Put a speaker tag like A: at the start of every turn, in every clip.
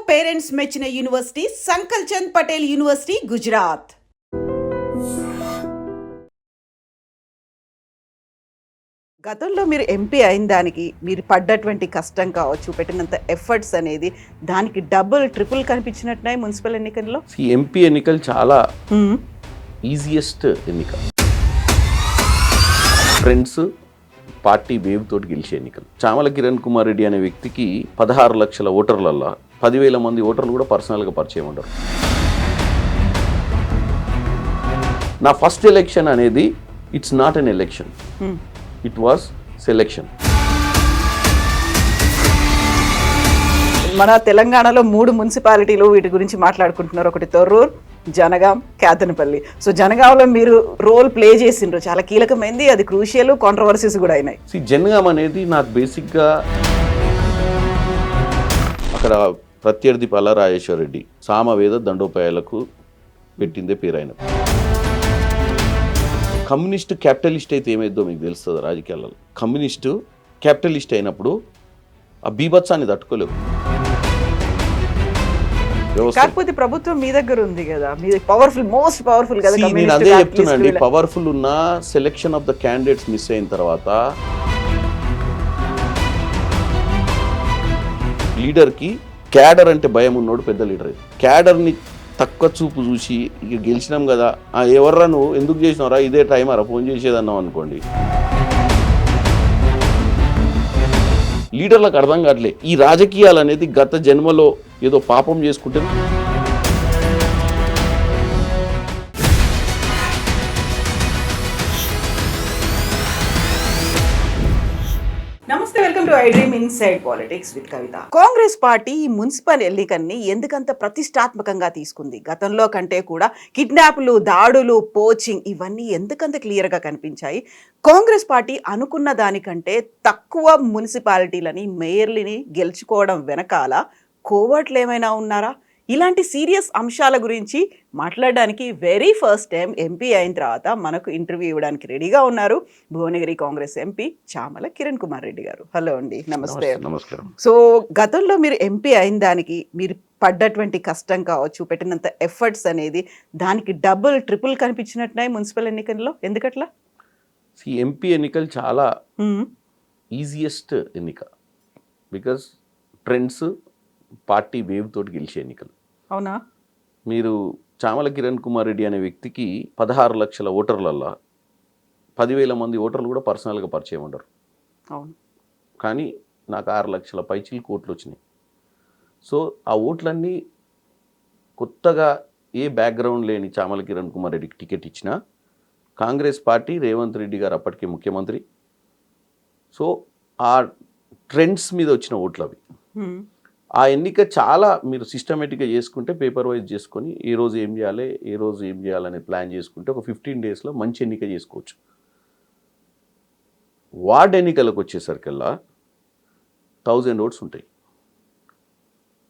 A: Parents మెచ్చిన university సంకల్ Chand Patel university Gujarat. గతంలో మీరు ఎంపీ అయిన దానికి మీరు పడ్డటువంటి కష్టం కావచ్చు, పెట్టినంత ఎఫర్ట్స్ అనేది దానికి డబుల్ ట్రిపుల్ కనిపించినట్టున్నాయి మున్సిపల్ ఎన్నికల్లో.
B: ఈ ఎంపీ ఎన్నికలు చాలా ఈజియెస్ట్ ఎన్నిక. ఫ్రెండ్స్ పార్టీ వేవ్ తోటి గెలిచే ఎన్నికలు. చామల కిరణ్ కుమార్ రెడ్డి అనే వ్యక్తికి 16 లక్షల ఓటర్లల్లో 10,000 మంది ఓటర్లు కూడా పర్సనల్గా పరిచయం ఉండరు. నా ఫస్ట్ ఎలక్షన్ అనేది it's not an election, it was selection.
A: మన తెలంగాణలో 3 మున్సిపాలిటీలు వీటి గురించి మాట్లాడుకుంటున్నారు. ఒకటి తొర్రూర్, జనగాం, కేతనపల్లి. సో జనగాంలో మీరు రోల్ ప్లే చేసిండ్రు, చాలా కీలకమైంది, అది క్రూషియల్, కాంట్రవర్సీస్ కూడా అయినాయి.
B: జనగాం అనేది నాకు బేసిక్గా అక్కడ ప్రత్యర్థి పల్లా రాజేశ్వర రెడ్డి సామవేద దండోపాయాలకు పెట్టిందే పేరు ఆయన. కమ్యూనిస్టు క్యాపిటలిస్ట్ అయితే ఏమైందో మీకు తెలుస్తుంది రాజకీయాలలో. కమ్యూనిస్టు క్యాపిటలిస్ట్ అయినప్పుడు ఆ బీభత్సాన్ని తట్టుకోలేవు.
A: కాకపోతే ప్రభుత్వం మీ దగ్గర ఉంది కదా, మీ పవర్ఫుల్, మోస్ట్ పవర్ఫుల్ కదా.
B: నేను అదే చెప్తున్నాండి, పవర్ఫుల్ ఉన్న selection of the candidates miss అయిన తర్వాత లీడర్కి క్యాడర్ అంటే భయం ఉన్నోడు పెద్ద లీడర్. క్యాడర్ని తక్కువ చూపు చూసి ఇక గెలిచినాం కదా, ఎవర్రా నువ్వు ఎందుకు చేసినావురా, ఇదే టైం అరా ఫోన్ చేసేదన్నాం అనుకోండి, లీడర్లకు అర్థం కావట్లే ఈ రాజకీయాలు అనేది గత జన్మలో ఏదో పాపం చేసుకుంటే.
A: నమస్తే, welcome to I dream inside politics with Kavitha. Congress party ఈ మున్సిపల్ ఎన్నికల్ని ఎందుకంత ప్రతిష్టాత్మకంగా తీసుకుంది? గతంలో కంటే కూడా కిడ్నాప్లు, దాడులు, పోచింగ్ ఇవన్నీ ఎందుకంత క్లియర్గా కనిపించాయి? కాంగ్రెస్ పార్టీ అనుకున్న దానికంటే తక్కువ మున్సిపాలిటీలని, మేయర్లని గెలుచుకోవడం వెనకాల కోవర్ట్లు ఏమైనా ఉన్నారా? ఇలాంటి సీరియస్ అంశాల గురించి మాట్లాడడానికి వెరీ ఫస్ట్ టైం ఎంపీ అయిన తర్వాత మనకు ఇంటర్వ్యూ ఇవ్వడానికి రెడీగా ఉన్నారు భువనగిరి కాంగ్రెస్ ఎంపీ చామల కిరణ్ కుమార్ రెడ్డి గారు. హలో అండి, నమస్తే.
B: నమస్కారం.
A: సో గతంలో మీరు ఎంపీ అయిన దానికి మీరు పడ్డటువంటి కష్టం కావచ్చు, పెట్టినంత ఎఫర్ట్స్ అనేది దానికి డబుల్ ట్రిపుల్ కనిపించినట్టున్నాయి మున్సిపల్ ఎన్నికల్లో. ఎందుకట్లా?
B: ఈ ఎంపీ ఎన్నికలు చాలా ఈజియెస్ట్ ఎన్నిక. బికాస్ ట్రెండ్స్ పార్టీ వేవ్ తోటి గెలిచే ఎన్నికలు.
A: అవునా?
B: మీరు చామల కిరణ్ కుమార్ రెడ్డి అనే వ్యక్తికి 16 లక్షల ఓటర్లల్లో 10,000 మంది ఓటర్లు కూడా పర్సనల్గా పరిచయం ఉండరు.
A: అవును.
B: కానీ నాకు 6 లక్షల పైచిలకు ఓట్లు వచ్చినాయి. సో ఆ ఓట్లన్నీ కొత్తగా ఏ బ్యాక్గ్రౌండ్ లేని చామల కిరణ్ కుమార్ రెడ్డికి టికెట్ ఇచ్చినా కాంగ్రెస్ పార్టీ, రేవంత్ రెడ్డి గారు అప్పటికే ముఖ్యమంత్రి, సో ఆ ట్రెండ్స్ మీద వచ్చిన ఓట్లు అవి. ఆ ఎన్నిక చాలా మీరు సిస్టమేటిక్గా చేసుకుంటే, పేపర్ వైజ్ చేసుకొని ఏ రోజు ఏం చేయాలి, ఏ రోజు ఏం చేయాలనే ప్లాన్ చేసుకుంటే ఒక 15 డేస్లో మంచి ఎన్నిక చేసుకోవచ్చు. వార్డ్ ఎన్నికలకు వచ్చేసరికల్లా 1000 ఓట్స్ ఉంటాయి.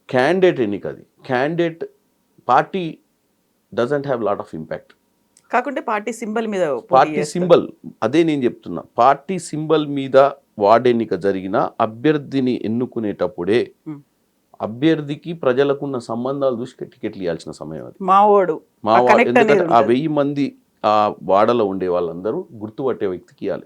B: క్యాండిడేట్ ఎన్నిక అది. Candidate party doesn't have lot of impact.
A: కాకుంటే పార్టీ సింబల్ మీద,
B: పార్టీ సింబల్, అదే నేను చెప్తున్నా, పార్టీ సింబల్ మీద వార్డ్ ఎన్నిక జరిగిన అభ్యర్థిని ఎన్నుకునేటప్పుడే అభ్యర్థికి ప్రజలకున్న సంబంధాలు చూసి టికెట్లు ఇవ్వాల్సిన సమయం అది. ఎందుకంటే ఆ 1000 మంది ఆ వాడలో ఉండే వాళ్ళందరూ గుర్తుపట్టే వ్యక్తికి ఇవ్వాలి.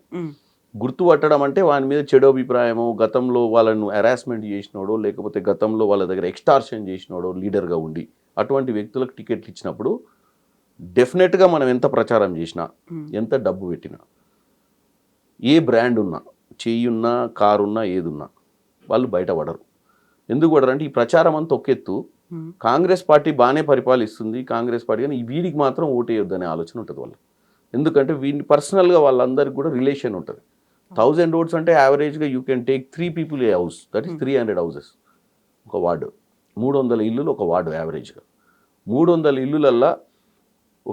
B: గుర్తుపట్టడం అంటే వాని మీద చెడు అభిప్రాయమో, గతంలో వాళ్ళను హెరాస్మెంట్ చేసినోడో, లేకపోతే గతంలో వాళ్ళ దగ్గర ఎక్స్టార్షన్ చేసినోడో లీడర్గా ఉండి అటువంటి వ్యక్తులకు టికెట్లు ఇచ్చినప్పుడు డెఫినెట్గా మనం ఎంత ప్రచారం చేసినా, ఎంత డబ్బు పెట్టినా, ఏ బ్రాండ్ ఉన్నా, చెయ్యున్నా, కారున్నా, ఏదున్నా వాళ్ళు బయటపడరు. ఎందుకు పడరంటే ఈ ప్రచారం అంతా ఒకెత్తు. కాంగ్రెస్ పార్టీ బాగానే పరిపాలిస్తుంది, కాంగ్రెస్ పార్టీ, కానీ వీడికి మాత్రం ఓటేయొద్దనే ఆలోచన ఉంటుంది వాళ్ళు. ఎందుకంటే వీడిని పర్సనల్గా వాళ్ళందరికీ కూడా రిలేషన్ ఉంటుంది. 1000 ఓట్స్ అంటే యావరేజ్గా you can take 3 people A house, that is 300 houses ఒక వార్డు. 300 ఇల్లులు ఒక వార్డు యావరేజ్గా. 300 ఇల్లులల్లా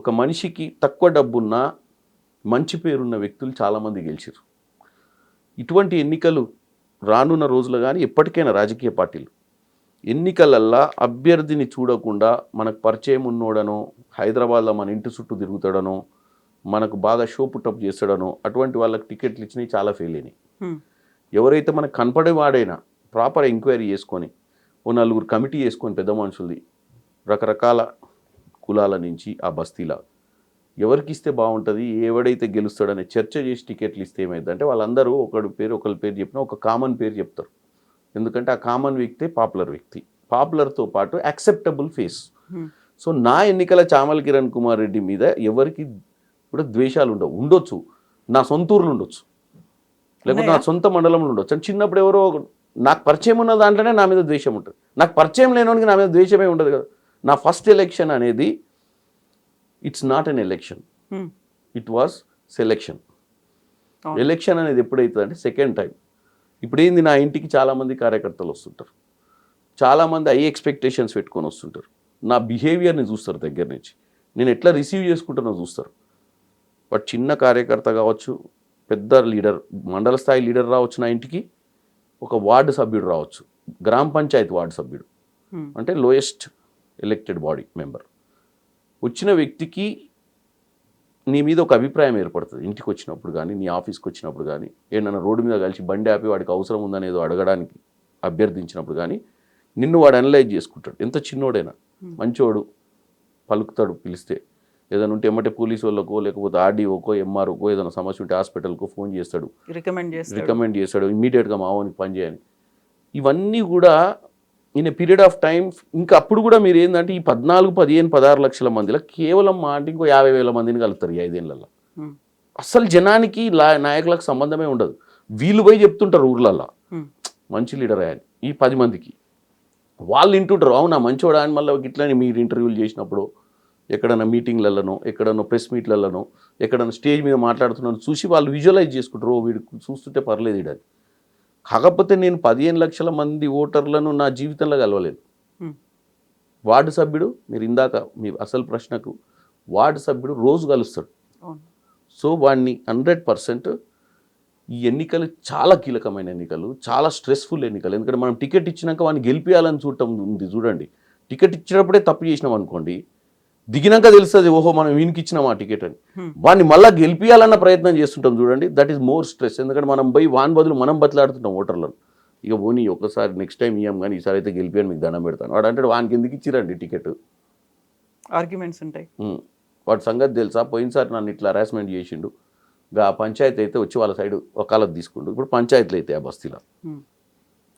B: ఒక మనిషికి తక్కువ డబ్బున్న, మంచి పేరున్న వ్యక్తులు చాలామంది గెలిచారు. ఇటువంటి ఎన్నికలు రానున్న రోజులు కానీ ఎప్పటికైనా రాజకీయ పార్టీలు ఎన్నికలల్లా అభ్యర్థిని చూడకుండా మనకు పరిచయం ఉన్నోడనో, హైదరాబాద్లో మన ఇంటి చుట్టూ తిరుగుతాడనో, మనకు బాగా షో పుట్టప్ చేస్తాడనో అటువంటి వాళ్ళకి టికెట్లు ఇచ్చినవి చాలా ఫెయిల్ అయినాయి. ఎవరైతే మనకు కనపడేవాడైనా ప్రాపర్ ఎంక్వైరీ చేసుకొని ఓ నలుగురు కమిటీ వేసుకొని పెద్ద మనుషులది రకరకాల కులాల నుంచి ఆ బస్తీలా ఎవరికి ఇస్తే బాగుంటుంది, ఎవడైతే గెలుస్తాడనే చర్చ చేసి టికెట్లు ఇస్తే ఏమైందంటే వాళ్ళందరూ ఒకరి పేరు చెప్పినా ఒక కామన్ పేరు చెప్తారు. ఎందుకంటే ఆ కామన్ వ్యక్తే పాపులర్ వ్యక్తి, పాపులర్తో పాటు యాక్సెప్టబుల్ ఫేస్. సో నా ఎన్నికల చామల కిరణ్ కుమార్ రెడ్డి మీద ఎవరికి కూడా ద్వేషాలు ఉండొచ్చు, నా సొంత ఊర్లు ఉండొచ్చు, లేకపోతే నా సొంత మండలంలో ఉండొచ్చు. అని చిన్నప్పుడు ఎవరో నాకు పరిచయం ఉన్న దాంట్లోనే నా మీద ద్వేషం ఉంటుంది, నాకు పరిచయం లేనివానికి నా మీద ద్వేషమే ఉండదు కదా. నా ఫస్ట్ ఎలక్షన్ అనేది it's not an election, it was selection. Election అనేది ఎప్పుడైతుంది అంటే సెకండ్ టైం. ఇప్పుడు ఏంది, నా ఇంటికి చాలామంది కార్యకర్తలు వస్తుంటారు, చాలామంది ఎక్స్పెక్టేషన్స్ పెట్టుకొని వస్తుంటారు, నా బిహేవియర్ని చూస్తారు దగ్గర నుంచి, నేను ఎట్లా రిసీవ్ చేసుకుంటానో చూస్తారు. బట్ చిన్న కార్యకర్త కావచ్చు, పెద్ద లీడర్, మండల స్థాయి లీడర్ రావచ్చు నా ఇంటికి, ఒక వార్డు సభ్యుడు రావచ్చు, గ్రామ పంచాయతీ వార్డు సభ్యుడు అంటే లోయెస్ట్ ఎలక్టెడ్ బాడీ మెంబర్ వచ్చిన వ్యక్తికి నీ మీద ఒక అభిప్రాయం ఏర్పడుతుంది. ఇంటికి వచ్చినప్పుడు కానీ, నీ ఆఫీస్కి వచ్చినప్పుడు కానీ, ఏదైనా రోడ్డు మీద కలిసి బండి ఆపి వాడికి అవసరం ఉందనేదో అడగడానికి అభ్యర్థించినప్పుడు కానీ నిన్ను వాడు అనలైజ్ చేసుకుంటాడు. ఎంత చిన్నోడైనా మంచోడు, పలుకుతాడు, పిలిస్తే ఏదైనా ఉంటే ఎమ్మటే పోలీసు వాళ్ళకో లేకపోతే ఆర్డీఓకో ఎంఆర్ఓకో ఏదైనా సమస్య ఉంటే హాస్పిటల్కో ఫోన్ చేస్తాడు, రికమెండ్ చేస్తాడు ఇమ్మీడియట్గా మావోనికి పని చేయని. ఇవన్నీ కూడా in a period of time. ఇంకా అప్పుడు కూడా మీరు ఏంటంటే ఈ 14, 15, 16 లక్షల మందిలో కేవలం మా అంటే ఇంకో 50,000 మందిని కలుగుతారు ఈ 5 ఏళ్లలో. అసలు జనానికి నాయకులకు సంబంధమే ఉండదు. వీళ్ళు పోయి చెప్తుంటారు ఊర్లల్లో మంచి లీడర్ అని ఈ 10 మందికి, వాళ్ళు వింటుంటారు అవునా మంచోడా అని. మళ్ళీ ఇట్లని మీరు ఇంటర్వ్యూలు చేసినప్పుడు ఎక్కడన్నా మీటింగ్లలోనో ఎక్కడన్నా ప్రెస్ మీట్లలోనో ఎక్కడన్నా స్టేజ్ మీద మాట్లాడుతున్నాను చూసి వాళ్ళు విజువలైజ్ చేసుకుంటారు, వీడు చూస్తుంటే పర్లేదు ఇడని. కాకపోతే నేను 15 లక్షల మంది ఓటర్లను నా జీవితంలో కలవలేను. వార్డు సభ్యుడు, మీరు ఇందాక మీ అసలు ప్రశ్నకు, వార్డు సభ్యుడు రోజు కలుస్తాడు. సో వాడిని 100% ఈ ఎన్నికలు చాలా కీలకమైన ఎన్నికలు, చాలా స్ట్రెస్ఫుల్ ఎన్నికలు. ఎందుకంటే మనం టికెట్ ఇచ్చినాక వాడిని గెలిపించాలని చూడటం ఉంది చూడండి. టికెట్ ఇచ్చినప్పుడే తప్పు చేసినాం అనుకోండి, దిగినాక తెలుస్తుంది ఓహో మనం వీనికి ఇచ్చినాం ఆ టికెట్ అని. వాడిని మళ్ళీ గెలిపించాలన్న ప్రయత్నం చేస్తుంటాం చూడండి, దట్ ఈస్ మోర్ స్ట్రెస్. ఎందుకంటే మనం పోయి వాని బదులు మనం బతలాడుతుంటాం ఓటర్లను. ఇక పోనీ ఒకసారి నెక్స్ట్ టైం ఇయ్యాం కానీ ఈసారి అయితే గెలిపాను మీకు దండం పెడతాను. వాడు అంటే వానికి ఎందుకు ఇచ్చిరండి టికెట్,
A: ఆర్గ్యుమెంట్స్ ఉంటాయి.
B: వాడి సంగతి తెలుసా, పోయినసారి నన్ను ఇట్లా హరాస్మెంట్ చేసిండు, ఆ పంచాయతీ అయితే వచ్చి వాళ్ళ సైడ్ వకాలత్ తీసుకుండు. ఇప్పుడు పంచాయతీలు అయితే ఆ బస్తీలో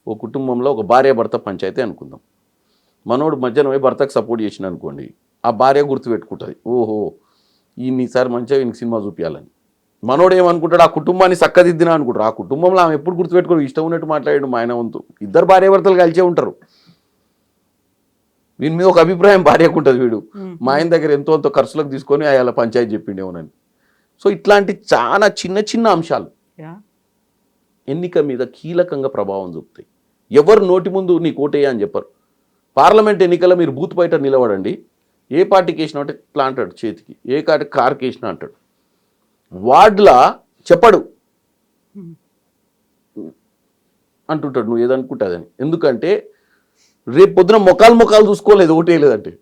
B: ఓ కుటుంబంలో ఒక భార్య భర్త పంచాయతీ అనుకుందాం. మనోడు మధ్యాహ్నం పోయి భర్తకు సపోర్ట్ చేసిన అనుకోండి, ఆ భార్య గుర్తుపెట్టుకుంటుంది ఓహో ఈసారి మంచిగా ఈయనకి సినిమా చూపించాలని. మనోడు ఏమనుకుంటాడు, ఆ కుటుంబాన్ని చక్కదిద్దినా అనుకుంటారు. ఆ కుటుంబంలో ఆమె ఎప్పుడు గుర్తుపెట్టుకోరు, ఇష్టం ఉన్నట్టు మాట్లాడాడు మా ఆయన వంతు. ఇద్దరు భార్య భర్తలు కలిసే ఉంటారు, వీని మీద ఒక అభిప్రాయం భార్యకు ఉంటుంది, వీడు మా ఆయన దగ్గర ఎంతో ఖర్చులకు తీసుకొని అలా పంచాయతీ చెప్పిండేమోనని. సో ఇట్లాంటి చాలా చిన్న చిన్న అంశాలు ఎన్నిక మీద కీలకంగా ప్రభావం చూపుతాయి. ఎవరు నోటి ముందు నీకు ఓటేయ అని చెప్పరు. పార్లమెంట్ ఎన్నికల్లో మీరు బూత్ బయట నిలబడండి, ఏ పార్టీకి వేసినా అంటే ఇట్లా అంటాడు చేతికి, ఏ కార్కి వేసినా అంటాడు. వార్డులా చెప్పడు అంటుంటాడు నువ్వు ఏదనుకుంటుందని. ఎందుకంటే రేపు పొద్దున మొఖాలు చూసుకోలేదు ఓటేయలేదంటే,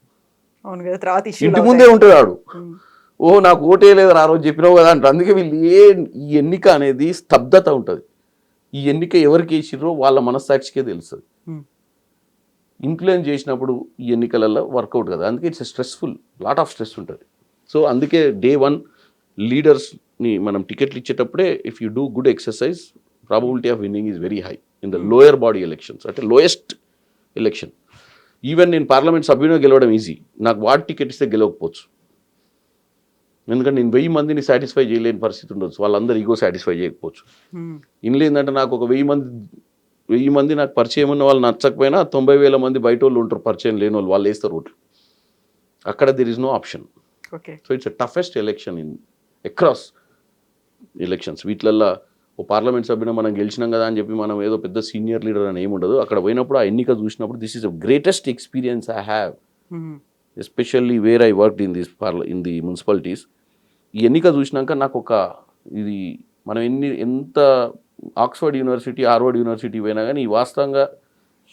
B: ఇంటి ముందే ఉంటాడు వాడు, ఓహో నాకు ఓటేయలేదని ఆ రోజు చెప్పినావు కదా అంటారు. అందుకే వీళ్ళు ఈ ఎన్నిక అనేది స్తబ్దత ఉంటుంది. ఈ ఎన్నిక ఎవరికి వేసిర్రో వాళ్ళ మనస్సాక్షికే తెలుస్తుంది. ఇన్ఫ్లుయెన్స్ చేసినప్పుడు ఈ ఎన్నికలలో వర్కౌట్ కదా, అందుకే it's stressful, lot of stress ఉంటుంది. సో అందుకే డే 1 లీడర్స్ని మనం టికెట్లు ఇచ్చేటప్పుడే if you do good exercise probability of winning is very high in the lower body elections, అంటే లోయెస్ట్ ఎలక్షన్. ఈవెన్ నేను పార్లమెంట్ సభ్యునిగా గెలవడం ఈజీ, నాకు వార్డ్ టికెట్ ఇస్తే గెలవకపోవచ్చు. ఎందుకంటే నేను 1000 మందిని సాటిస్ఫై చేయలేని పరిస్థితి ఉండొచ్చు, వాళ్ళందరూ ఈగో సాటిస్ఫై చేయకపోవచ్చు. ఇందులో ఏంటంటే నాకు ఒక 1000 మంది నాకు పరిచయం ఉన్న వాళ్ళు నచ్చకపోయినా 90,000 మంది బయట వాళ్ళు ఉంటారు, పరిచయం లేని వాళ్ళు, వాళ్ళు వేస్తారు ఓట్లు. అక్కడ there is no option. So it's a toughest election in across elections. వీటిలల్లో ఓ పార్లమెంట్ సభ్యుని మనం గెలిచినాం కదా అని చెప్పి మనం ఏదో పెద్ద సీనియర్ లీడర్ అని ఏముండదు. అక్కడ పోయినప్పుడు ఆ ఎన్నిక చూసినప్పుడు this is the greatest experience I have, especially where I worked in the municipalities. ఈ ఎన్నిక చూసినాక నాకు ఇది మనం ఎంత ఆక్స్ఫర్డ్ యూనివర్సిటీ, హార్వర్డ్ యూనివర్సిటీ పోయినా కానీ ఈ వాస్తవంగా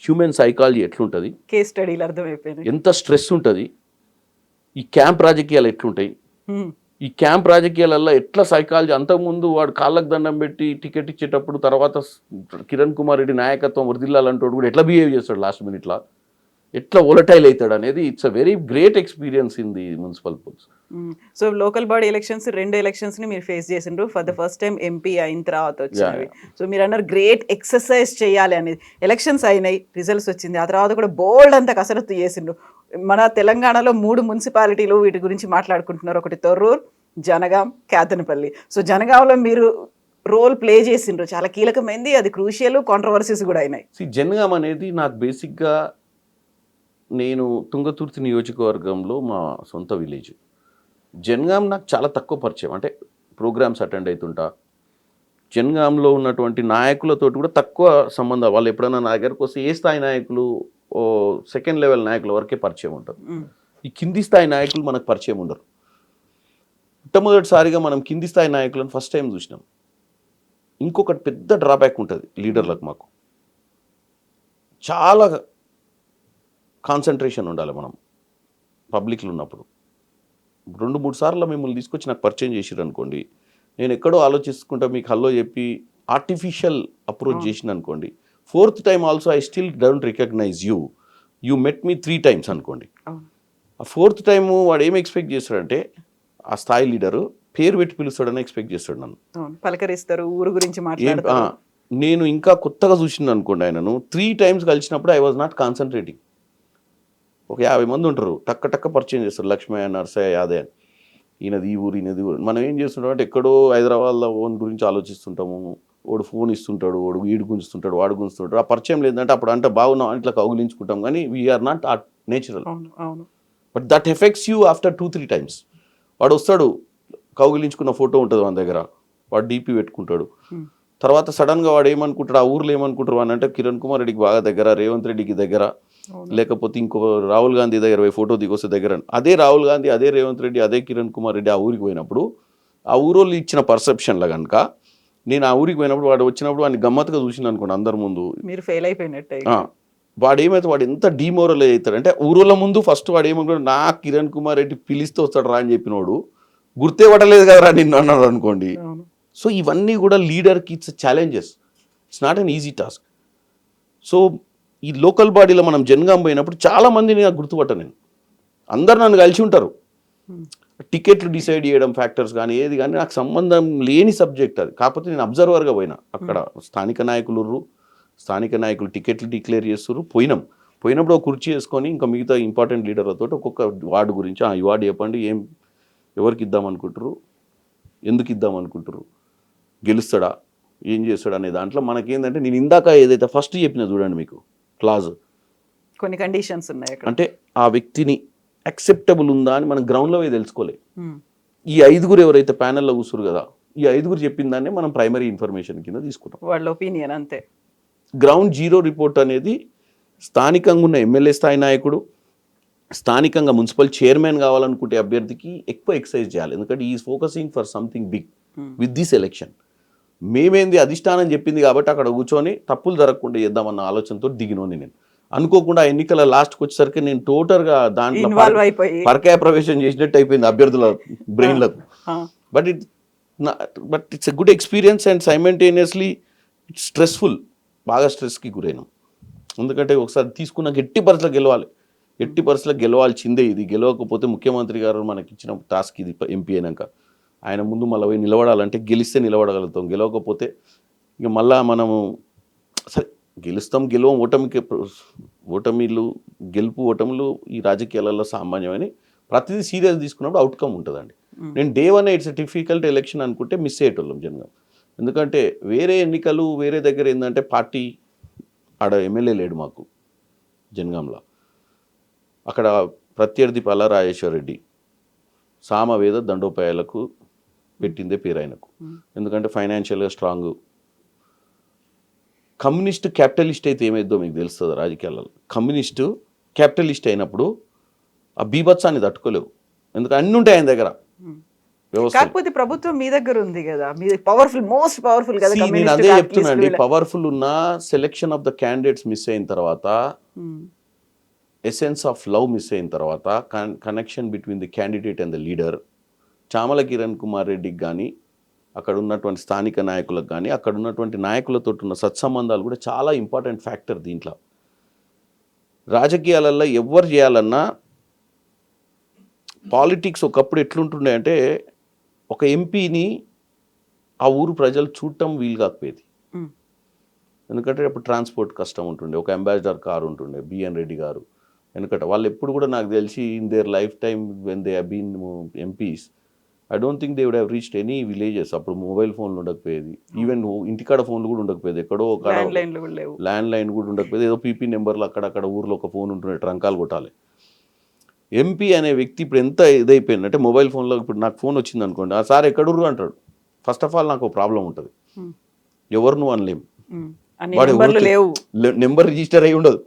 B: హ్యూమన్ సైకాలజీ ఎట్లుంటుంది,
A: కేస్ స్టడీలు అర్థమైపోయింది,
B: ఎంత స్ట్రెస్ ఉంటుంది, ఈ క్యాంప్ రాజకీయాలు ఎట్లుంటాయి, ఈ క్యాంప్ రాజకీయాలలో ఎట్లా సైకాలజీ అంతకుముందు వాడు కాళ్ళకు దండం పెట్టి టికెట్ ఇచ్చేటప్పుడు తర్వాత కిరణ్ కుమార్ రెడ్డి నాయకత్వం వదిలాలంటోడు కూడా ఎట్లా బిహేవ్ చేస్తాడు లాస్ట్ మినిట్లో, ఎట్లా వోలటైల్ అవుతాడు అనేది it's a very great experience in the municipal polls.
A: So local body elections 2 elections ని మీరు ఫేస్ చేసిండ్రు for the first time MP అయిన తర్వాత వచ్చినవి. సో మీరు అన్నారు గ్రేట్ ఎక్సర్సైజ్ చేయాలి అనేది. ఎలక్షన్స్ అయినాయి, రిజల్ట్స్ వచ్చింది, ఆ తర్వాత కూడా బోల్డ్ అంత కసరత్తు చేసిండ్రు. మన తెలంగాణలో 3 మున్సిపాలిటీలు వీటి గురించి మాట్లాడుకుంటున్నారు. ఒకటి తొర్రూర్, జనగాం, కేతనపల్లి. సో జనగాంలో మీరు రోల్ ప్లే చేసిండ్రు, చాలా కీలకమైంది, అది క్రూషియల్, కాంట్రవర్సీస్ కూడా అయినాయి.
B: జనగాం అనేది నాకు బేసిక్గా నేను తుంగతుర్తి నియోజకవర్గంలో మా సొంత విలేజ్. జనగాం నాకు చాలా తక్కువ పరిచయం, అంటే ప్రోగ్రామ్స్ అటెండ్ అవుతుంటా, జనగాంలో ఉన్నటువంటి నాయకులతో కూడా తక్కువ సంబంధం. వాళ్ళు ఎప్పుడైనా నా దగ్గరకు వస్తే ఏ స్థాయి నాయకులు, ఓ సెకండ్ లెవెల్ నాయకుల వరకే పరిచయం ఉంటుంది. ఈ కింది స్థాయి నాయకులు మనకు పరిచయం ఉండరు. మొట్టమొదటిసారిగా మనం కింది స్థాయి నాయకులను ఫస్ట్ టైం చూసినాం. ఇంకొకటి పెద్ద డ్రాబ్యాక్ ఉంటుంది లీడర్లకు, మాకు చాలా కాన్సన్ట్రేషన్ ఉండాలి మనం పబ్లిక్లో ఉన్నప్పుడు. 2-3 సార్లు మిమ్మల్ని తీసుకొచ్చి నాకు పరిచయం చేసిరు అనుకోండి, నేను ఎక్కడో ఆలోచిస్తుంటా మీకు హలో చెప్పి ఆర్టిఫిషియల్ అప్రోచ్ చేసిన అనుకోండి, 4th time also I still don't recognise you met me 3 times అనుకోండి. ఆ 4th టైం వాడు ఏం ఎక్స్పెక్ట్ చేస్తాడంటే ఆ స్థాయి లీడరు పేరు పెట్టి పిలుస్తాడని ఎక్స్పెక్ట్ చేస్తాడు నన్ను,
A: పలకరిస్తారు, ఊరు గురించి మాట్లాడతారు.
B: నేను ఇంకా కొత్తగా చూసింది అనుకోండి ఆయనను 3 times కలిసినప్పుడు ఐ వాజ్ నాట్ కాన్సన్ట్రేటింగ్. ఒక 50 మంది ఉంటారు, టక్క టక్క పరిచయం చేస్తారు, లక్ష్మయ్య, నర్సయ్య, యాదయ్య, ఈయనది ఈ ఊరు, ఈయనది ఊరు. మనం ఏం చేస్తుంటాం అంటే ఎక్కడో హైదరాబాద్లో ఓన్ గురించి ఆలోచిస్తుంటాము, వాడు ఫోన్ ఇస్తుంటాడు, వాడు వీడు గుంజుతుంటాడు, వాడు గుంజుతుంటాడు. ఆ పరిచయం లేదంటే అప్పుడు అంటే బాగున్నాం ఇట్లా కౌగిలించుకుంటాం, కానీ we are not natural. But that effects you after 2-3 times. వాడు వస్తాడు, కౌగిలించుకున్న ఫోటో ఉంటుంది మన దగ్గర, వాడు డీపీ పెట్టుకుంటాడు. తర్వాత సడన్గా వాడు ఏమనుకుంటాడు, ఆ ఊర్లో ఏమనుకుంటారు అని అంటే కిరణ్ కుమార్ రెడ్డికి బాగా దగ్గర, రేవంత్ రెడ్డికి దగ్గర, లేకపోతే ఇంకో రాహుల్ గాంధీ దగ్గర ఫోటో దిగొస్తే దగ్గర. అదే రాహుల్ గాంధీ, అదే రేవంత్ రెడ్డి, అదే కిరణ్ కుమార్ రెడ్డి ఆ ఊరికి పోయినప్పుడు ఆ ఊరోళ్ళు ఇచ్చిన పర్సెప్షన్లో కనుక నేను ఆ ఊరికి పోయినప్పుడు వాడు వచ్చినప్పుడు వాడిని గమ్మత్తుగా చూసిన అనుకోండి అందరి ముందు,
A: మీరు ఫెయిల్ అయిపోయినట్టు.
B: వాడు ఏమైతే వాడు ఎంత డిమోరల్ అవుతాడు అంటే ఊరోళ్ళ ముందు ఫస్ట్ వాడు ఏమనుకుంటాడు, నా కిరణ్ కుమార్ రెడ్డి పిలిస్తే వస్తాడు రా అని చెప్పినోడు గుర్తే పడలేదు కదరా నిన్ను అన్నాడు అనుకోండి. సో ఇవన్నీ కూడా లీడర్కి it's challenges, it's not an easy task. So ఈ లోకల్ బాడీలో మనం జనగాం పోయినప్పుడు చాలామందిని నాకు గుర్తుపట్ట, నేను అందరు నన్ను కలిసి ఉంటారు. టికెట్లు డిసైడ్ చేయడం ఫ్యాక్టర్స్ కానీ ఏది కానీ నాకు సంబంధం లేని సబ్జెక్ట్ అది. కాకపోతే నేను అబ్జర్వర్గా పోయినా, అక్కడ స్థానిక నాయకులు టికెట్లు డిక్లేర్ చేస్తారు. పోయినప్పుడు ఒక కుర్చీ వేసుకొని ఇంకా మిగతా ఇంపార్టెంట్ లీడర్లతో ఒక్కొక్క వార్డు గురించి ఈ వార్డు చెప్పండి, ఎవరికి ఇద్దాం అనుకుంటారు, ఎందుకు ఇద్దాం అనుకుంటారు, గెలుస్తాడా, ఏం చేస్తాడు అనే దాంట్లో మనకేంటంటే నేను ఇందాక ఏదైతే ఫస్ట్ చెప్పినా చూడండి మీకు క్లాజ్,
A: కొన్ని కండిషన్స్ ఉన్నాయి
B: అంటే ఆ వ్యక్తిని యాక్సెప్టబుల్ ఉందా అని మనం గ్రౌండ్లో పోయి తెలుసుకోలేదు. ఈ 5 ఎవరైతే ప్యానెల్లో కూర్చురు కదా, ఈ 5 చెప్పిన దాన్ని మనం ప్రైమరీ ఇన్ఫర్మేషన్ కింద తీసుకుంటాం,
A: వాళ్ళ ఒపీనియన్ అంతే.
B: గ్రౌండ్ జీరో రిపోర్ట్ అనేది స్థానికంగా ఉన్న ఎమ్మెల్యే స్థాయి నాయకుడు, స్థానికంగా మున్సిపల్ చైర్మన్ కావాలనుకుంటే అభ్యర్థికి ఎక్కువ ఎక్సర్సైజ్ చేయాలి, ఎందుకంటే is focusing for something big with this election. మేమేంది అధిష్టానం చెప్పింది కాబట్టి అక్కడ కూర్చొని తప్పులు జరగకుండా చేద్దామన్న ఆలోచనతో దిగినోని నేను. అనుకోకుండా ఎన్నికల లాస్ట్కి వచ్చేసరికి నేను టోటల్గా దాంట్లో పరకాయ ప్రవేశం చేసినట్టు అయిపోయింది అభ్యర్థుల బ్రెయిన్లకు. But it's a good experience and simultaneously it's stressful, బాగా స్ట్రెస్కి గురైనాం. ఎందుకంటే ఒకసారి తీసుకున్న ఎట్టి పరిస్థితుల్లో గెలవాల్సిందే. ఇది గెలవకపోతే ముఖ్యమంత్రి గారు మనకి ఇచ్చిన టాస్క్ ఇది, ఎంపీ అయినాక ఆయన ముందు మళ్ళీ పోయి నిలబడాలంటే గెలిస్తే నిలబడగలుగుతాం, గెలవకపోతే ఇక మళ్ళా మనము సరే గెలుస్తాం గెలవం, గెలుపు ఓటములు ఈ రాజకీయాలలో సామాన్యమని ప్రతిదీ సీరియస్ తీసుకున్నప్పుడు అవుట్కమ్ ఉంటుందండి. నేను డే 1 ఇట్స్ డిఫికల్ట్ ఎలక్షన్ అనుకుంటే మిస్ అయ్యేటోళ్ళం జనగా. ఎందుకంటే వేరే ఎన్నికలు వేరే దగ్గర ఏంటంటే పార్టీ ఆడ ఎమ్మెల్యే లేడు మాకు జనగాంలో, అక్కడ ప్రత్యర్థి పల్లా రాజేశ్వర రెడ్డి సామవేద దండోపాయాలకు పెట్టిందే పేరు ఆయనకు, ఎందుకంటే ఫైనాన్షియల్గా స్ట్రాంగ్. కమ్యూనిస్ట్ క్యాపిటలిస్ట్ అయితే ఏమైద్దో మీకు తెలుస్తుంది రాజకీయాలలో. కమ్యూనిస్టు క్యాపిటలిస్ట్ అయినప్పుడు ఆ బీభత్సాన్ని తట్టుకోలేవు, ఎందుకంటే అన్నీ ఉంటాయి ఆయన దగ్గర.
A: కాకపోతే ప్రభుత్వం మీ దగ్గర ఉంది కదా, మీ పవర్ఫుల్, మోస్ట్ పవర్ఫుల్ కదా.
B: నేను అదే చెప్తున్నానండి, పవర్ఫుల్ ఉన్న selection of the candidates miss అయిన తర్వాత, ఎసెన్స్ ఆఫ్ లవ్ మిస్ అయిన తర్వాత, connection between the candidate and the leader Chamala Kiran Kumar రెడ్డికి కానీ అక్కడ ఉన్నటువంటి స్థానిక నాయకులకు కానీ అక్కడ ఉన్నటువంటి నాయకులతో ఉన్న సత్సంబంధాలు కూడా చాలా ఇంపార్టెంట్ ఫ్యాక్టర్ దీంట్లో. రాజకీయాలలో ఎవరు చేయాలన్నా పాలిటిక్స్ ఒకప్పుడు ఎట్లుంటుండే అంటే ఒక ఎంపీని ఆ ఊరు ప్రజలు చూడటం వీలు కాకపోయేది. ఎందుకంటే అప్పుడు ట్రాన్స్పోర్ట్ కష్టం ఉంటుండే, ఒక అంబాసిడర్ కారు ఉంటుండే, బిఎన్ రెడ్డి గారు. ఎందుకంటే వాళ్ళు ఎప్పుడు కూడా నాకు తెలిసి in their life time when they been MPs I don't think they would have reached any villages. అప్పుడు మొబైల్ ఫోన్లు ఉండకపోయేది, ఈవెన్ ఇంటికాడ ఫోన్లు కూడా ఉండకపోయేది, ఎక్కడో ఒక ల్యాండ్ లైన్ కూడా ఉండకపోయేది, ఏదో పీపీ నెంబర్లు అక్కడక్కడ ఊర్లో ఒక ఫోన్ ఉంటుండే, ట్రంకాలు కొట్టాలి. ఎంపీ అనే వ్యక్తి ఇప్పుడు ఎంత ఇదైపోయింది అంటే మొబైల్ ఫోన్లో ఇప్పుడు నాకు ఫోన్ వచ్చింది అనుకోండి, ఆ సార్ ఎక్కడుర్రు అంటాడు. ఫస్ట్ ఆఫ్ ఆల్ నాకు ఒక ప్రాబ్లం ఉంటుంది, ఎవరు నువ్వు అనలేము, వాడు నెంబర్ రిజిస్టర్ అయ్యి ఉండదు,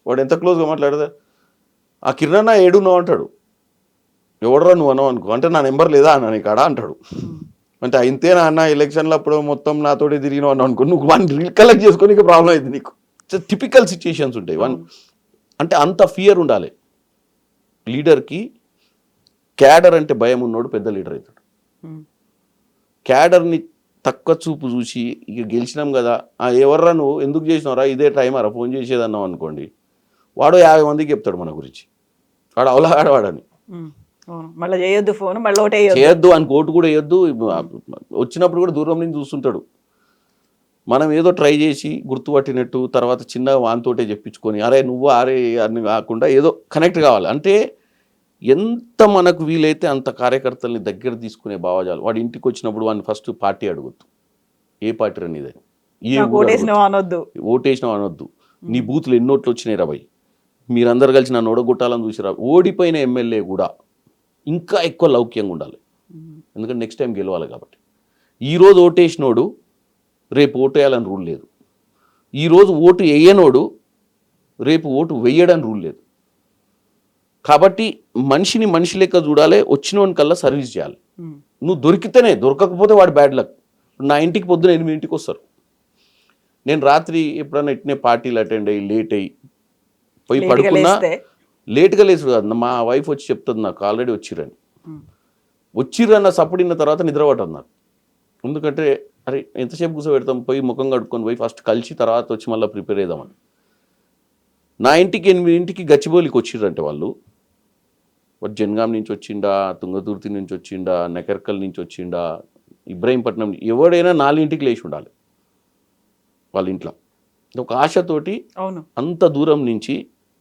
B: వాడు ఎంత క్లోజ్గా మాట్లాడదా ఆ కిరణ్ ఏడున్నావు అంటాడు, ఎవడరా నువ్వు అన్నావు అనుకో అంటే నా నెంబర్ లేదా అన్న నీ కాడ అంటాడు. అంటే ఇంతేనా అన్న ఎలక్షన్లో అప్పుడు మొత్తం నాతోటి తిరిగినావు అన్నావు అనుకో, నువ్వు వన్ రీకలెక్ట్ చేసుకోనికి ప్రాబ్లం అయింది నీకు. టిపికల్ సిచ్యుయేషన్స్ ఉంటాయి. అంటే అంత ఫియర్ ఉండాలి లీడర్కి. క్యాడర్ అంటే భయం ఉన్నోడు పెద్ద లీడర్ అవుతాడు. క్యాడర్ని తక్కువ చూపు చూసి ఇక గెలిచినాం కదా ఎవర్రా నువ్వు ఎందుకు చేసినావురా ఇదే టైం అరా ఫోన్ చేసేదన్నావు అనుకోండి, వాడు 50 మందికి చెప్తాడు మన గురించి, వాడు అవలాడవాడని.
A: మళ్ళీ చేయొద్దు ఫోన్, మళ్ళీ ఒకటే
B: చేయొద్దు అని ఓటు కూడా వేయొద్దు. వచ్చినప్పుడు కూడా దూరం నుంచి చూస్తుంటాడు. మనం ఏదో ట్రై చేసి గుర్తుపట్టినట్టు తర్వాత చిన్నగా వానితోటే చెప్పించుకొని అరే నువ్వు అరే అని కాకుండా ఏదో కనెక్ట్ కావాలి. అంటే ఎంత మనకు వీలైతే అంత కార్యకర్తల్ని దగ్గర తీసుకునే భావజాలు. వాడి ఇంటికి వచ్చినప్పుడు వాడిని ఫస్ట్ పార్టీ అడగొద్దు, ఏ పార్టీ అనేది, ఓటేసినావు అనొద్దు, నీ బూత్లు ఎన్నోట్లు వచ్చినాయి రా భయ్, మీరందరూ కలిసి నన్ను ఓడగొట్టాలని చూసిరా. ఓడిపోయిన ఎమ్మెల్యే కూడా ఇంకా ఎక్కువ లౌక్యంగా ఉండాలి, ఎందుకంటే నెక్స్ట్ టైం గెలవాలి కాబట్టి. ఈరోజు ఓటేసినోడు రేపు ఓటు వేయాలని రూల్ లేదు, ఈరోజు ఓటు వేయనోడు రేపు ఓటు వేయడానికి రూల్ లేదు. కాబట్టి మనిషిని మనిషి లెక్క చూడాలి, వచ్చినోని కల్లా సర్వీస్ చేయాలి. నువ్వు దొరికితేనే, దొరకకపోతే వాడు బ్యాడ్ లక్. నా ఇంటికి పొద్దున 8 వస్తారు, నేను రాత్రి ఎప్పుడన్నా ఇట్నే పార్టీలు అటెండ్ అయ్యి లేట్ అయ్యి పోయి పడుకున్నా, లేట్గా లేసు కాదు మా వైఫ్ వచ్చి చెప్తుంది నాకు ఆల్రెడీ వచ్చిర్రన్న సప్పుడిన్న తర్వాత నిద్ర పట్టదు నాకు. ఎందుకంటే అరే ఎంతసేపు కూర్చోబెడతాం, పోయి ముఖం కడుక్కొని పోయి ఫస్ట్ కలిసి తర్వాత వచ్చి మళ్ళీ ప్రిపేర్ అవుదామని. నా ఇంటికి 8 గచ్చిబౌలికి వచ్చిర్రంటే వాళ్ళు జనగాం నుంచి వచ్చిండా, తుంగతుర్తి నుంచి వచ్చిండా, నెకర్కల్ నుంచి వచ్చిండా, ఇబ్రాహీంపట్నం, ఎవడైనా 4 లేచి ఉండాలి వాళ్ళ ఇంట్లో. ఒక ఆశతోటి అంత దూరం నుంచి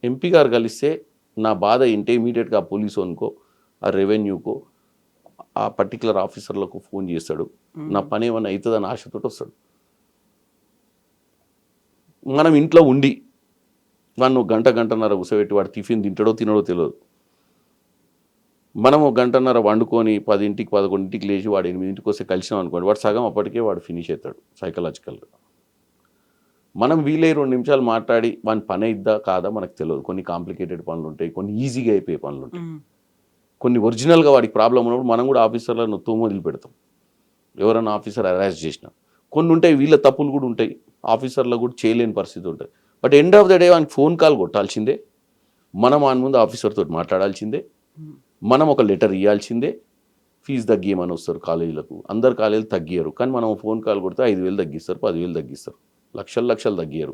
B: ఎంపీ గారు కలిస్తే నా బాధ ఏంటి ఇమీడియట్గా ఆ పోలీసు అనుకో ఆ రెవెన్యూకో ఆ పర్టికులర్ ఆఫీసర్లకు ఫోన్ చేస్తాడు, నా పని ఏమైనా అవుతుందని ఆశతోటి వస్తాడు. మనం ఇంట్లో ఉండి వాడిని ఒక గంటన్నర కూసబెట్టి వాడు టిఫిన్ తింటాడో తినడో తెలియదు. మనం ఒక గంటన్నర వండుకొని 10ంటికి 11ంటికి లేచి వాడు 8ంటికి వస్తే కలిసినాం అనుకోండి, వాడు సగం అప్పటికే వాడు ఫినిష్ అవుతాడు సైకలాజికల్గా. మనం వీలై 2 నిమిషాలు మాట్లాడి వాని పని అయిద్దా కాదా మనకు తెలియదు. కొన్ని కాంప్లికేటెడ్ పనులు ఉంటాయి, కొన్ని ఈజీగా అయిపోయే పనులు ఉంటాయి, కొన్ని ఒరిజినల్గా వాడికి ప్రాబ్లం ఉన్నప్పుడు మనం కూడా ఆఫీసర్లను తోమొదిలి పెడతాం ఎవరైనా ఆఫీసర్ అరెస్ట్ చేసినా. కొన్ని ఉంటాయి వీళ్ళ తప్పులు కూడా ఉంటాయి, ఆఫీసర్లో కూడా చేయలేని పరిస్థితి ఉంటుంది. But end of the day వానికి ఫోన్ కాల్ కొట్టాల్సిందే, మనం ఆయన ముందు ఆఫీసర్తో మాట్లాడాల్సిందే, మనం ఒక లెటర్ ఇవ్వాల్సిందే. ఫీజు తగ్గియమని వస్తారు కాలేజీలకు, అందరు కాలేజీలు తగ్గియరు, కానీ మనం ఫోన్ కాల్ కొడితే 5,000 తగ్గిస్తారు, 10,000 తగ్గిస్తారు, లక్షలు తగ్గియరు.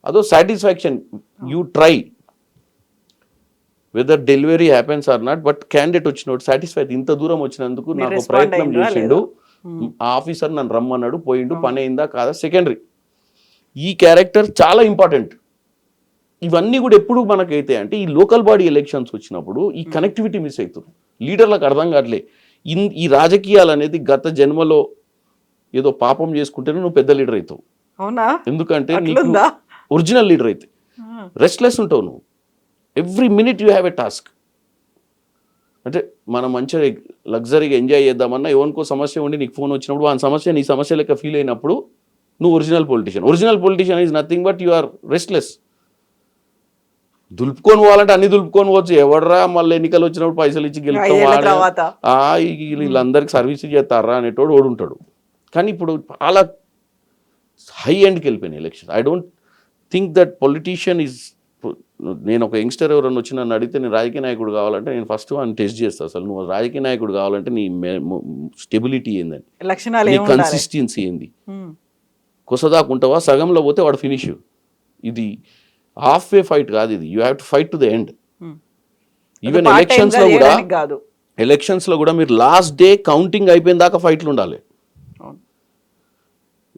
B: అదో satisfaction. You try whether delivery happens or not, but candidate వచ్చినోడు సాటిస్ఫైడ్, ఇంత దూరం వచ్చినందుకు నాకు ప్రయత్నం చేసిండు, ఆ ఆఫీసర్ నన్ను రమ్మన్నాడు, పోయిండు, పని అయిందా కాదా సెకండరీ. ఈ క్యారెక్టర్ చాలా ఇంపార్టెంట్. ఇవన్నీ కూడా ఎప్పుడు మనకైతే అంటే ఈ లోకల్ బాడీ ఎలక్షన్స్ వచ్చినప్పుడు ఈ కనెక్టివిటీ మిస్ అవుతుంది, లీడర్లకు అర్థం కావట్లే. ఈ రాజకీయాలు అనేది గత జన్మలో ఏదో పాపం చేసుకుంటేనే నువ్వు పెద్ద లీడర్ అవుతావు. ఎందుకంటే నీకు ఒరిజినల్ లీడర్ అయితే రెస్ట్లెస్ ఉంటావు నువ్వు, every minute you have a task. అంటే మనం మంచిగా లగ్జరీగా ఎంజాయ్ చేద్దామన్నా ఎవరికో సమస్య ఉండి నీకు ఫోన్ వచ్చినప్పుడు ఆ సమస్య నీ సమస్య లెక్క ఫీల్ అయినప్పుడు నువ్వు original politician is nothing but you are restless. దులుపుకొని పోవాలంటే అన్ని దులుపుకొని పోవచ్చు, ఎవడరా మళ్ళీ ఎన్నికలు వచ్చినప్పుడు పైసలు ఇచ్చి గెలుస్తాం వీళ్ళందరికీ సర్వీస్ చేస్తారా అనేటోడు ఓడుంటాడు. కానీ ఇప్పుడు చాలా హై ఎండ్కి వెళ్ళిపోయినాయి election. I don't think that politician is నేను ఒక యంగ్స్టర్ ఎవరైనా వచ్చి నన్ను అడిగితే నేను రాజకీయ నాయకుడు కావాలంటే నేను ఫస్ట్ వాడిని టెస్ట్ చేస్తాను. అసలు నువ్వు రాజకీయ నాయకుడు కావాలంటే నీ స్టెబిలిటీ ఏందని,
A: లక్షణాలు
B: నీ
A: ఏమి ఉండాలి?
B: కన్సిస్టెన్సీ ఏంది, కొసదాకుంటావా సగంలో పోతే వాడు ఫినిష్. ఇది హాఫ్ వే ఫైట్ కాదు, ఇది you have to fight to the end. Even ఎలక్షన్స్లో కూడా
A: కాదు,
B: ఎలక్షన్స్లో కూడా మీరు లాస్ట్ డే కౌంటింగ్ అయిపోయిన దాకా ఫైట్లు ఉండాలి.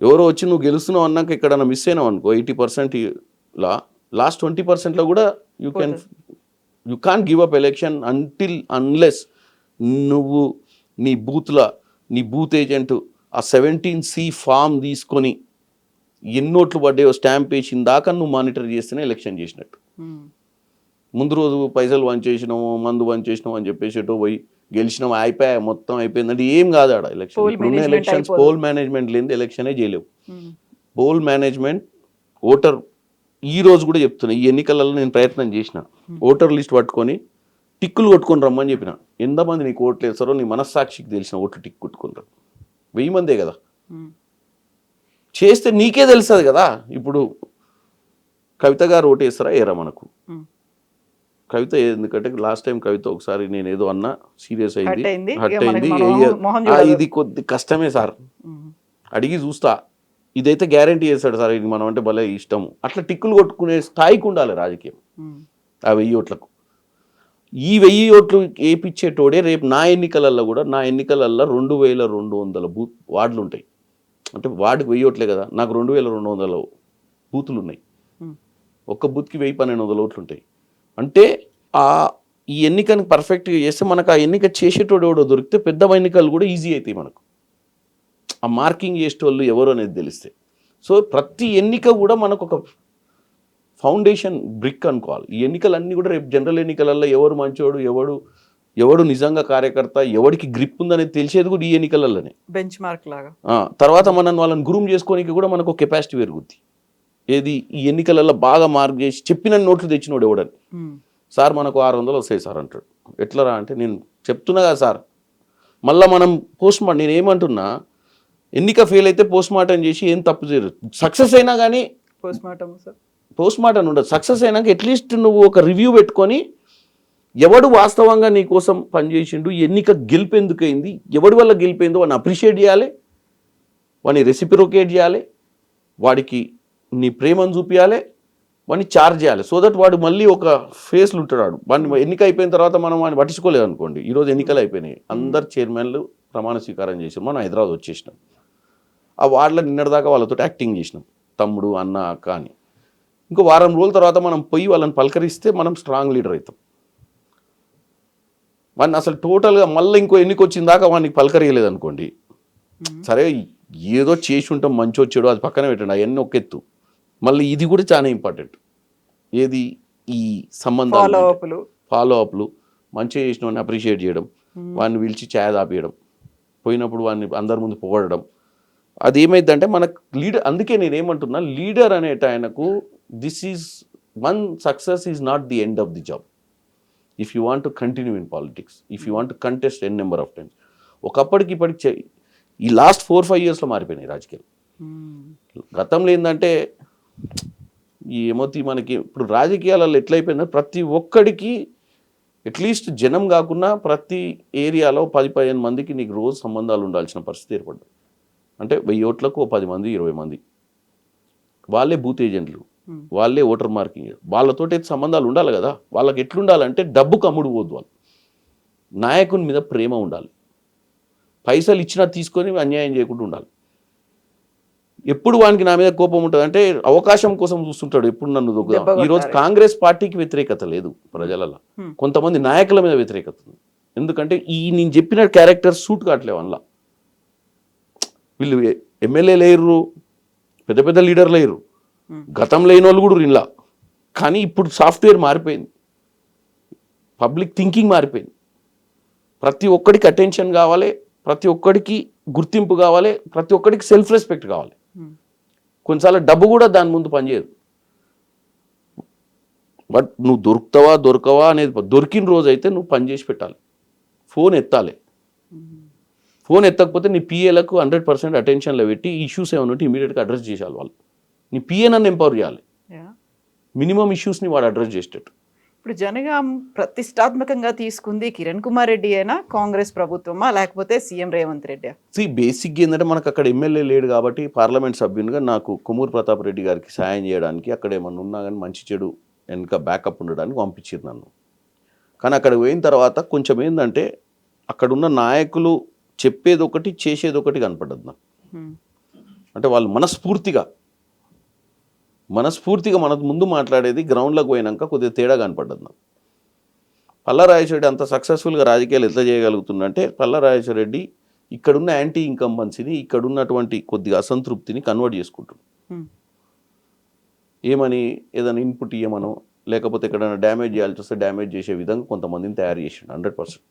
B: ఎవరో వచ్చి నువ్వు గెలుస్తున్నావు అన్నాక ఎక్కడన్నా మిస్ అయినావు అనుకో 80% లాస్ట్ 20%లో కూడా you can give up election unless నువ్వు నీ బూత్ ఏజెంట్ ఆ 17C ఫామ్ తీసుకొని ఎన్నోట్లు పడ్డాయో స్టాంప్ వేసిన దాకా నువ్వు మానిటర్ చేస్తేనే ఎలక్షన్ చేసినట్టు. ముందు రోజు పైసలు వంచేసినాము, మందు వంచేసినాము అని చెప్పేసి ఎటో పోయి గెలిచినాం అయిపోయా మొత్తం అయిపోయిందంటే ఏం కాదు ఆడ ఎలక్షన్. ఇప్పుడున్న ఎలక్షన్స్ పోల్ మేనేజ్మెంట్ లేని ఎలక్షనే చేయలేవు. పోల్ మేనేజ్మెంట్ ఓటర్ ఈ రోజు కూడా చెప్తున్నా, ఈ ఎన్నికలలో నేను ప్రయత్నం చేసిన ఓటర్ లిస్ట్ పట్టుకొని టిక్కులు కొట్టుకొని రమ్మని చెప్పిన. ఎంతమంది నీకు ఓట్లు వేస్తారో నీ మనస్సాక్షికి తెలిసిన ఓట్లు టిక్ కొట్టుకుంటారు. 1000 మందే కదా, చేస్తే నీకే తెలుస్తుంది కదా. ఇప్పుడు కవిత గారు ఓటు వేస్తారా ఏరా మనకు? కవిత ఎందుకంటే లాస్ట్ టైం కవిత ఒకసారి నేను ఏదో అన్నా సీరియస్ అయింది, హట్ అయింది. ఇది కొద్ది కష్టమే సార్, అడిగి చూస్తా, ఇదైతే గ్యారంటీ చేస్తాడు సార్, ఇది మనం అంటే భలే ఇష్టము. అట్లా టిక్కులు కొట్టుకునే స్థాయికి ఉండాలి రాజకీయం. ఆ 1000 ఓట్లకు ఈ 1000 ఓట్లు వేయించేటోడే రేపు నా ఎన్నికలలో కూడా, నా ఎన్నికలలో 2200 వార్డులు ఉంటాయి. అంటే వార్డుకి 1000 ఓట్లే కదా, నాకు 2200 బూతులు ఉన్నాయి. ఒక్క బూత్కి 1000-1200 ఓట్లు ఉంటాయి. అంటే ఈ ఎన్నికని పర్ఫెక్ట్గా చేస్తే మనకు ఆ ఎన్నిక చేసేటోడు ఎవడో దొరికితే పెద్ద ఎన్నికలు కూడా ఈజీ అవుతాయి మనకు. ఆ మార్కింగ్ చేసేటోళ్ళు ఎవరు అనేది తెలిస్తే. సో ప్రతి ఎన్నిక కూడా మనకు ఒక ఫౌండేషన్ బ్రిక్ అనుకోవాలి. ఈ ఎన్నికలన్నీ కూడా రేపు జనరల్ ఎన్నికలలో ఎవరు మంచోడు, ఎవడు నిజంగా కార్యకర్త, ఎవరికి గ్రిప్ ఉందనేది తెలిసేది కూడా ఈ ఎన్నికలలోనే.
A: బెంచ్ మార్క్ లాగా.
B: తర్వాత వాళ్ళని గ్రూమ్ చేసుకోనికి కూడా మనకు ఒక కెపాసిటీ పెరుగుద్ది. ఏది ఈ ఎన్నికలలో బాగా మార్క్ చేసి చెప్పిన నోట్లు తెచ్చినోడు ఎవడని. సార్ మనకు 600 వస్తాయి సార్ అంటాడు. ఎట్లరా అంటే నేను చెప్తున్నా కదా సార్, మళ్ళీ మనం నేను ఏమంటున్నా, ఎన్నిక ఫెయిల్ అయితే పోస్ట్ మార్టం చేసి ఏం తప్పు చేయరు. సక్సెస్ అయినా కానీ పోస్ట్ మార్టం ఉండదు. సక్సెస్ అయినాక అట్లీస్ట్ నువ్వు ఒక రివ్యూ పెట్టుకొని ఎవడు వాస్తవంగా నీ కోసం పనిచేసిండు, ఎన్నిక గెలిపేందుకైంది, ఎవడి వల్ల గెలిపోయిందో వాడిని అప్రిషియేట్ చేయాలి, వాడిని రెసిప్రోకేట్ చేయాలి, వాడికి నీ ప్రేమను చూపించాలి, వాడిని చార్జ్ చేయాలి. సో దట్ వాడు మళ్ళీ ఒక ఫేస్లు ఉంటాడు. వాడిని ఎన్నిక అయిపోయిన తర్వాత మనం వాడిని పట్టించుకోలేదు అనుకోండి. ఈరోజు ఎన్నికలు అయిపోయినాయి, అందరు చైర్మన్లు ప్రమాణ స్వీకారం చేసాం, మనం హైదరాబాద్ వచ్చేసినాం. ఆ వార్డులో నిన్నటిదాకా వాళ్ళతో యాక్టింగ్ చేసినాం, తమ్ముడు అన్న అక్క అని. ఇంకో వారం రోజుల తర్వాత మనం పోయి వాళ్ళని పలకరిస్తే మనం స్ట్రాంగ్ లీడర్ అవుతాం. వాడిని అసలు టోటల్గా మళ్ళీ ఇంకో ఎన్నిక వచ్చిన దాకా వాడిని పలకరియలేదు అనుకోండి, సరే ఏదో చేసి ఉంటాం మంచి వచ్చాడు అది పక్కన పెట్టండి, అవన్నీ ఒక ఎత్తు. మళ్ళీ ఇది కూడా చాలా ఇంపార్టెంట్, ఏది ఈ సంబంధాలు, ఫాలో అప్లు, మంచిగా చేసిన వాడిని అప్రిషియేట్ చేయడం, వాడిని పిలిచి ఛాయ్ తాపియడం, పోయినప్పుడు వాడిని అందరి ముందు పొగడడం. అది ఏమైందంటే మనకు లీడర్, అందుకే నేనేమంటున్నా, లీడర్ అనేట ఆయనకు this is one success is not the end of the job. If you want to continue in politics, if you want to contest n number of times. ఒకప్పటికి ఇప్పటికి ఈ లాస్ట్ 4-5 ఇయర్స్లో మారిపోయినాయి రాజకీయాలు. గతంలో ఏంటంటే ఏమవుతుంది మనకి ఇప్పుడు రాజకీయాలలో ఎట్లయిపోయిందో, ప్రతి ఒక్కడికి అట్లీస్ట్ జనం కాకుండా ప్రతి ఏరియాలో 10-15 మందికి నీకు రోజు సంబంధాలు ఉండాల్సిన పరిస్థితి ఏర్పడ్డది. అంటే 1000 ఓట్లకు 10 మంది 20 మంది వాళ్ళే బూత్ ఏజెంట్లు, వాళ్ళే ఓటర్ మార్కింగ్, వాళ్ళతోటి సంబంధాలు ఉండాలి కదా. వాళ్ళకి ఎట్లుండాలంటే డబ్బుకు అమ్ముడు పోద్దు, వాళ్ళు నాయకుని మీద ప్రేమ ఉండాలి, పైసలు ఇచ్చినా తీసుకొని అన్యాయం చేయకుండా ఉండాలి. ఎప్పుడు వానికి నా మీద కోపం ఉంటుంది అంటే అవకాశం కోసం చూస్తుంటాడు, ఎప్పుడు నన్ను దొక్కుదాం. ఈరోజు కాంగ్రెస్ పార్టీకి వ్యతిరేకత లేదు ప్రజలలో, కొంతమంది నాయకుల మీద వ్యతిరేకత ఉంది. ఎందుకంటే నేను చెప్పిన క్యారెక్టర్ సూట్ కావట్లేవు. అందులో వీళ్ళు ఎమ్మెల్యే లేరు, పెద్ద పెద్ద లీడర్ లేరు, గతం లేని వాళ్ళు కూడా ఇలా. కానీ ఇప్పుడు సాఫ్ట్వేర్ మారిపోయింది, పబ్లిక్ థింకింగ్ మారిపోయింది. ప్రతి ఒక్కడికి అటెన్షన్ కావాలి, ప్రతి ఒక్కడికి గుర్తింపు కావాలి, ప్రతి ఒక్కడికి సెల్ఫ్ రెస్పెక్ట్ కావాలి. కొన్నిసార్లు డబ్బు కూడా దాని ముందు పనిచేయదు. బట్ నువ్వు దొరకవా అనేది, దొరికిన రోజు అయితే నువ్వు పని చేసి పెట్టాలి, ఫోన్ ఎత్తాలి. ఫోన్ ఎత్తకపోతే నీ పిఏలకు 100% అటెన్షన్లో పెట్టి ఇష్యూస్ ఏమైనా ఉంటే ఇమీడియట్గా అడ్రస్ చేసేయాలి. వాళ్ళు నీ పిఏ నన్ను ఎంపవర్ చేయాలి. మినిమం ఇష్యూస్ని వాడు అడ్రస్ చేసేటట్టు.
A: ఇప్పుడు జనగాం ప్రతిష్టాత్మకంగా తీసుకుంది కిరణ్ కుమార్ రెడ్డి అయినా కాంగ్రెస్ ప్రభుత్వమా లేకపోతే సీఎం రేవంత్ రెడ్డి?
B: బేసిక్గా ఏంటంటే మనకు అక్కడ ఎమ్మెల్యే లేడు కాబట్టి పార్లమెంట్ సభ్యునిగా నాకు కొమ్మూరు ప్రతాప్ రెడ్డి గారికి సాయం చేయడానికి అక్కడ ఏమన్నా ఉన్నా కానీ మంచి చెడు వెనుక బ్యాకప్ ఉండడానికి పంపించారు నన్ను. కానీ అక్కడికి పోయిన తర్వాత కొంచెం ఏంటంటే అక్కడున్న నాయకులు చెప్పేది ఒకటి చేసేది ఒకటి కనపడ్డది నాకు. అంటే వాళ్ళు మనస్ఫూర్తిగా మన ముందు మాట్లాడేది గ్రౌండ్లోకి పోయినాక కొద్దిగా తేడా కనపడ్డది నాకు. పల్లా రాజేశ్వరరెడ్డి అంత సక్సెస్ఫుల్గా రాజకీయాలు ఎట్లా చేయగలుగుతుందంటే పల్లా రాజేశ్వరరెడ్డి ఇక్కడున్న యాంటీ ఇన్కంబెన్సీని ఇక్కడున్నటువంటి కొద్దిగా అసంతృప్తిని కన్వర్ట్ చేసుకుంటుంది. ఏమని ఏదైనా ఇన్పుట్ ఇవ్వమనో లేకపోతే ఎక్కడైనా డ్యామేజ్ చేయాల్సి వస్తే డ్యామేజ్ చేసే విధంగా కొంతమందిని తయారు చేసిండు 100%.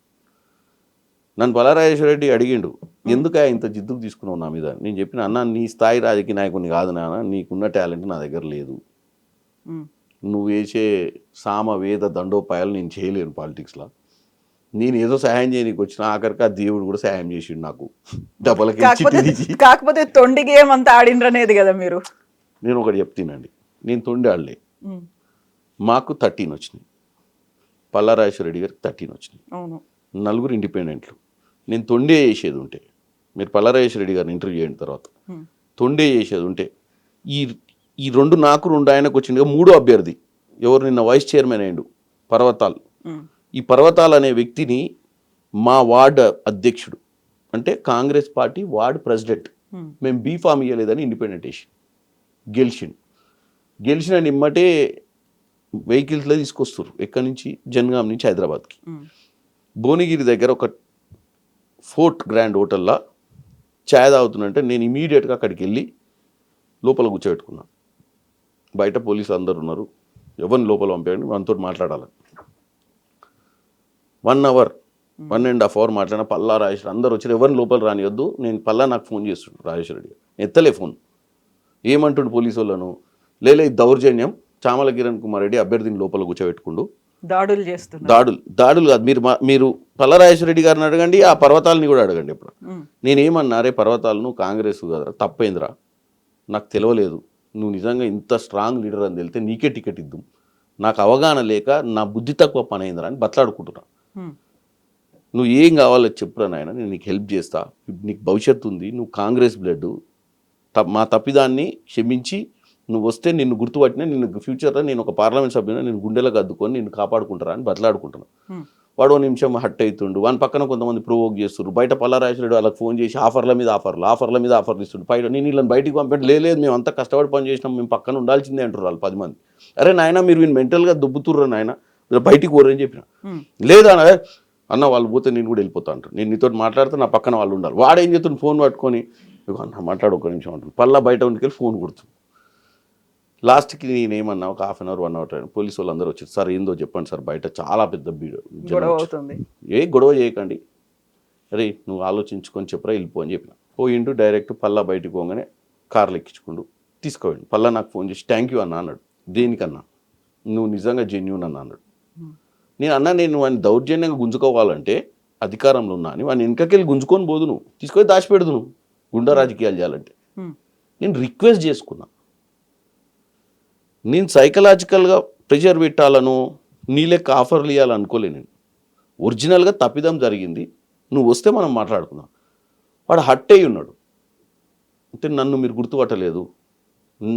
B: నన్ను పల్లా రాజేశ్వరరెడ్డి అడిగిండు, ఎందుకు ఇంత జిద్దుకు తీసుకున్నావు నా మీద? నేను చెప్పిన, అన్న నీ స్థాయి రాజకీయ నాయకుని కాదు నాన్న, నీకున్న టాలెంట్ నా దగ్గర లేదు. నువ్వు వేసే సామ వేద దండోపాయాలు నేను చేయలేను పాలిటిక్స్లో. నేను ఏదో సహాయం చేయనీకి వచ్చిన ఆఖరికి ఆ దేవుడు కూడా సహాయం చేసిండు నాకు.
A: కాకపోతే తొండి గేమ్ అంతా ఆడిండ్రనేది కదా మీరు.
B: నేను ఒకటి చెప్తానండి, నేను తొండి ఆడలే. మాకు 13 వచ్చినాయి, పల్లా రాజేశ్వరరెడ్డి గారికి 13 వచ్చినాయి.
A: అవును,
B: 4 ఇండిపెండెంట్లు. నేను తొండే చేసేది ఉంటే, మీరు పల్లా రాజేశ్వరరెడ్డి గారిని ఇంటర్వ్యూ అయిన తర్వాత తొండే చేసేది ఉంటే ఈ 2 నాకు 2 ఆయనకు వచ్చిందిగా 3 అభ్యర్థి ఎవరు నిన్న వైస్ చైర్మన్ అయ్యిండు పర్వతాల్. ఈ పర్వతాల్ అనే వ్యక్తిని మా వార్డ్ అధ్యక్షుడు అంటే కాంగ్రెస్ పార్టీ వార్డ్ ప్రెసిడెంట్ మేము బీఫామ్ ఇవ్వలేదని ఇండిపెండెంట్ వేసి గెలిచిన నిమ్మటే వెహికల్స్లో తీసుకొస్తారు ఎక్కడి నుంచి, జనగాం నుంచి హైదరాబాద్కి. భువనగిరి దగ్గర ఒక ఫోర్ట్ గ్రాండ్ హోటల్లో ఛాయ్ తాగుతున్నంటే నేను ఇమీడియట్గా అక్కడికి వెళ్ళి లోపల కూర్చోబెట్టుకున్నాను. బయట పోలీసులు అందరు ఉన్నారు, ఎవరిని లోపల పంపేయండి, మనతో మాట్లాడాలి. 1 అవర్ 1.5 అవర్ మాట్లాడిన పల్లా రాజేశ్వర అందరు వచ్చారు, ఎవరిని లోపల రానివద్దు. నేను పల్లా నాకు ఫోన్ చేస్తుండు రాజేశ్వరరెడ్డి గారు, ఎత్తలే ఫోన్. ఏమంటుండు పోలీసు వాళ్ళను, లేలే దౌర్జన్యం, చామల కిరణ్ కుమార్ రెడ్డి అభ్యర్థిని లోపల కూర్చోబెట్టుకుండు, దాడులు కాదు. మీరు పల్లా రాజేశ్వరరెడ్డి గారిని అడగండి, ఆ పర్వతాలని కూడా అడగండి. ఇప్పుడు నేనేమన్నా, రే పర్వతాలను కాంగ్రెస్ కదరా, తప్పైందిరా, నాకు తెలియలేదు, నువ్వు నిజంగా ఇంత స్ట్రాంగ్ లీడర్ అని తెలితే నీకే టికెట్ ఇద్దాం, నాకు అవగాహన లేక నా బుద్ధి తక్కువ పని అయిందిరా అని బట్లాడుకుంటున్నా. నువ్వు ఏం కావాలో చెప్పురా నాయన, నేను నీకు హెల్ప్ చేస్తా, నీకు భవిష్యత్తు ఉంది, నువ్వు కాంగ్రెస్ బ్లడ్, మా తప్పిదాన్ని క్షమించి నువ్వు వస్తే నిన్ను గుర్తుపట్టినా నిన్ను ఫ్యూచర్లో నేను ఒక పార్లమెంట్ సభ్యుని నేను గుండెలకు అద్దుకొని నిన్ను కాపాడుకుంటారా అని బతలాడుకుంటున్నాను. వాడు 1 నిమిషం హట్ అవుతుండు, వాని పక్కన కొంతమంది ప్రొవోక్ చేస్తున్నారు. బయట పల్లా రాజేశ్వరరెడ్డి వాళ్ళకి ఫోన్ చేసి ఆఫర్ల మీద ఆఫర్లు ఇస్తుండు. పైన నేను వీళ్ళని బయటికి పంపండి, లేదు మేము అంతా కష్టపడి పని చేసినాం, మేము పక్కన ఉండాల్సిందే అంటారు వాళ్ళు 10 మంది. అరే నాయన మీరు వీళ్ళు మెంటల్గా దుబ్బుతుర్రు నాయన, బయటికి పోరని చెప్పిన. లేదా అన్న వాళ్ళు పోతే నేను కూడా వెళ్ళిపోతా అంటారు, నేను నీతో మాట్లాడితే నా పక్కన వాళ్ళు ఉండాలి. వాడేం చేస్తుంది, ఫోన్ పట్టుకొని అన్న మాట్లాడు 1 నిమిషం అంటాను. పల్లా బయట ఉండికెళ్ళి ఫోన్ కొడుతుంది. లాస్ట్కి నేనేమన్నా ఒక 1/2 అవర్ 1 అవర్ పోలీసు వాళ్ళు అందరూ వచ్చారు, సార్ ఏందో చెప్పండి సార్, బయట చాలా పెద్ద గొడవ చేయకండి, అరే నువ్వు ఆలోచించుకొని చెప్పరా వెళ్ళిపో అని చెప్పిన. పోయిండు డైరెక్ట్ పల్లా బయటకు పోగానే కార్లు ఎక్కించుకుంటూ తీసుకుపోయిండు. పల్లా నాకు ఫోన్ చేసి థ్యాంక్ యూ అన్న అన్నాడు. దేనికన్నా, నువ్వు నిజంగా జెన్యూన్ అన్న అన్నాడు. నేను వాడిని దౌర్జన్యంగా గుంజుకోవాలంటే అధికారంలో ఉన్నా అని వాడిని వెనకకెళ్ళి గుంజుకొని పోదు, నువ్వు తీసుకొని దాచిపెడదు, నువ్వు గుండా రాజకీయాలు చేయాలంటే. నేను రిక్వెస్ట్ చేసుకున్నా, నేను సైకలాజికల్గా ప్రెషర్ పెట్టాలను నీ లెక్క ఆఫర్లు ఇవ్వాలనుకోలే. నేను ఒరిజినల్గా తప్పిదం జరిగింది, నువ్వు వస్తే మనం మాట్లాడుకుందాం. వాడు హట్ అయ్యి ఉన్నాడు, అంటే నన్ను మీరు గుర్తుపట్టలేదు,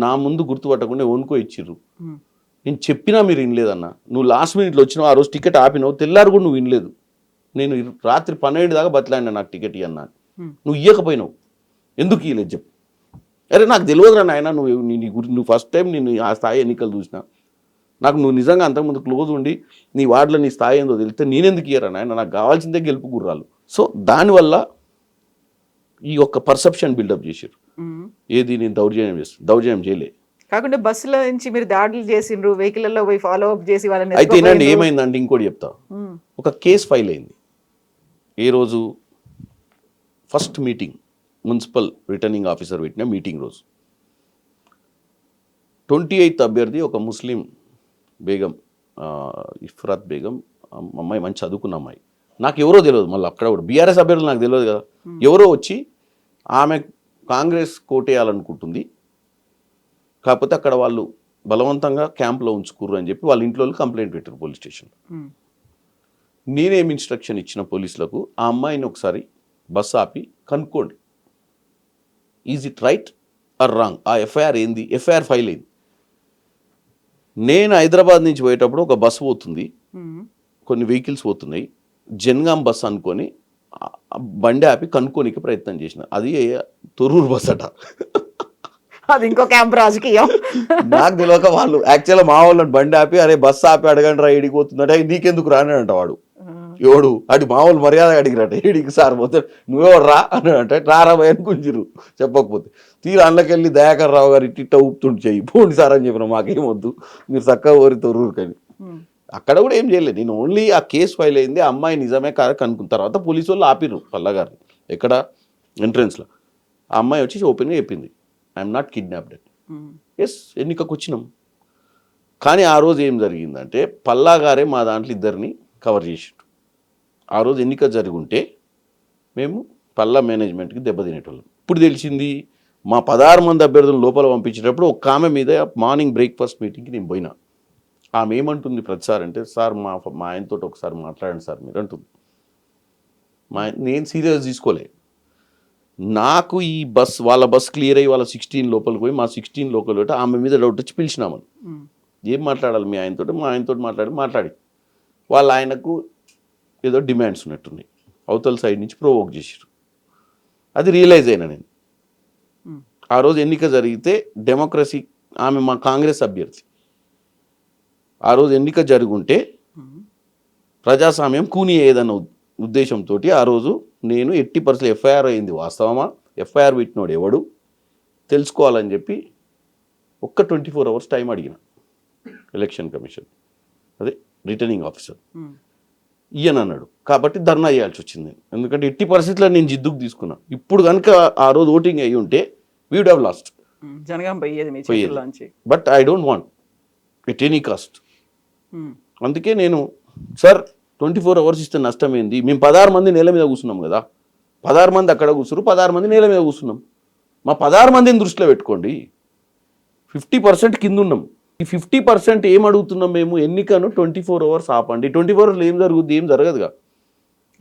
B: నా ముందు గుర్తుపట్టకుండా వణుకో ఇచ్చిర్రు, నేను చెప్పినా మీరు వినలేదన్నా, నువ్వు లాస్ట్ మినిట్లో వచ్చినావు, ఆ రోజు టికెట్ ఆపినావు, తెల్లారు కూడా నువ్వు వినలేదు, నేను రాత్రి 12 దాకా బతలాడినా నాకు టికెట్ ఇవ్వన్నా, నువ్వు ఇవ్వకపోయినావు, ఎందుకు ఇవ్వలేదు చెప్పు. అరే నాకు తెలియదురా నాయన, నువ్వు ఫస్ట్ టైం నేను ఆ స్థాయి ఎన్నికలు చూసినా, నాకు నువ్వు నిజంగా అంతకుముందు క్లోజ్ ఉండి నీ వార్డులో నీ స్థాయి ఏందో తెలిస్తే నేనెందుకు ఇయ్యరా నాయన, నాకు కావాల్సిందే గెలుపు గుర్రాలు. సో దానివల్ల ఈ యొక్క పర్సెప్షన్ బిల్డప్ చేశారు, ఏది నేను దౌర్జన్యం చేయలే.
A: కాకుండా బస్సులో నుంచి మీరు దాడులు చేసిండ్రు, వెహికల్లో పోయి ఫాలో అప్ చేసి వాళ్ళని.
B: అయితే ఏమైందంటే ఇంకోటి చెప్తా, ఒక కేసు ఫైల్ అయింది. ఏ రోజు first meeting municipal returning officer పెట్టిన మీటింగ్ రోజు 28th అభ్యర్థి ఒక ముస్లిం బేగం, ఇఫ్రాత్ బేగం అమ్మాయి, మంచి చదువుకున్న అమ్మాయి, నాకు ఎవరో తెలియదు, మళ్ళీ అక్కడ కూడా బీఆర్ఎస్ అభ్యర్థులు నాకు తెలియదు కదా, ఎవరో వచ్చి ఆమె కాంగ్రెస్ కోటేయాలనుకుంటుంది, కాకపోతే అక్కడ వాళ్ళు బలవంతంగా క్యాంప్లో ఉంచుకుర్రు అని చెప్పి వాళ్ళ ఇంట్లో కంప్లైంట్ పెట్టారు పోలీస్ స్టేషన్. నేనేం ఇన్స్ట్రక్షన్ ఇచ్చిన పోలీసులకు, ఆ అమ్మాయిని ఒకసారి బస్ ఆపి కనుక్కోండి, is it right are wrong, ఆ ఎఫ్ఐఆర్ ఏంది, ఎఫ్ఐఆర్ ఫైల్ అయింది. నేను హైదరాబాద్ నుంచి పోయేటప్పుడు ఒక బస్సు పోతుంది, కొన్ని వెహికల్స్ పోతున్నాయి, జన్గాం బస్ అనుకొని బండి ఆపి కనుక్కోనికి ప్రయత్నం చేసిన. అది తొర్రూరు బస్ అట.
A: అది ఇంకో క్యాంప్ రాజకీయం.
B: నాకు తెలియక వాళ్ళు యాక్చువల్గా మా వాళ్ళని బండి ఆపి, అరే బస్సు ఆపి అడగండి రా, ఇడికి పోతుందంటే నీకెందుకు రానంట వాడు. ఎవడు అటు మా వాళ్ళు మర్యాద అడిగిరట, ఇడికి సార్ పోతే నువ్వెవడు రా అని అంటే రారా భయ అని గుంజిరు చెప్పకపోతే. తీరు అందులోకెళ్ళి దయాకర్ రావు గారు ఇట్ట ఊపుతుంటు చెయ్యి పోండి సార్ అని చెప్పిన, మాకేమొద్దు మీరు చక్కగా ఊరి తొర్రూరు కానీ. అక్కడ కూడా ఏం చేయలేదు, నేను ఓన్లీ ఆ కేసు ఫైల్ అయింది, అమ్మాయి నిజమే కాదు కనుక్కున్న తర్వాత పోలీసు వాళ్ళు ఆపిర్రు పల్లగారిని ఎక్కడ ఎంట్రన్స్లో. ఆ అమ్మాయి వచ్చి ఓపెన్గా చెప్పింది, ఐఎమ్ నాట్ కిడ్నాప్డ్. ఎస్, ఎన్నికకు వచ్చినాం. కానీ ఆ రోజు ఏం జరిగిందంటే పల్లాగారే మా దాంట్లో ఇద్దరిని కవర్ చేసిండు. ఆ రోజు ఎన్నిక జరుగుంటే మేము పల్లా మేనేజ్మెంట్కి దెబ్బతినేటోళ్ళం. ఇప్పుడు తెలిసింది, మా 16 మంది అభ్యర్థులను లోపల పంపించేటప్పుడు ఒక ఆమె మీద మార్నింగ్ బ్రేక్ఫాస్ట్ మీటింగ్కి నేను పోయినా. ఆమె ఏమంటుంది ప్రతిసారి అంటే, సార్ మా ఆయనతో ఒకసారి మాట్లాడండి సార్ మీరు అంటుంది. నేను సీరియస్ తీసుకోలే. నాకు ఈ వాళ్ళ బస్ క్లియర్ అయ్యి వాళ్ళ 16 లోపలికి పోయి మా 16 లోపలికి పోయి ఆమె మీద డౌట్ వచ్చి పిలిచినామని. ఏం మాట్లాడాలి మీ ఆయనతో, మా ఆయనతో మాట్లాడి వాళ్ళ ఆయనకు ఏదో డిమాండ్స్ ఉన్నట్టున్నాయి, అవతల సైడ్ నుంచి ప్రొవోక్ చేసారు. అది రియలైజ్ అయినా నేను. ఆ రోజు ఎన్నిక జరిగితే డెమోక్రసీ, ఆమె మా కాంగ్రెస్ అభ్యర్థి, ఆ రోజు ఎన్నిక జరుగుంటే ప్రజాస్వామ్యం కూని ఏదన్న ఉద్దేశంతో ఆ రోజు నేను 80% ఎఫ్ఐఆర్ అయింది వాస్తవమా, ఎఫ్ఐఆర్ పెట్టినోడు ఎవడు తెలుసుకోవాలని చెప్పి ఒక్క 24 hours టైం అడిగిన ఎలక్షన్ కమిషన్, అదే రిటర్నింగ్ ఆఫీసర్. ఈయన అన్నాడు కాబట్టి ధర్నా చేయాల్సి వచ్చింది. ఎందుకంటే 80% నేను జిద్దుకు తీసుకున్నా. ఇప్పుడు కనుక ఆ రోజు ఓటింగ్ అయ్యి ఉంటే we would have lost. But I don't want at any cost. అందుకే నేను సార్ 24 hours ఇస్తే నష్టం ఏంది, మేము 16 మంది నేల మీద కూర్చున్నాం కదా, 16 మంది అక్కడ కూర్చున్నారు, 16 మంది నేల మీద కూర్చున్నాం, మా 16 మందిని దృష్టిలో పెట్టుకోండి. 50% కింద ఉన్నాం. ఈ 50% ఏం అడుగుతున్నాం మేము, ఎన్నికను 24 hours ఆపండి. 24 hours ఏం జరుగుద్ది, ఏం జరగదుగా,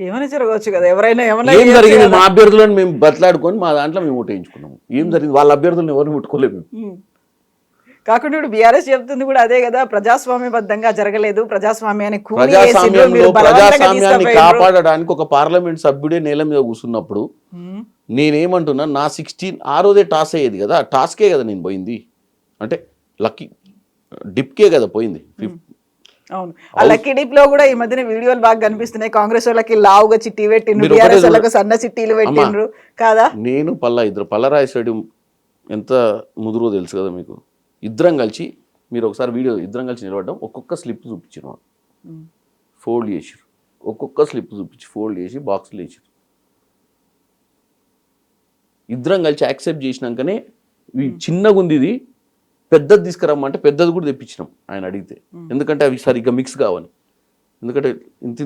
A: ఏమైనా జరగవచ్చు కదా, ఎవరైనా
B: ఏం జరిగింది, మా అభ్యర్థులను మేము బతలాడుకొని మా దాంట్లో మేము ఓటేయించుకున్నాము. ఏం జరిగింది, వాళ్ళ అభ్యర్థులను ఎవరిని ముట్టుకోలేము.
A: కాకుండా ఇప్పుడు బీఆర్ఎస్ చెప్తుంది కూడా అదే కదా, ప్రజాస్వామ్యబద్ధంగా జరగలేదు, ప్రజాస్వామ్యాన్ని
B: ప్రజాస్వామ్యాన్ని కాపాడడానికి ఒక పార్లమెంట్ సభ్యుడే నేల మీద కూర్చున్నప్పుడు నేనేమంటున్నా, నా 16 ఆ రోజే టాస్ అయ్యేది కదా, టాస్కే కదా నేను పోయింది, అంటే లక్కీ డిప్కే కదా పోయింది.
A: అవును, ఆ లక్కీ డిప్ లో కూడా ఈ మధ్యన వీడియోలు బాగా కనిపిస్తున్నాయి, కాంగ్రెస్ వాళ్ళకి లావుగా చిట్టి పెట్టిండ్రు, బీఆర్ఎస్ వాళ్ళకి సన్న చిట్టీలు పెట్టిండ్రు కాదా. నేను
B: పల్లరాయి స్టేడియం ఎంత ముదురో తెలుసు కదా మీకు. ఇద్దరం కలిసి, మీరు ఒకసారి వీడియో ఇద్దరం కలిసి నిలబడ్డాం, ఒక్కొక్క స్లిప్ చూపించారు, ఫోల్డ్ చేసారు, ఒక్కొక్క స్లిప్ చూపించి ఫోల్డ్ చేసి బాక్స్లో వేసారు. ఇద్దరం కలిసి యాక్సెప్ట్ చేసినాకనే చిన్నగా ఉంది ఇది, పెద్దది తీసుకురమ్మంటే పెద్దది కూడా తెప్పించినాం ఆయన అడిగితే, ఎందుకంటే అవి సరిగ్గా మిక్స్ కావాలి. ఎందుకంటే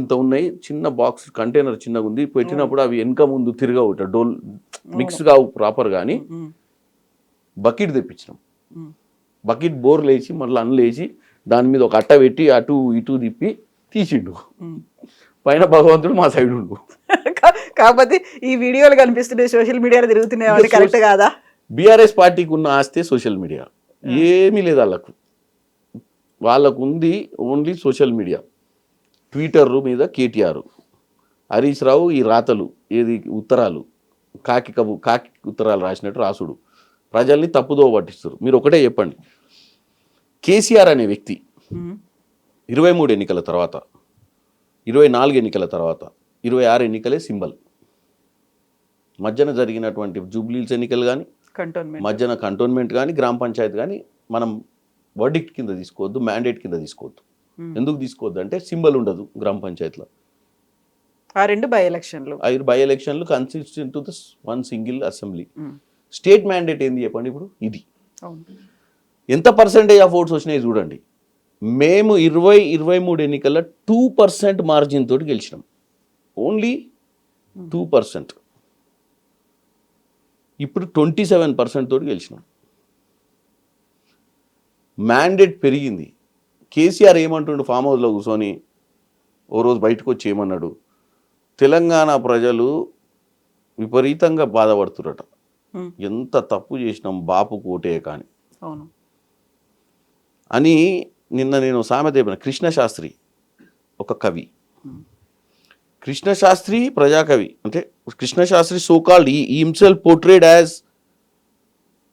B: ఇంత ఉన్నాయి, చిన్న బాక్స్ కంటైనర్ చిన్నగా ఉంది, పెట్టినప్పుడు అవి వెనక ముందు తిరగవు, డోల్ మిక్స్ కావు ప్రాపర్. కానీ బకెట్ తెప్పించినాం, బకెట్ బోర్ లేచి మళ్ళీ అన్లేసి దాని మీద ఒక అట్ట పెట్టి అటు ఇటు తిప్పి తీసిండు. పైన భగవంతుడు మా సైడ్ ఉండు.
A: కాకపోతే ఈ వీడియోలు కనిపిస్తున్నాయి, సోషల్ మీడియాలో తిరుగుతున్నాయి, కరెక్ట్ కాదా.
B: బీఆర్ఎస్ పార్టీకి ఉన్న ఆస్తే సోషల్ మీడియా ఏమీ లేదు వాళ్ళకు ఉంది ఓన్లీ సోషల్ మీడియా. ట్విట్టర్ మీద కేటీఆర్, హరీష్ రావు ఈ రాతలు, ఏది ఉత్తరాలు, కాకి ఉత్తరాలు రాసినట్టు రాసుడు, ప్రజల్ని తప్పుదో పట్టిస్తారు. మీరు ఒకటే చెప్పండి, కేసీఆర్ అనే వ్యక్తి 23 ఎన్నికల తర్వాత, 24 ఎన్నికల తర్వాత, 26 ఎన్నికలే సింబల్. మధ్యన జరిగినటువంటి జూబ్లీస్ ఎన్నికలు కానీ, మధ్యన కంటోన్మెంట్ కానీ, గ్రామ పంచాయతీ కానీ మనం వర్డిక్ట్ కింద తీసుకోవద్దు, మ్యాండేట్ కింద తీసుకోవద్దు. ఎందుకు తీసుకోవద్దు అంటే సింబల్ ఉండదు గ్రామ పంచాయతీలో.
A: ఆ 2 బై
B: ఎలక్షన్లు consistent to the one single assembly. State mandate ఏంది చెప్పండి ఇప్పుడు, ఇది ఎంత పర్సెంటేజ్ ఆఫ్ ఓట్స్ వచ్చినాయి చూడండి. మేము 23 ఎన్నికల్లో 2% మార్జిన్ తోటి గెలిచినాం, ఓన్లీ 2%. ఇప్పుడు 27% తోటి గెలిచినాం. మ్యాండేట్ పెరిగింది. కేసీఆర్ ఏమంటుండు ఫామ్ హౌస్లో కూర్చొని ఓ రోజు బయటకు వచ్చి ఏమన్నాడు, తెలంగాణ ప్రజలు విపరీతంగా బాధపడుతురట, ఎంత తప్పు చేసినాం బాపు కోటే కానీ
A: అవును
B: అని. నిన్న నేను సామెత చెప్పిన, కృష్ణశాస్త్రి ఒక కవి, కృష్ణశాస్త్రి ప్రజాకవి, అంటే కృష్ణశాస్త్రి సోకాల్డ్ ఈ హిమ్సెల్ఫ్ పోర్ట్రేడ్ యాజ్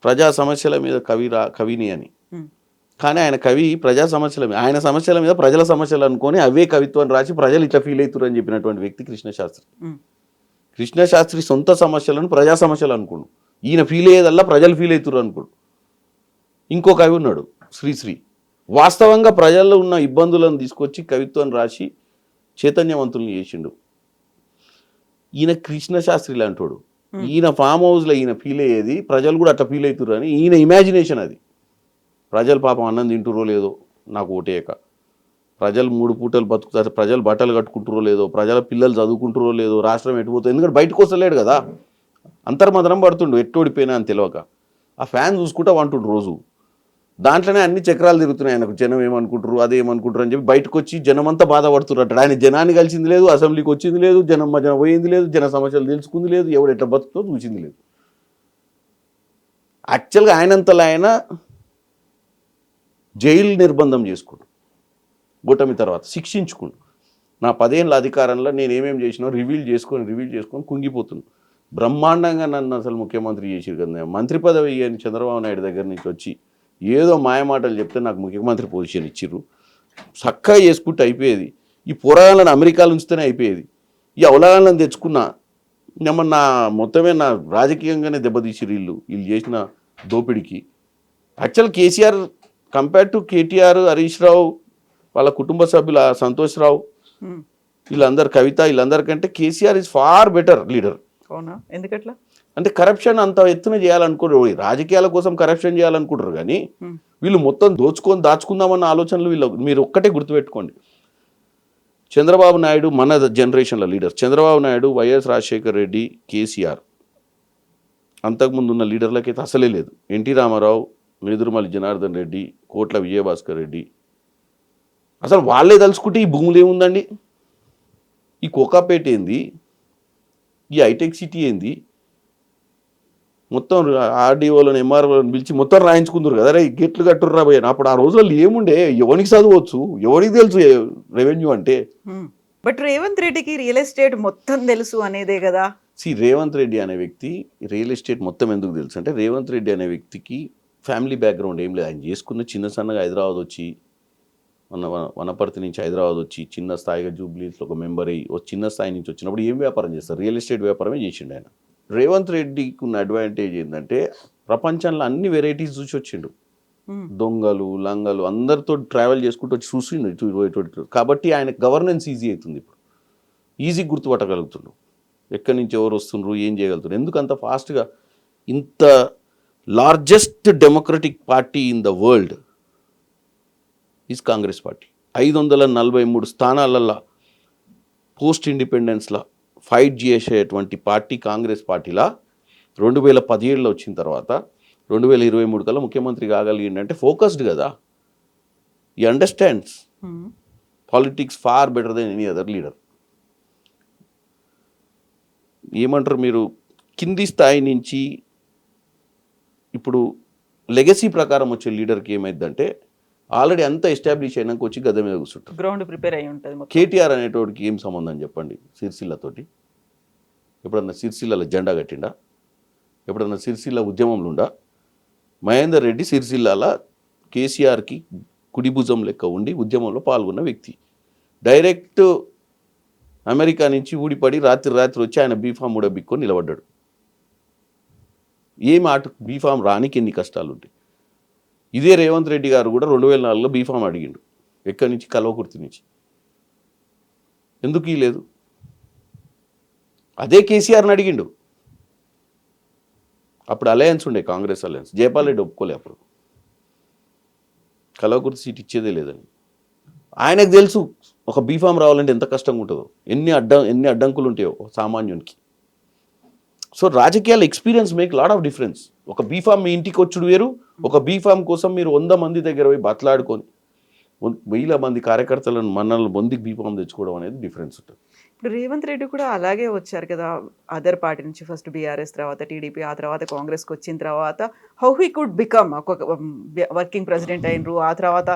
B: ప్రజా సమస్యల మీద కవిని అని. కానీ ఆయన కవి ప్రజా సమస్యల మీద, ఆయన సమస్యల మీద ప్రజల సమస్యలు అనుకొని అవే కవిత్వాన్ని రాసి ప్రజలు ఇట్లా ఫీల్ అవుతారు అని చెప్పినటువంటి వ్యక్తి కృష్ణశాస్త్రి. కృష్ణశాస్త్రి సొంత సమస్యలను ప్రజా సమస్యలు అనుకోడు, ఈయన ఫీల్ అయ్యేదల్లా ప్రజలు ఫీల్ అవుతారు అనుకోడు. ఇంకో కవి ఉన్నాడు శ్రీశ్రీ, వాస్తవంగా ప్రజల్లో ఉన్న ఇబ్బందులను తీసుకొచ్చి కవిత్వాన్ని రాసి చైతన్యవంతుల్ని చేసిండు. ఈయన కృష్ణశాస్త్రి లాంటోడు, ఈయన ఫామ్ హౌస్లో ఈయన ఫీల్ అయ్యేది ప్రజలు కూడా అట్లా ఫీల్ అవుతారు అని ఈయన ఇమాజినేషన్ అది. ప్రజలు పాపం అన్నం తింటురో లేదో నాకు ఓటేయక, ప్రజలు 3 పూటలు బతుకుతారు, ప్రజలు బట్టలు కట్టుకుంటురో లేదో, ప్రజల పిల్లలు చదువుకుంటురో లేదో, రాష్ట్రం ఎటుపోతుంది, ఎందుకంటే బయటకు వస్తలేడు కదా, అంతర్మదనం పడుతుండు ఎట్టోడిపోయినా అని తెలియక. ఆ ఫ్యాన్ చూసుకుంటా వంటుండు రోజు, దాంట్లోనే అన్ని చక్రాలు తిరుగుతున్నాయి ఆయనకు. జనం ఏమనుకుంటారు అదేమనుకుంటారు అని చెప్పి బయటకు వచ్చి జనం అంతా బాధపడుతున్నారు. ఆయన జనాన్ని కలిసింది లేదు, అసెంబ్లీకి వచ్చింది లేదు, జనం మధ్యన పోయింది లేదు, జన సమస్యలు తెలుసుకుంది లేదు, ఎవడు ఎట్లా బతుకుతో చూసింది లేదు. యాక్చువల్గా ఆయనంతలో ఆయన జైలు నిర్బంధం చేసుకుంటు, ఓటమి తర్వాత శిక్షించుకుంటు, నా 10 ఏళ్ళ అధికారంలో నేను ఏమేమి చేసినా రివీల్ చేసుకొని కుంగిపోతున్నాను. బ్రహ్మాండంగా నన్ను అసలు ముఖ్యమంత్రి చేసిరు కదా, మంత్రి పదవి అని చంద్రబాబు నాయుడు దగ్గర నుంచి వచ్చి ఏదో మాయమాటలు చెప్తే నాకు ముఖ్యమంత్రి పొజిషన్ ఇచ్చిర్రు, చక్కగా చేసుకుంటే అయిపోయేది. ఈ పోరాగాలను అమెరికాలో ఉంచితేనే అయిపోయేది. ఈ అవలాగాలను తెచ్చుకున్నా ఏమన్నా మొత్తమే నా రాజకీయంగానే దెబ్బతీసిరు వీళ్ళు చేసిన దోపిడికి. Actual KCR compare to KTR, Harish Rao, వాళ్ళ కుటుంబ సభ్యుల సంతోష్ రావు, వీళ్ళందరూ కవిత, వీళ్ళందరికంటే KCR is far better leader.
A: అవునా, ఎందుకట్లా?
B: అంటే కరప్షన్ అంత ఎత్తున చేయాలనుకుంటారు, రాజకీయాల కోసం కరప్షన్ చేయాలనుకుంటారు, కానీ వీళ్ళు మొత్తం దాచుకుందామన్న ఆలోచనలు వీళ్ళు. మీరు ఒక్కటే గుర్తుపెట్టుకోండి, చంద్రబాబు నాయుడు మన జనరేషన్ల లీడర్, చంద్రబాబు నాయుడు, వైఎస్ రాజశేఖర్ రెడ్డి, కేసీఆర్, అంతకుముందు ఉన్న లీడర్లకైతే అసలే లేదు. ఎన్టీ రామారావు, నేదురుమల్లి జనార్దన్ రెడ్డి, కోట్ల విజయభాస్కర్ రెడ్డి, అసలు వాళ్ళే తలుచుకుంటే ఈ భూములు ఏముందండి, ఈ కోకాపేట ఏంది, ఈ హైటెక్ సిటీ ఏంది, మొత్తం ఆర్డీఓలను ఎంఆర్ఓలను పిలిచి మొత్తం రాయించుకుందరు కదా, రే గెట్లు కట్టుర్రా పోయా. అప్పుడు ఆ రోజుల్లో ఏముండే, ఎవరికి చదవచ్చు, ఎవరికి తెలుసు రెవెన్యూ అంటే.
A: బట్ రేవంత్ రెడ్డికి రియల్ ఎస్టేట్ మొత్తం తెలుసు అనేదే కదా.
B: రేవంత్ రెడ్డి అనే వ్యక్తి రియల్ ఎస్టేట్ మొత్తం ఎందుకు తెలుసు అంటే, రేవంత్ రెడ్డి అనే వ్యక్తికి ఫ్యామిలీ బ్యాక్గ్రౌండ్ ఏం లేదు. ఆయన చేసుకున్న చిన్న సన్నగా హైదరాబాద్ వచ్చి, వనపర్తి నుంచి హైదరాబాద్ వచ్చి చిన్న స్థాయిగా జూబ్లీస్లో ఒక మెంబర్ అయ్యి చిన్న స్థాయి నుంచి వచ్చినప్పుడు ఏం వ్యాపారం చేస్తారు, రియల్ ఎస్టేట్ వ్యాపారమే చేసిండు ఆయన. రేవంత్ రెడ్డికి ఉన్న అడ్వాంటేజ్ ఏంటంటే, ప్రపంచంలో అన్ని వెరైటీస్ చూసి వచ్చిండు, దొంగలు లంగలు అందరితో ట్రావెల్ చేసుకుంటూ వచ్చి చూసిండు. కాబట్టి ఆయన గవర్నెన్స్ ఈజీ అవుతుంది, ఇప్పుడు ఈజీ గుర్తుపట్టగలుగుతుండు ఎక్కడి నుంచి ఎవరు వస్తుండ్రు, ఏం చేయగలుగుతున్నారు. ఎందుకు అంత ఫాస్ట్గా, ఇంత largest democratic party in the world is Congress party. 543 స్థానాలల్లో పోస్ట్ ఇండిపెండెన్స్లో ఫైట్ చేసేటువంటి పార్టీ కాంగ్రెస్ పార్టీలా 2017లో వచ్చిన తర్వాత 2023 కల్లా ముఖ్యమంత్రి కాగలిగిందంటే ఫోకస్డ్ కదా. ఈ understands politics far better than any other leader. ఏమంటారు మీరు, కింది స్థాయి నుంచి ఇప్పుడు లెగసీ ప్రకారం వచ్చే లీడర్కి ఏమైందంటే, ఆల్రెడీ అంతా ఎస్టాబ్లిష్ అయినాక వచ్చి గద్దె మీద కూర్చుంటారు,
A: గ్రౌండ్ ప్రిపేర్ అయి ఉంటుంది.
B: కేటీఆర్ అనేటోడికి ఏం సంబంధం చెప్పండి సిరిసిల్లతోటి? ఎప్పుడన్నా సిరిసిల్లలో జెండా కట్టిండా? ఎప్పుడన్నా సిరిసిల్ల ఉద్యమంలో ఉండా? మహేందర్ రెడ్డి సిరిసిల్లాల కేసీఆర్కి కుడి భుజం లెక్క ఉండి ఉద్యమంలో పాల్గొన్న వ్యక్తి. డైరెక్ట్ అమెరికా నుంచి ఊడిపడి రాత్రి వచ్చి ఆయన బీఫామ్ కూడా బిక్కొని నిలబడ్డాడు. ఏం ఆట బీఫామ్ రానికి ఎన్ని కష్టాలు ఉంటాయి. ఇదే రేవంత్ రెడ్డి గారు కూడా 2004లో బీఫామ్ అడిగిండు, ఎక్కడి నుంచి, కల్వకుర్తి నుంచి. ఎందుకు లేదు? అదే కేసీఆర్ని అడిగిండు. అప్పుడు అలయన్స్ ఉండే, కాంగ్రెస్ అలయన్స్. జయపాల్ రెడ్డి ఒప్పుకోలే అప్పుడు, కల్వకుర్తి సీట్ ఇచ్చేదే లేదని. ఆయనకు తెలుసు ఒక బీఫామ్ రావాలంటే ఎంత కష్టంగా ఉంటుందో, ఎన్ని అడ్డంకులు ఉంటాయో సామాన్యునికి. సో రాజకీయాల experience make lot of difference. ఒక బీఫామ్ మీ ఇంటికి వచ్చుడు వేరు, ఒక బీఫామ్ కోసం మీరు 100 మంది దగ్గర పోయి బతలాడుకొని 1000 మంది కార్యకర్తలను మనల్ని పొంది బీఫామ్ తెచ్చుకోవడం అనేది డిఫరెన్స్ ఉంటుంది.
A: ఇప్పుడు రేవంత్ రెడ్డి కూడా అలాగే వచ్చారు కదా, అదర్ పార్టీ నుంచి ఫస్ట్ బీఆర్ఎస్, తర్వాత టీడీపీ, ఆ తర్వాత కాంగ్రెస్కి వచ్చిన తర్వాత హౌ హీ కుడ్ బికమ్ ఒక వర్కింగ్ ప్రెసిడెంట్ అయినరు, ఆ తర్వాత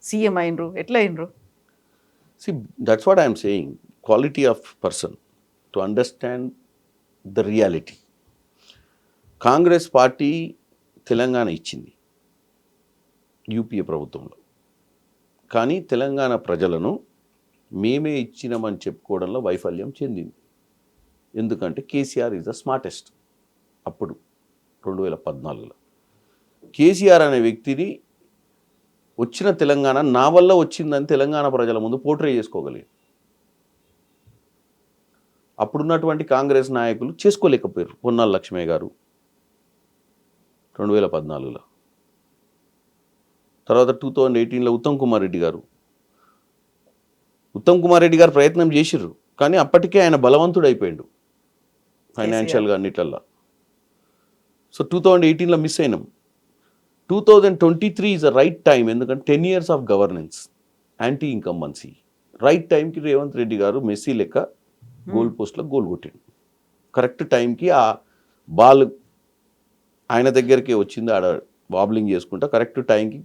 A: సీఎం అయినరు, ఎట్లా అయినరు?
B: See, that's what I am saying. Quality of person to understand the reality. Congress party Telangana ఇచ్చింది యూపీఏ ప్రభుత్వంలో, కానీ తెలంగాణ ప్రజలను మేమే ఇచ్చినామని చెప్పుకోవడంలో వైఫల్యం చెందింది. ఎందుకంటే కేసీఆర్ ఈజ్ ద స్మార్టెస్ట్. అప్పుడు 2014లో కేసీఆర్ అనే వ్యక్తిని వచ్చిన తెలంగాణ నా వల్ల వచ్చిందని తెలంగాణ ప్రజల ముందు పోర్ట్రే చేసుకోగలిగారు. అప్పుడున్నటువంటి కాంగ్రెస్ నాయకులు చేసుకోలేకపోయారు. పొన్నాల లక్ష్మయ్య గారు 2014లో, తర్వాత 2018లో ఉత్తమ్ కుమార్ రెడ్డి గారు ప్రయత్నం చేసిర్రు, కానీ అప్పటికే ఆయన బలవంతుడు అయిపోయాడు ఫైనాన్షియల్గా అన్నిట్లల్లో. సో 2018లో మిస్ అయినాం. 2023 ఈజ్ ద రైట్ టైం, ఎందుకంటే 10 years of governance, anti incumbency. Right టైంకి రేవంత్ రెడ్డి గారు మెస్సీ లెక్క గోల్ పోస్ట్లో గోల్ కొట్టాడు. కరెక్ట్ టైంకి ఆ బాల్ ఆయన దగ్గరికి వచ్చింది, ఆడ వాబ్లింగ్ చేసుకుంటా కరెక్ట్ టైంకి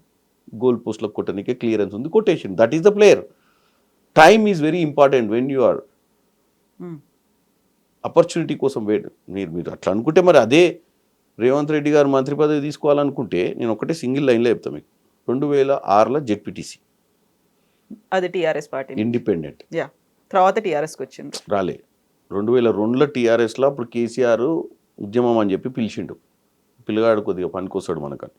B: గోల్ పోస్ట్లో కొట్టడానికి క్లియరెన్స్ ఉంది, quotation. That is the player. Time is very important when you are opportunity కోసం వెయిట్. మీరు అట్లా అనుకుంటే మరి అదే రేవంత్ రెడ్డి గారు మంత్రి పదవి తీసుకోవాలనుకుంటే నేను ఒకటే సింగిల్ లైన్లో చెప్తాను మీకు. 2006లో జెడ్పీటీసీ,
A: అది టీఆర్ఎస్ పార్టీ
B: ఇండిపెండెంట్.
A: తర్వాత టీఆర్ఎస్కి వచ్చింది,
B: రాలే. 2002లో టీఆర్ఎస్లో అప్పుడు కేసీఆర్ ఉద్యమం అని చెప్పి పిలిచిండు. పిల్లగాడు కొద్దిగా పనికొస్తాడు మనకని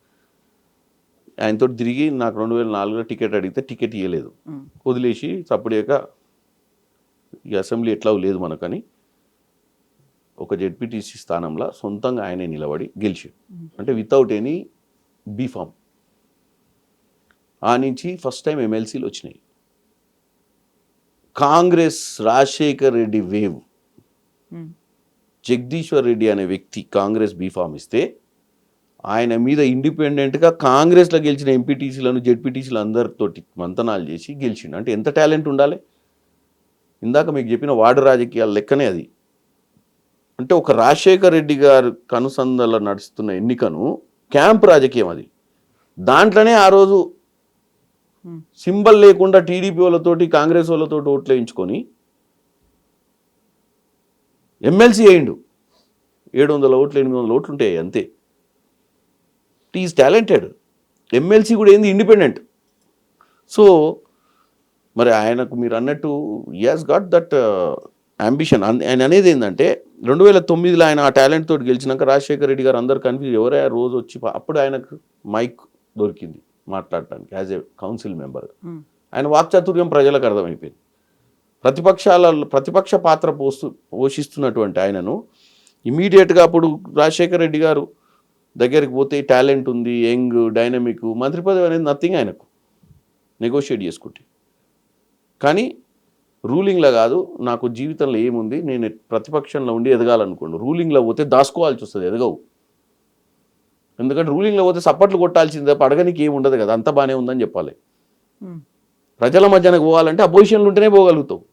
B: ఆయనతో తిరిగి నాకు 2004లో టికెట్ అడిగితే టికెట్ ఇవ్వలేదు, వదిలేసి సప్పుడేక ఈ అసెంబ్లీ ఎట్లా లేదు మనకని ఒక జెడ్పీటీసీ స్థానంలో సొంతంగా ఆయనే నిలబడి గెలిచి, అంటే వితౌట్ ఎనీ బీఫామ్. ఆ నుంచి ఫస్ట్ టైం ఎమ్మెల్సీలు వచ్చినాయి. కాంగ్రెస్ రాజశేఖర్ రెడ్డి వేవ్, జగదీశ్వర్ రెడ్డి అనే వ్యక్తి కాంగ్రెస్ బీఫామ్ ఇస్తే ఆయన మీద ఇండిపెండెంట్గా కాంగ్రెస్లో గెలిచిన ఎంపీటీసీలను జెడ్పీటీసీలు అందరితోటి మంతనాలు చేసి గెలిచిండు. అంటే ఎంత టాలెంట్ ఉండాలి. ఇందాక మీకు చెప్పిన వార్డు రాజకీయాల లెక్కనే అది. అంటే ఒక రాజశేఖర్ రెడ్డి గారు కనుసందలో నడుస్తున్న ఎన్నికను క్యాంప్ రాజకీయం అది. దాంట్లోనే ఆ రోజు సింబల్ లేకుండా టీడీపీ వాళ్ళతోటి కాంగ్రెస్ వాళ్ళతోటి ఓట్లు వేయించుకొని ఎమ్మెల్సీ అయ్యిండు. 700 ఓట్లు 800 ఓట్లు ఉంటాయి అంతే. Is talented. ఎమ్మెల్సీ కూడా ఏంది, ఇండిపెండెంట్. సో మరి ఆయనకు మీరు అన్నట్టు he has got that ambition. ఆయన అనేది ఏంటంటే 2009లో ఆయన ఆ టాలెంట్ తోటి గెలిచినాక రాజశేఖర్ రెడ్డి గారు అందరు కన్ఫ్యూజ్, ఎవరైనా రోజు వచ్చి అప్పుడు ఆయనకు మైక్ దొరికింది మాట్లాడటానికి యాజ్ ఏ కౌన్సిల్ మెంబర్. ఆయన వాక్చాతుర్యం ప్రజలకు అర్థమైపోయింది. ప్రతిపక్ష పాత్ర పోషిస్తున్నటువంటి ఆయనను ఇమీడియట్గా అప్పుడు రాజశేఖర్ రెడ్డి గారు దగ్గరికి పోతే టాలెంట్ ఉంది, యంగ్, డైనమిక్, మంత్రి పదవి అనేది నథింగ్ ఆయనకు, నెగోషియేట్ చేసుకుంటే. కానీ రూలింగ్లో కాదు, నాకు జీవితంలో ఏముంది, నేను ప్రతిపక్షంలో ఉండి ఎదగాలనుకోండి. రూలింగ్లో పోతే దాచుకోవాల్సి వస్తుంది, ఎదగవు. ఎందుకంటే రూలింగ్లో పోతే సప్పట్లు కొట్టాల్సిందే, అడగనికి ఏమి ఉండదు కదా, అంతా బాగానే ఉందని చెప్పాలి. ప్రజల మధ్యనకు పోవాలంటే అపోజిషన్లు ఉంటేనే పోగలుగుతావు,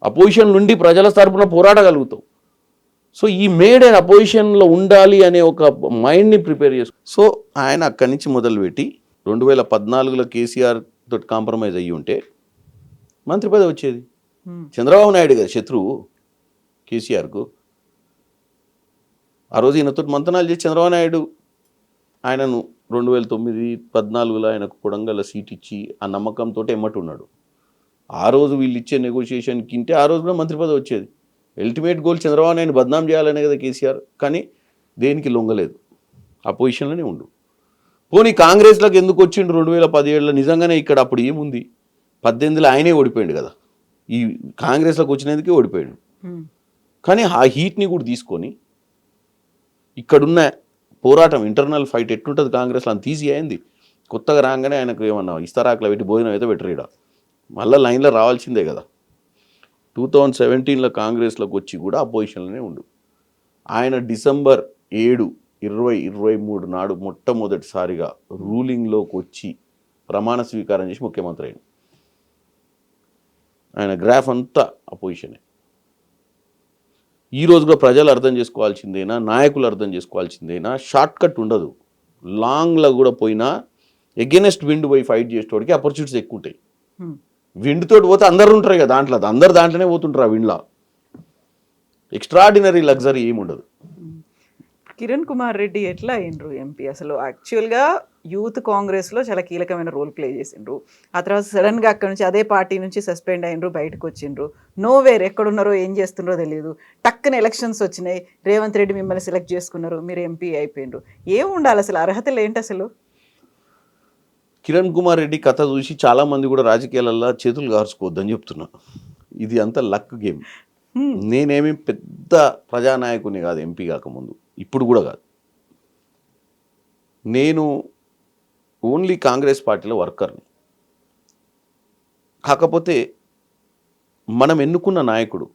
B: అపోజిషన్ నుండి ప్రజల తరపున పోరాడగలుగుతావు. సో ఈ మేడ్ అండ్ అపోజిషన్లో ఉండాలి అనే ఒక మైండ్ని ప్రిపేర్ చేసుకో. సో ఆయన అక్కడి నుంచి మొదలుపెట్టి 2014లో కేసీఆర్ తోటి కాంప్రమైజ్ అయ్యి ఉంటే మంత్రి పదవి వచ్చేది. చంద్రబాబు నాయుడు గారు శత్రువు కేసీఆర్కు. ఆ రోజు ఈయనతో మంతనాలు చేసి చంద్రబాబు నాయుడు ఆయనను 2009-14లో ఆయనకు కొడంగల్ సీట్ ఇచ్చి ఆ నమ్మకంతో ఎమ్మటి ఉన్నాడు. ఆ రోజు వీళ్ళు ఇచ్చే నెగోషియేషన్కి ఇంటే ఆ రోజు కూడా మంత్రి పదవి వచ్చేది. అల్టిమేట్ గోల్ చంద్రబాబు నాయుడు బద్నాం చేయాలనే కదా కేసీఆర్. కానీ దేనికి లొంగలేదు, ఆ పొజిషన్లోనే ఉండు. పోనీ కాంగ్రెస్లోకి ఎందుకు వచ్చిండు 2017లో? నిజంగానే ఇక్కడ అప్పుడు ఏముంది, 18లో ఆయనే ఓడిపోయాడు కదా, ఈ కాంగ్రెస్లోకి వచ్చినందుకే ఓడిపోయాడు. కానీ ఆ హీట్ని కూడా తీసుకొని ఇక్కడున్న పోరాటం, ఇంటర్నల్ ఫైట్ ఎట్లుంటుంది కాంగ్రెస్లో అంత ఈజీ అయింది. కొత్తగా రాగానే ఆయనకు ఏమన్నా ఇస్తారాకులో పెట్టి భోజనం అయితే పెట్టరీడా, మళ్ళీ లైన్లో రావాల్సిందే కదా. 2017లో కాంగ్రెస్లోకి వచ్చి కూడా అపోజిషన్లోనే ఉండు. ఆయన డిసెంబర్ 7 2023 నాడు మొట్టమొదటిసారిగా రూలింగ్లోకి వచ్చి ప్రమాణ స్వీకారం చేసి ముఖ్యమంత్రి అయింది. ఆయన గ్రాఫ్ అంతా అపోజిషనే. ఈ రోజు కూడా ప్రజలు అర్థం చేసుకోవాల్సిందేనా, నాయకులు అర్థం చేసుకోవాల్సిందేనా, షార్ట్ కట్ ఉండదు. లాంగ్లో కూడా పోయినా ఎగెనెస్ట్ విండ్ పోయి ఫైట్ చేసేటోడికి ఆపర్చునిటీస్ ఎక్కువ ఉంటాయి. విండ్ తోటి పోతే అందరు ఉంటారు కదా దాంట్లో, అందరు దాంట్లోనే పోతుంటారు. ఆ విండ్లో ఎక్స్ట్రాడినరీ లగ్జరీ ఏమి ఉండదు.
A: కిరణ్ కుమార్ రెడ్డి ఎట్లా అయ్యిండ్రు ఎంపీ? అసలు యాక్చువల్గా యూత్ కాంగ్రెస్లో చాలా కీలకమైన రోల్ ప్లే చేసిండ్రు. ఆ తర్వాత సడన్గా అక్కడ నుంచి అదే పార్టీ నుంచి సస్పెండ్ అయినరు, బయటకు వచ్చిండ్రు. నోవేర్ ఎక్కడున్నారో ఏం చేస్తున్నారో తెలియదు. టక్కున ఎలక్షన్స్ వచ్చినాయి, రేవంత్ రెడ్డి మిమ్మల్ని సెలెక్ట్ చేసుకున్నారు, మీరు ఎంపీ అయిపోయిండ్రు. ఏం ఉండాలి అసలు, అర్హతలు ఏంటి అసలు?
B: కిరణ్ కుమార్ రెడ్డి కథ చూసి చాలామంది కూడా రాజకీయాలలో చేతులు కార్చుకోవద్దని చెప్తున్నా. ఇది అంతా లక్ గేమ్. నేనేమి పెద్ద ప్రజానాయకుని కాదు ఎంపీ కాకముందు, ఇప్పుడు కూడా కాదు. నేను ఓన్లీ కాంగ్రెస్ పార్టీలో వర్కర్ని. కాకపోతే మనం ఎన్నుకున్న నాయకుడు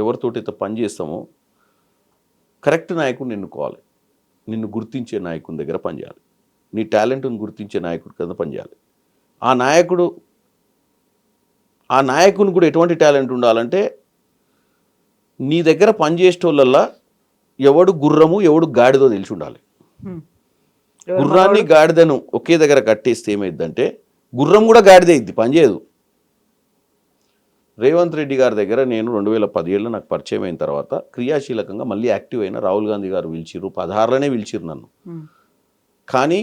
B: ఎవరితోటైతే పని చేస్తామో కరెక్ట్ నాయకుడిని ఎన్నుకోవాలి. నిన్ను గుర్తించే నాయకుని దగ్గర పనిచేయాలి. నీ టాలెంట్ని గుర్తించే నాయకుడి కింద పనిచేయాలి. ఆ నాయకుని కూడా ఎటువంటి టాలెంట్ ఉండాలంటే నీ దగ్గర పనిచేసేటోళ్ళల్లా ఎవడు గుర్రము ఎవడు గాడిదో తెలిసి ఉండాలి. గుర్రాన్ని గాడిదను ఒకే దగ్గర కట్టేస్తే ఏమైందంటే గుర్రం కూడా గాడిదే ఇద్ది, పనిచేయదు. రేవంత్ రెడ్డి గారి దగ్గర నేను 2017లో నాకు పరిచయం అయిన తర్వాత క్రియాశీలకంగా మళ్ళీ యాక్టివ్ అయిన. రాహుల్ గాంధీ గారు పిలిచిర్రు, 16లోనే పిలిచిర్రు నన్ను. కానీ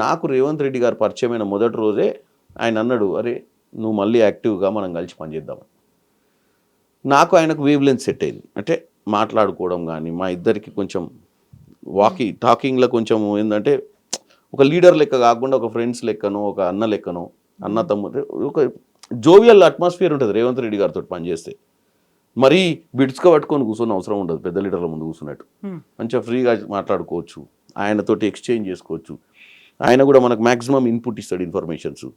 B: నాకు రేవంత్ రెడ్డి గారు పరిచయమైన మొదటి రోజే ఆయన అన్నాడు, అరే నువ్వు మళ్ళీ యాక్టివ్గా మనం కలిసి పనిచేద్దాం. నాకు ఆయనకు వేవ్ లెంత్ సెట్ అయింది. అంటే మాట్లాడుకోవడం కానీ, మా ఇద్దరికి కొంచెం టాకింగ్లో కొంచెం ఏంటంటే ఒక లీడర్ లెక్క కాకుండా ఒక ఫ్రెండ్స్ లెక్కనో, ఒక అన్న లెక్కనో, అన్న తమ్ముడు, ఒక జోవియల్ అట్మాస్ఫియర్ ఉంటుంది రేవంత్ రెడ్డి గారితో పనిచేస్తే. మరీ బిడ్స్గా పట్టుకొని కూర్చొని అవసరం ఉండదు, పెద్ద లీడర్ల ముందు కూర్చున్నట్టు. మంచిగా ఫ్రీగా మాట్లాడుకోవచ్చు, ఆయనతోటి ఎక్స్చేంజ్ చేసుకోవచ్చు. ఆయన కూడా మనకు మ్యాక్సిమం ఇన్పుట్ ఇస్తాడు, ఇన్ఫర్మేషన్స్.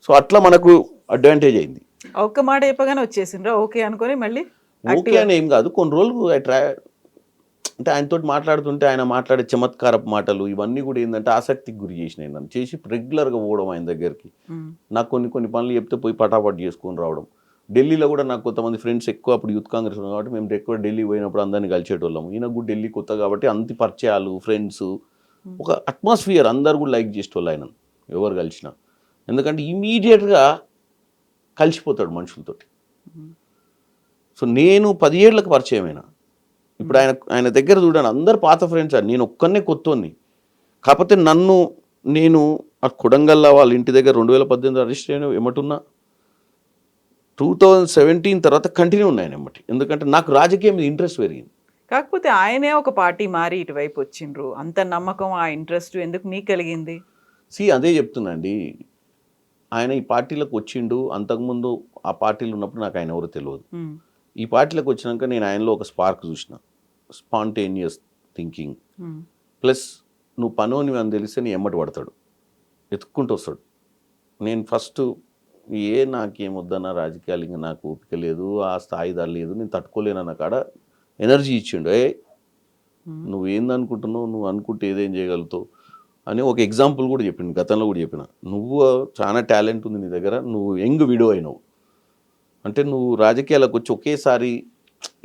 B: సో అట్లా మనకు అడ్వాంటేజ్ అయింది.
A: ఒక్క మాట చెప్పగానే వచ్చేసిండ్రా ఓకే అనుకొని మళ్ళీ?
B: ఓకే అని ఏం కాదు, కొన్ని రోజులు అంటే ఆయనతో మాట్లాడుతుంటే ఆయన మాట్లాడే చమత్కారపు మాటలు ఇవన్నీ కూడా ఏంటంటే ఆసక్తికి గురి చేసినాయి. నన్ను చేసి రెగ్యులర్గా పోవడం ఆయన దగ్గరికి. నాకు కొన్ని పనులు చెప్తే పోయి పటాపట్ చేసుకొని రావడం. ఢిల్లీలో కూడా నాకు కొంతమంది ఫ్రెండ్స్ ఎక్కువ, అప్పుడు యూత్ కాంగ్రెస్ ఉంది కాబట్టి మేము ఎక్కువ ఢిల్లీ పోయినప్పుడు అందరినీ కలిసేటోళ్ళము. ఈయన కూడా ఢిల్లీ కొత్త కాబట్టి అంత పరిచయాలు, ఫ్రెండ్స్, ఒక అట్మాస్ఫియర్ అందరు కూడా లైక్ చేసేటోళ్ళు ఆయన ఎవరు కలిసినా. ఎందుకంటే ఇమీడియట్గా కలిసిపోతాడు మనుషులతోటి. సో నేను 10 ఏళ్ళకి పరిచయం అయినా. ఇప్పుడు ఆయన దగ్గర చూడండి అందరు పాత ఫ్రెండ్స్. నేను ఒక్కనే కొత్తోని. కాకపోతే నేను ఆ కొడంగల్లో వాళ్ళ ఇంటి దగ్గర 2018 రిజిస్టర్ అయిన ఎమ్మటున్నా 2017 తర్వాత కంటిన్యూ ఉన్నాయని ఎమ్మటి. ఎందుకంటే నాకు రాజకీయం మీద ఇంట్రెస్ట్ పెరిగింది.
A: కాకపోతే ఆయనే ఒక పార్టీ మారి ఇటువైపు వచ్చిండ్రు. అంత నమ్మకం, ఆ ఇంట్రెస్ట్ ఎందుకు మీకు కలిగింది?
B: అదే చెప్తున్నా అండి, ఆయన ఈ పార్టీలకు వచ్చిండు. అంతకుముందు ఆ పార్టీలు ఉన్నప్పుడు నాకు ఆయన ఎవరో తెలియదు. ఈ పార్టీలకు వచ్చినాక నేను ఆయనలో ఒక స్పార్క్ చూసిన. స్పాంటేనియస్ థింకింగ్ ప్లస్ నువ్వు పనోని అని తెలిస్తే నీ ఎమ్మటి పడతాడు, ఎత్తుక్కుంటూ వస్తాడు. నేను ఫస్ట్ నాకేమొద్దన్న రాజకీయాలు, ఇంకా నాకు ఓపిక లేదు, ఆ స్థాయి దా లేదు, నేను తట్టుకోలేనన్న కాడ ఎనర్జీ ఇచ్చిండు. నువ్వేందనుకుంటున్నావు, నువ్వు అనుకుంటే ఏదేం చేయగలుగుతావు అని ఒక ఎగ్జాంపుల్ కూడా చెప్పిండు. గతంలో కూడా చెప్పిన, నువ్వు చాలా టాలెంట్ ఉంది నీ దగ్గర, నువ్వు యంగ్ విడో అయినావు అంటే నువ్వు రాజకీయాలకు వచ్చి ఒకేసారి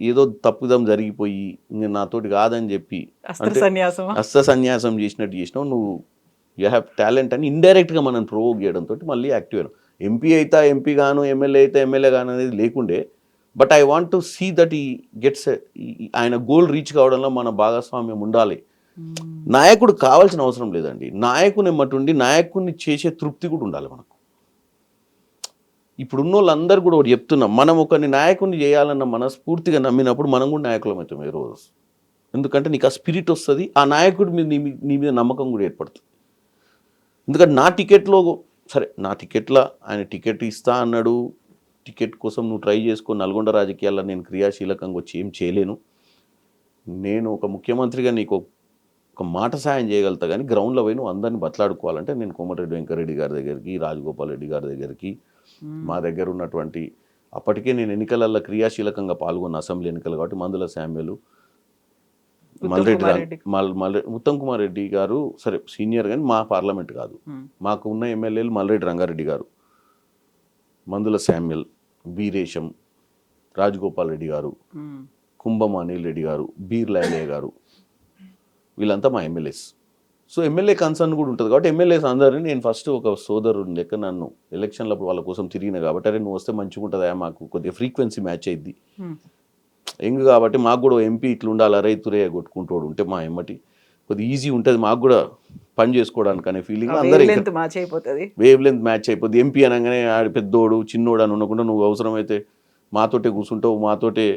B: ఏదో తప్పుదం జరిగిపోయి ఇంకా నాతోటి కాదని చెప్పి అస్త సన్యాసం చేసినట్టు చేసినావు. నువ్వు యూ హ్యావ్ టాలెంట్ అని ఇండైరెక్ట్గా మనం ప్రొవోక్ చేయడంతో మళ్ళీ యాక్టివ్ అయినావు. ఎంపీ అయితే ఎంపీ గాను, ఎమ్మెల్యే అయితే ఎమ్మెల్యే గాను అనేది లేకుండే. But I want to see that he gets ఆయన గోల్ రీచ్ కావడంలో మన భాగస్వామ్యం ఉండాలి. నాయకుడు కావాల్సిన అవసరం లేదండి, నాయకుని ఎమ్మటుండి నాయకుడిని చేసే తృప్తి కూడా ఉండాలి మనకు. ఇప్పుడున్న వాళ్ళందరూ కూడా ఒకటి చెప్తున్నాం, మనం ఒకరిని నాయకుడిని చేయాలన్న మనస్ఫూర్తిగా నమ్మినప్పుడు మనం కూడా నాయకులం అవుతాం ఏ రోజు. ఎందుకంటే నీకు ఆ స్పిరిట్ వస్తుంది, ఆ నాయకుడి మీద నీ మీద నమ్మకం కూడా ఏర్పడుతుంది. ఎందుకంటే నా టికెట్లో ఆయన టికెట్ ఇస్తా అన్నాడు. టికెట్ కోసం నువ్వు ట్రై చేసుకో, నల్గొండ రాజకీయాల్లో నేను క్రియాశీలకంగా వచ్చి ఏం చేయలేను. నేను ఒక ముఖ్యమంత్రిగా నీకు ఒక మాట సాయం చేయగలుగుతా, కానీ గ్రౌండ్లో పోయి నువ్వు అందరినీ బతలాడుకోవాలంటే నేను కోమటిరెడ్డి వెంకరెడ్డి గారి దగ్గరికి, రాజగోపాల్ రెడ్డి గారి దగ్గరికి, మా దగ్గర ఉన్నటువంటి అప్పటికే నేను ఎన్నికలలో క్రియాశీలకంగా పాల్గొన్న అసెంబ్లీ ఎన్నికలు కాబట్టి మందుల శామ్యులు, ఉత్తమ్ కుమార్ రెడ్డి గారు సరే సీనియర్ కానీ మా పార్లమెంట్ కాదు. మాకు ఉన్న ఎమ్మెల్యేలు మల్రెడ్డి రంగారెడ్డి గారు, మందుల శామ్యుల్, బీరేశం, రాజగోపాల్ రెడ్డి గారు, కుంభం అనిల్ రెడ్డి గారు, బీర్ లాలయ్య గారు, వీళ్ళంతా మా ఎమ్మెల్యేస్. సో ఎమ్మెల్యే కన్సర్న్ కూడా ఉంటుంది కాబట్టి ఎమ్మెల్యేస్ అందరినీ నేను ఫస్ట్ ఒక సోదరుని లెక్క నన్ను ఎలక్షన్లప్పుడు వాళ్ళ కోసం తిరిగిన కాబట్టి అరే నువ్వు వస్తే మంచిగా ఉంటుందా, మాకు కొద్దిగా ఫ్రీక్వెన్సీ మ్యాచ్ అయ్యిద్ది ఎంగ్ కాబట్టి మాకు కూడా ఎంపీ ఇట్లా ఉండాలి రైతురే కొట్టుకుంటూ ఉంటే మా ఎమ్మటి కొద్దిగా ఈజీ ఉంటుంది మాకు కూడా పని చేసుకోవడానికి అనే ఫీలింగ్ అందరూ వేవ్ లెంత్ మ్యాచ్ అయిపోద్ది. ఎంపీ అనగానే ఆడి పెద్దోడు చిన్నోడు అని ఉండకుండా నువ్వు అవసరమైతే మాతోటే కూర్చుంటావు, మాతోటే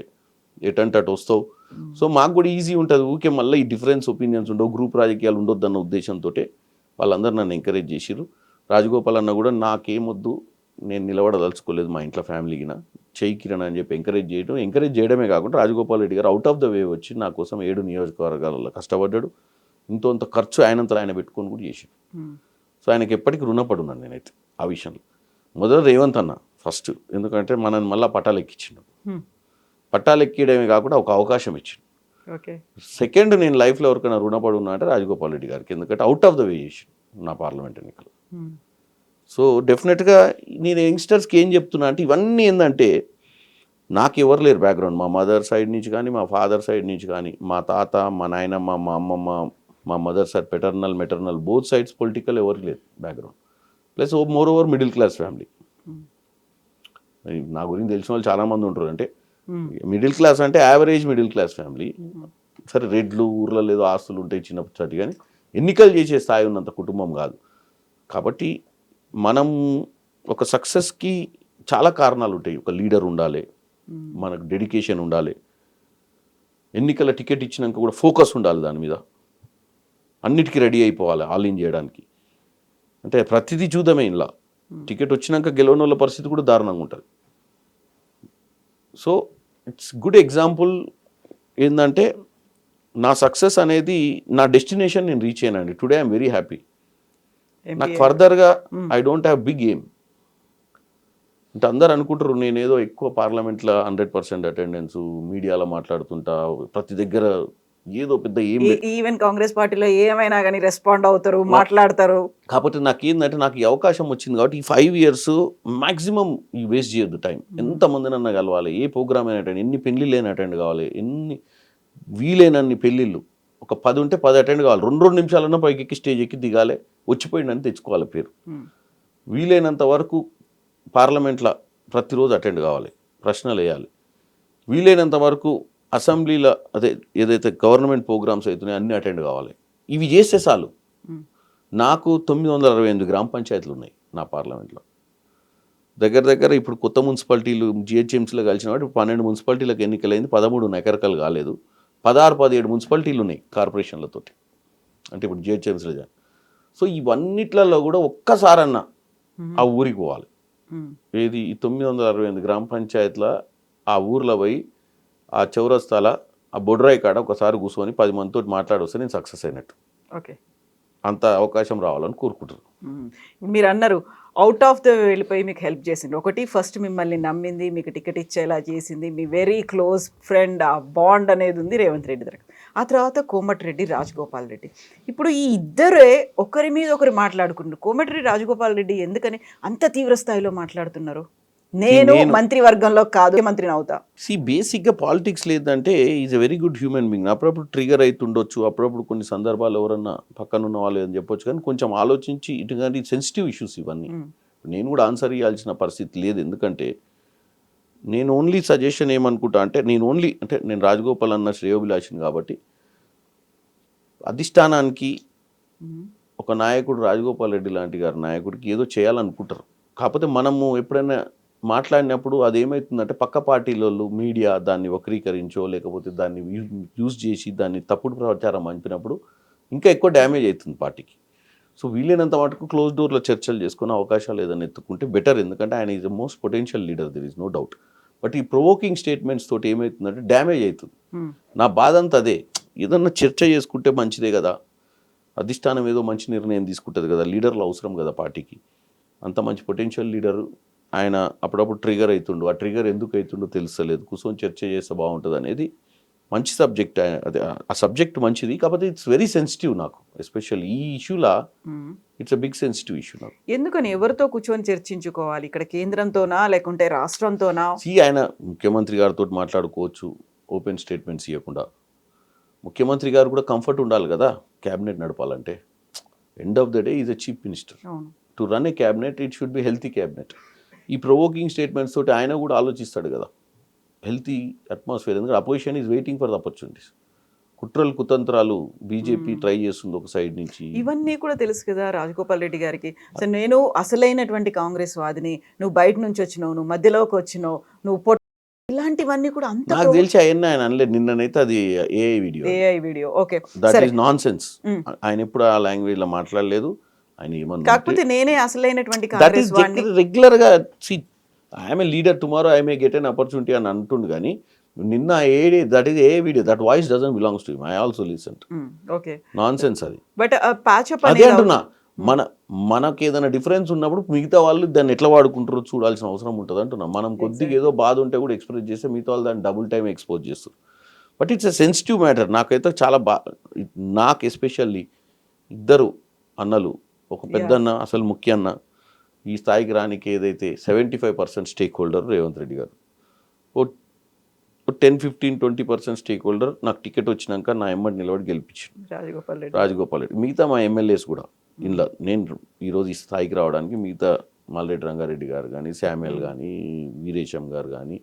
B: ఎటంటే అటు వస్తావు. సో మాకు కూడా ఈజీ ఉంటుంది. ఊకే మళ్ళీ ఈ డిఫరెన్స్ ఒపీనియన్స్ ఉండవు, గ్రూప్ రాజకీయాలు ఉండొద్దన్న ఉద్దేశంతో వాళ్ళందరూ నన్ను ఎంకరేజ్ చేసిర్రు. రాజగోపాల్ అన్న కూడా నాకేమొద్దు, నేను నిలబడదలుచుకోలేదు, మా ఇంట్లో ఫ్యామిలీకిన చెయ్యి కిరణ్ అని చెప్పి ఎంకరేజ్ చేయడమే కాకుండా రాజగోపాల్ రెడ్డి గారు అవుట్ ఆఫ్ ద వే వచ్చి నా కోసం 7 నియోజకవర్గాలలో కష్టపడ్డాడు. ఇంత ఖర్చు ఆయనంతా ఆయన పెట్టుకొని కూడా చేశాడు. సో ఆయనకి ఎప్పటికీ రుణపడి ఉన్నాను నేనైతే ఆ విషయంలో. మొదట రేవంత్ అన్న ఫస్ట్, ఎందుకంటే మనల్ని మళ్ళీ పట్టాలు ఎక్కించిండు. పట్టాలు ఎక్కియడమే కాకుండా ఒక అవకాశం ఇచ్చిండు. సెకండ్ నేను లైఫ్లో ఎవరికైనా రుణపడి ఉన్నా అంటే రాజగోపాల్ రెడ్డి గారికి, ఎందుకంటే అవుట్ ఆఫ్ ద వే చేసిండు నా పార్లమెంట్ ఎన్నికలు. సో డెఫినెట్గా నేను యంగ్స్టర్స్కి ఏం చెప్తున్నా అంటే ఇవన్నీ ఏంటంటే నాకు ఎవరు లేరు బ్యాక్గ్రౌండ్, మా మదర్ సైడ్ నుంచి కానీ మా ఫాదర్ సైడ్ నుంచి కానీ, మా తాత, మా నాయనమ్మ, మా అమ్మమ్మ, మా mother side paternal maternal both sides political ఎవరికి లేదు background. Plus more over middle class family. నా గురించి తెలిసిన వాళ్ళు చాలామంది ఉంటారు. అంటే మిడిల్ క్లాస్ అంటే యావరేజ్ మిడిల్ క్లాస్ ఫ్యామిలీ. సరే రెడ్లు ఊర్లో లేదో ఆస్తులు ఉంటాయి చిన్నప్పటి, కానీ ఎన్నికలు చేసే స్థాయి ఉన్నంత కుటుంబం కాదు. కాబట్టి మనం ఒక సక్సెస్కి చాలా కారణాలు ఉంటాయి. ఒక లీడర్ ఉండాలి, మనకు డెడికేషన్ ఉండాలి, ఎన్నికల టికెట్ ఇచ్చినాక కూడా ఫోకస్ ఉండాలి దాని మీద, అన్నిటికీ రెడీ అయిపోవాలి ఆల్ ఇన్ చేయడానికి. అంటే ప్రతిదీ చూద్దామే ఇలా టికెట్ వచ్చినాక గెలవని వాళ్ళ పరిస్థితి కూడా దారుణంగా ఉంటుంది. సో ఇట్స్ గుడ్ ఎగ్జాంపుల్ ఏంటంటే నా సక్సెస్ అనేది నా డెస్టినేషన్ నేను రీచ్ అయ్యానండి. Today I'm very happy. నాకు ఫర్దర్గా I don't have big aim. అంటే అందరు అనుకుంటారు నేనేదో ఎక్కువ పార్లమెంట్లో 100% అటెండెన్స్, మీడియాలో మాట్లాడుతుంటా, ప్రతి దగ్గర ఏదో పెద్ద ఏం,
A: ఈవెన్ కాంగ్రెస్ పార్టీలో ఏమైనా కానీ రెస్పాండ్ అవుతారు, మాట్లాడతారు.
B: కాకపోతే నాకు ఏంటంటే నాకు ఈ అవకాశం వచ్చింది కాబట్టి ఈ 5 years మ్యాక్సిమం ఈ వేస్ట్ చేయొద్దు టైం. ఎంతమందినన్నా కలవాలి, ఏ ప్రోగ్రామ్ అయినా అటెండ్, ఎన్ని పెళ్ళిళ్ళైనా అటెండ్ కావాలి, ఎన్ని వీలైనన్ని పెళ్ళిళ్ళు, ఒక 10 ఉంటే 10 అటెండ్ కావాలి. 2 నిమిషాలన్నా పైకి ఎక్కి స్టేజ్ ఎక్కి దిగాలి, వచ్చిపోయిందని తెచ్చుకోవాలి పేరు. వీలైనంత వరకు పార్లమెంట్లో ప్రతిరోజు అటెండ్ కావాలి, ప్రశ్నలు వేయాలి. వీలైనంత వరకు అసెంబ్లీలో ఏదైతే గవర్నమెంట్ ప్రోగ్రామ్స్ అవుతున్నాయో అన్నీ అటెండ్ కావాలి. ఇవి చేస్తే చాలు. నాకు 968 గ్రామ పంచాయతీలు ఉన్నాయి నా పార్లమెంట్లో. దగ్గర ఇప్పుడు కొత్త మున్సిపాలిటీలు జిహెచ్ఎంసీలో కలిసిన వాటి 12 మున్సిపాలిటీలకు ఎన్నికలైంది, 13 ఎకరకలు కాలేదు, 16-17 మున్సిపాలిటీలు ఉన్నాయి కార్పొరేషన్లతోటి, అంటే ఇప్పుడు జిహెచ్ఎంసీలో. సో ఇవన్నిట్లలో కూడా ఒక్కసారన్నా ఆ ఊరికి పోవాలి. ఏది ఈ 968 గ్రామ పంచాయతీల ఆ ఊర్లో పోయి ఆ చౌరస్తాల ఆ బొడ్రాయి కాడ ఒకసారి కూర్చొని 10 మందితో మాట్లాడొస్తే నేను సక్సెస్ అయినట్టు.
A: ఓకే,
B: అంత అవకాశం రావాలని కోరుకుంటారు.
A: మీరు అన్నారు అవుట్ ఆఫ్ ద వెళ్ళిపోయి మీకు హెల్ప్ చేసింది. ఒకటి ఫస్ట్ మిమ్మల్ని నమ్మింది, మీకు టికెట్ ఇచ్చేలా చేసింది మీ వెరీ క్లోజ్ ఫ్రెండ్. ఆ బాండ్ అనేది ఉంది రేవంత్ రెడ్డి దగ్గర. ఆ తర్వాత కోమటిరెడ్డి, రాజగోపాల్ రెడ్డి. ఇప్పుడు ఈ ఇద్దరే ఒకరి మీద ఒకరు మాట్లాడుకుంటున్నారు. కోమటిరెడ్డి, రాజగోపాల్ రెడ్డి ఎందుకని అంత తీవ్ర స్థాయిలో మాట్లాడుతున్నారు? నేను మంత్రివర్గంలో కాదు, మంత్రిని అవుతా.
B: బేసిక్గా పాలిటిక్స్ లేదంటే is a very good human being. అప్పుడప్పుడు ట్రిగర్ అవుతుండొచ్చు, అప్పుడప్పుడు కొన్ని సందర్భాలు ఎవరన్నా పక్కన ఉన్న వాళ్ళు అని చెప్పొచ్చు, కానీ కొంచెం ఆలోచించి ఇటువంటి సెన్సిటివ్ ఇష్యూస్ ఇవన్నీ నేను కూడా ఆన్సర్ ఇవ్వాల్సిన పరిస్థితి లేదు. ఎందుకంటే నేను ఓన్లీ సజెషన్ ఏమనుకుంటా అంటే నేను రాజగోపాల్ అన్న శ్రేయోభిలాషిని కాబట్టి అధిష్టానానికి ఒక నాయకుడు రాజగోపాల్ రెడ్డి లాంటి గారి నాయకుడికి ఏదో చేయాలనుకుంటారు. కాకపోతే మనము ఎప్పుడైనా మాట్లాడినప్పుడు అదేమవుతుందంటే పక్క పార్టీలలో మీడియా దాన్ని వక్రీకరించో లేకపోతే దాన్ని యూజ్ చేసి దాన్ని తప్పుడు ప్రచారం అంపినప్పుడు ఇంకా ఎక్కువ డ్యామేజ్ అవుతుంది పార్టీకి. సో వీలైనంత మటుకు క్లోజ్ డోర్లో చర్చలు చేసుకునే అవకాశాలు ఏదైనా ఎత్తుకుంటే బెటర్. ఎందుకంటే ఆయన is the most potential leader, there is no doubt. But ఈ ప్రొవోకింగ్ స్టేట్మెంట్స్ తోటి ఏమవుతుందంటే డ్యామేజ్ అవుతుంది. నా బాధ అంతా అదే. ఏదన్నా చర్చ చేసుకుంటే మంచిదే కదా, అధిష్టానం ఏదో మంచి నిర్ణయం తీసుకుంటుంది కదా, లీడర్లు అవసరం కదా పార్టీకి. అంత మంచి పొటెన్షియల్ లీడరు ఆయన అప్పుడప్పుడు ట్రిగర్ అవుతుండు. ఆ ట్రిగర్ ఎందుకు అవుతుండో తెలుస్తలేదు, కూర్చొని చర్చ చేస్తే బాగుంటుంది అనేది మంచి సబ్జెక్ట్, అదే ఆ సబ్జెక్ట్ మంచిది, కాకపోతే ఇట్స్ వెరీ సెన్సిటివ్ నాకు, ఎస్పెషల్లీ ఈ ఇష్యూలా it's a big sensitive issue నాకు.
A: ఎందుకని ఎవరితో కూర్చొని చర్చించుకోవాలి? ఇక్కడ కేంద్రంతోనా లేకుంటే రాష్ట్రంతోనా?
B: ఆయన ముఖ్యమంత్రి గారితో మాట్లాడుకోవచ్చు, ఓపెన్ స్టేట్మెంట్స్ ఇవ్వకుండా. ముఖ్యమంత్రి గారు కూడా కంఫర్ట్ ఉండాలి కదా క్యాబినెట్ నడపాలంటే. End of the day is a chief minister.
A: అవును.
B: To run a cabinet it should be healthy cabinet. ఈ ప్రొవోకింగ్ స్టేట్మెంట్స్ తోటి ఆయన కూడా ఆలోచిస్తాడు కదా, హెల్తీ అట్మాస్ఫియర్. ఎందుకంటే opposition is waiting for the opportunities. కుట్రలు కుతంత్రాలు బీజేపీ ట్రై చేస్తుంది ఒక సైడ్ నుంచి.
A: ఇవన్నీ కూడా తెలుసు కదా రాజగోపాల్ రెడ్డి గారికి. అసలు నేను అసలైనటువంటి కాంగ్రెస్ వాదిని, నువ్వు బయట నుంచి వచ్చినావు, నువ్వు మధ్యలోకి వచ్చినావు, నువ్వు ఇలాంటివన్నీ కూడా అంత
B: నాకు తెలిసి అవన్నీ ఆయన అనలేదు. నిన్ననైతే అది AI
A: video. Okay,
B: that is non sense. ఆయన ఎప్పుడు ఆ లాంగ్వేజ్ లో మాట్లాడలేదు. ఆయన ఏమన్నా
A: కాకపోతే నేనే అసలైనటువంటి కాంగ్రెస్ వాడిని
B: రెగ్యులర్ గా I'm a leader, tomorrow I may get an opportunity అని అంటుండు. కానీ నిన్న that is a video, that voice doesn't belongs to him. I also listen.
A: Okay,
B: non sense అది.
A: బట్ ప్యాచప్
B: అదే అంటున్నా, మనకి ఏదైనా డిఫరెన్స్ ఉన్నప్పుడు మిగతా వాళ్ళు దాన్ని ఎట్లా వాడుకుంటారో చూడాల్సిన అవసరం ఉంటుంది అంటున్నా. మనం కొద్దిగా ఏదో బాధ ఉంటే కూడా ఎక్స్ప్రెస్ చేస్తే మిగతా వాళ్ళు దాన్ని డబుల్ టైం ఎక్స్పోజ్ చేస్తారు. But it's a sensitive matter. నాకైతే చాలా నాకు ఎస్పెషల్లీ ఇద్దరు అన్నలు, ఒక పెద్ద అన్న, అసలు ముఖ్య అన్న, ఈ స్థాయికి రానికి ఏదైతే 75% స్టేక్ హోల్డర్ రేవంత్ రెడ్డి గారు, ఓ 10-15-20% స్టేక్ హోల్డర్ నాకు టికెట్ వచ్చినాక నా ఎమ్మడి నిలబడి గెలిపించాడు రాజగోపాల్ రెడ్డి. మిగతా మా ఎమ్మెల్యేస్ కూడా ఇంట్లో నేను ఈరోజు ఈ స్థాయికి రావడానికి మిగతా మల్రెడ్డి రంగారెడ్డి గారు కానీ, శామ్యుల్ కానీ, వీరేశం గారు కానీ,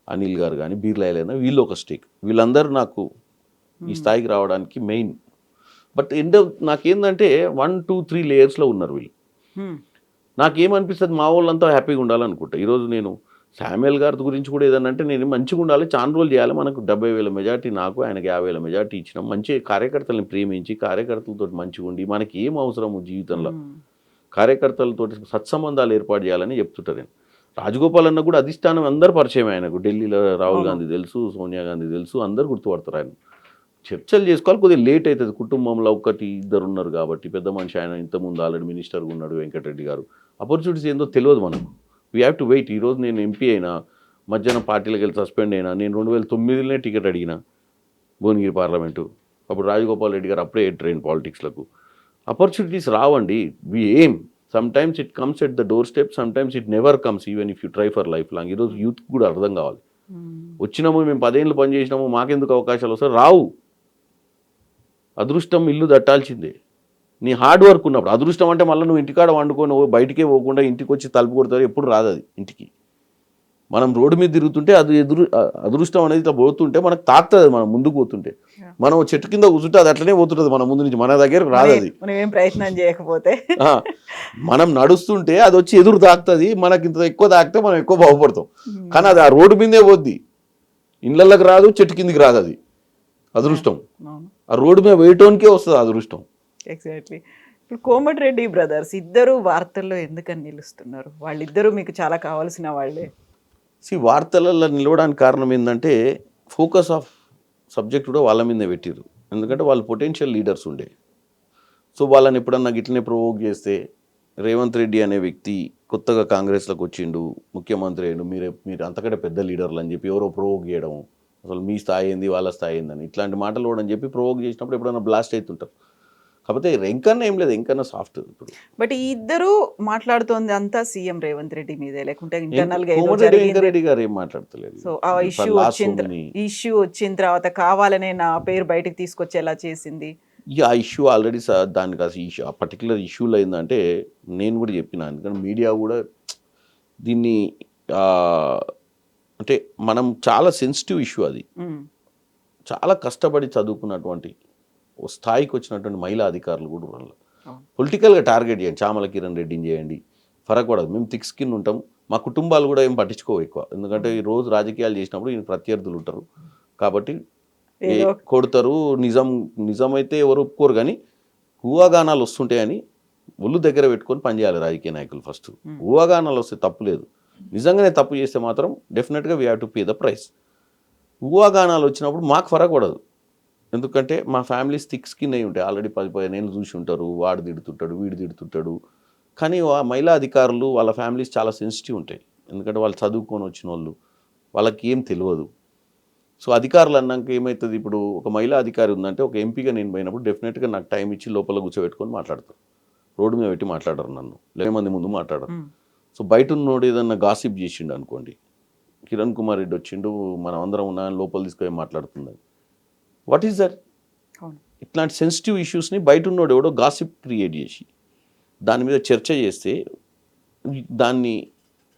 B: అనిల్ గారు కానీ, బీర్లాయలైనా వీళ్ళు ఒక స్టేక్. వీళ్ళందరూ నాకు ఈ స్థాయికి రావడానికి మెయిన్. బట్ నాకేందంటే 1-2-3 లేయర్స్లో ఉన్నారు వీళ్ళు. నాకేమనిపిస్తుంది, మా వాళ్ళంతా హ్యాపీగా ఉండాలనుకుంటా. ఈరోజు నేను శామ్యుల్ గారి గురించి కూడా ఏదన్నా అంటే, నేను మంచిగా ఉండాలి, చాలా రోజులు చేయాలి, మనకు 70,000 మెజార్టీ, నాకు ఆయనకు 50,000 మెజార్టీ ఇచ్చినాం, మంచి కార్యకర్తలను ప్రేమించి కార్యకర్తలతో మంచిగా ఉండి మనకి ఏం అవసరము జీవితంలో కార్యకర్తలతో సత్సంబంధాలు ఏర్పాటు చేయాలని చెప్తుంటారు. నేను రాజగోపాల్ అన్న కూడా అధిష్టానం అందరు పరిచయం ఆయనకు. ఢిల్లీలో రాహుల్ గాంధీ తెలుసు, సోనియా గాంధీ తెలుసు, అందరు గుర్తుపడతారు ఆయన. చర్చలు చేసుకోవాలి, కొద్దిగా లేట్ అవుతుంది. కుటుంబంలో 1-2 ఉన్నారు కాబట్టి, పెద్ద మనిషి ఆయన ఇంతకుముందు ఆల్రెడీ మినిస్టర్గా ఉన్నాడు వెంకటరెడ్డి గారు. ఆపర్చునిటీస్ ఏందో తెలియదు మనకు. We have to wait. ఈరోజు నేను ఎంపీ అయినా, మధ్యాహ్నం పార్టీలకు వెళ్ళి సస్పెండ్ అయినా, నేను 2009లోనే టికెట్ అడిగిన భువనగిరి పార్లమెంటు. అప్పుడు రాజగోపాల్ రెడ్డి గారు అప్పుడే ఎంటర్ పాలిటిక్స్లకు. ఆపర్చునిటీస్ రావండి. వి ఏం sometimes it comes at the door step, sometimes it never comes even if you try for life long. ఈరోజు యూత్ కూడా అర్థం కావాలి. వచ్చినాము, మేము 10 ఏళ్ళు పని చేసినాము, మాకెందుకు అవకాశాలు వస్తాయి? రావు. అదృష్టం ఇల్లు దట్టాల్సిందే. నీ హార్డ్ వర్క్ ఉన్నప్పుడు. అదృష్టం అంటే మళ్ళీ నువ్వు ఇంటికాడ వండుకొని బయటికే పోకుండా ఇంటికి వచ్చి తలుపు కొడతారు, ఎప్పుడు రాదు అది ఇంటికి. మనం రోడ్డు మీద తిరుగుతుంటే అది అదృష్టం అనేది ఇట్లా పోతుంటే మనకు తాకుతుంది, మనం ముందుకు పోతుంటే. మనం చెట్టు కింద కూర్చుంటే అది అట్లనే పోతుంటుంది మన ముందు నుంచి, మన దగ్గరకు రాదు అది.
A: మనం ప్రయత్నం చేయకపోతే
B: మనం నడుస్తుంటే అది వచ్చి ఎదురు తాకుతుంది, మనకి ఇంత ఎక్కువ తాకితే మనం ఎక్కువ బాగుపడతాం. కానీ అది ఆ రోడ్డు మీదే పోద్ది, ఇళ్ళకి రాదు, చెట్టు కిందికి రాదు. అది అదృష్టం. ఆ రోడ్డు మీద వేయటానికే వస్తుంది అదృష్టం.
A: ఎగ్జాక్ట్లీ. ఇప్పుడు కోమటిరెడ్డి బ్రదర్స్ ఇద్దరు వార్తల్లో ఎందుకని నిలుస్తున్నారు? వాళ్ళిద్దరూ మీకు చాలా కావాల్సిన వాళ్ళే.
B: వార్తలలో నిలవడానికి కారణం ఏంటంటే, ఫోకస్ ఆఫ్ సబ్జెక్ట్ కూడా వాళ్ళ మీదే పెట్టిరు. ఎందుకంటే వాళ్ళు పొటెన్షియల్ లీడర్స్ ఉండే. సో వాళ్ళని ఎప్పుడన్నా గిట్లనే ప్రొవోక్ చేస్తే, రేవంత్ రెడ్డి అనే వ్యక్తి కొత్తగా కాంగ్రెస్లోకి వచ్చిండు, ముఖ్యమంత్రి అయ్యిండు, మీరు అంతకంటే పెద్ద లీడర్లు అని చెప్పి ఎవరో ప్రొవోక్ చేయడం, అసలు మీ స్థాయి ఏంది, వాళ్ళ స్థాయి ఏందని ఇట్లాంటి మాటలు కూడా అని చెప్పి ప్రొవోక్ చేసినప్పుడు ఎప్పుడైనా బ్లాస్ట్ అవుతుంటారు. కాకపోతే వెంకన్న ఏం లేదు, వెంకన్న సాఫ్ట్. ఇప్పుడు
A: బట్ ఈ ఇద్దరు మాట్లాడుతోంది అంతా సీఎం రేవంత్ రెడ్డి మీదే, లేకుంటే ఇంటర్నల్ గా
B: వెంకరెడ్డి గారు ఏం మాట్లాడతలేదు.
A: సో ఆ ఇష్యూ వచ్చిన తర్వాత కావాలనే నా పేరు బయటకు తీసుకొచ్చేలా చేసింది.
B: ఆ ఇష్యూ ఆల్రెడీ దానికి ఇష్యూ, ఆ పర్టికులర్ ఇష్యూలో అయిందంటే నేను కూడా చెప్పిన. ఎందుకంటే మీడియా కూడా దీన్ని అంటే మనం చాలా సెన్సిటివ్ ఇష్యూ అది. చాలా కష్టపడి చదువుకున్నటువంటి స్థాయికి వచ్చినటువంటి మహిళా అధికారులు కూడా వాళ్ళు పొలిటికల్గా టార్గెట్ చేయండి, చామల కిరణ్ రెడ్డిని చేయండి, ఫరక్ పడదు. మేము థిక్ స్కిన్ ఉంటాం, మా కుటుంబాలు కూడా ఏం పట్టించుకోవు ఎక్కువ. ఎందుకంటే ఈ రోజు రాజకీయాలు చేసినప్పుడు ఈయన ప్రత్యర్థులు ఉంటారు కాబట్టి కొడతారు. నిజమైతే ఎవరు ఒప్పుకోరు, కానీ ఊహాగానాలు వస్తుంటాయని ఒళ్ళు దగ్గర పెట్టుకొని పనిచేయాలి రాజకీయ నాయకులు. ఫస్ట్ ఊహాగానాలు వస్తే తప్పు లేదు, నిజంగానే తప్పు చేస్తే మాత్రం డెఫినెట్గా we have to pay the price. ఊహాగానాలు వచ్చినప్పుడు మాకు ఫరక్ పడదు, ఎందుకంటే మా ఫ్యామిలీస్ థిక్ స్కిన్ అయి ఉంటాయి. ఆల్రెడీ 10-15 ఏళ్ళు చూసి ఉంటారు, వాడు తిడుతుంటాడు, వీడు తిడుతుంటాడు. కానీ ఆ మహిళా అధికారులు వాళ్ళ ఫ్యామిలీస్ చాలా సెన్సిటివ్ ఉంటాయి. ఎందుకంటే వాళ్ళు చదువుకొని వచ్చిన వాళ్ళు, వాళ్ళకి ఏం తెలియదు. సో అధికారులు అన్నాక ఏమవుతుంది, ఇప్పుడు ఒక మహిళా అధికారి ఉందంటే ఒక ఎంపీగా నేను పోయినప్పుడు డెఫినెట్గా నాకు టైం ఇచ్చి లోపల కూర్చోబెట్టుకొని మాట్లాడతారు. రోడ్డు మీద పెట్టి మాట్లాడరు, నన్ను 10 మంది ముందు మాట్లాడరు. సో బయట ఉన్నోడు ఏదన్నా గాసిప్ చేసిండు అనుకోండి, కిరణ్ కుమార్ రెడ్డి వచ్చిండు మనం అందరం ఉన్నా లోపల తీసుకొని మాట్లాడుతుంది, వాట్ ఈస్ దట్? ఇట్లాంటి సెన్సిటివ్ ఇష్యూస్ని బయట ఉన్నోడు ఎవడో గాసిప్ క్రియేట్ చేసి దాని మీద చర్చ చేస్తే దాన్ని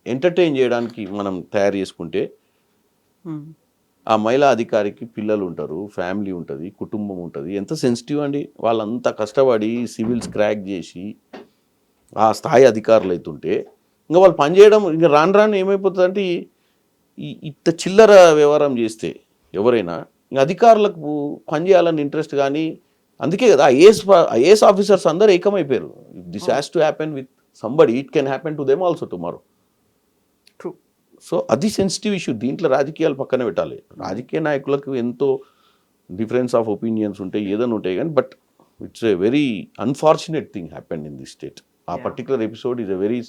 B: ఎంటర్టైన్ చేయడానికి మనం తయారు చేసుకుంటే ఆ మహిళా అధికారికి పిల్లలు ఉంటారు, ఫ్యామిలీ ఉంటుంది, కుటుంబం ఉంటుంది. ఎంత సెన్సిటివ్ అండి, వాళ్ళంతా కష్టపడి సివిల్స్ క్రాక్ చేసి ఆ స్థాయి అధికారులు అవుతుంటే ఇంకా వాళ్ళు పనిచేయడం ఇంకా రాను రాను ఏమైపోతుంది అంటే ఇంత చిల్లర వ్యవహారం చేస్తే ఎవరైనా ఇంకా అధికారులకు పనిచేయాలని ఇంట్రెస్ట్. కానీ అందుకే కదా ఐఏఎస్ ఆఫీసర్స్ అందరూ ఏకమైపోయారు. This has to happen with somebody, it can happen to them also tomorrow. So అది సెన్సిటివ్ ఇష్యూ. దీంట్లో రాజకీయాలు పక్కన పెట్టాలి. రాజకీయ నాయకులకు ఎంతో డిఫరెన్స్ ఆఫ్ ఒపీనియన్స్ ఉంటాయి, ఏదైనా ఉంటాయి, కానీ but it's a very unfortunate thing happen in this state. ఆ particular episode is a very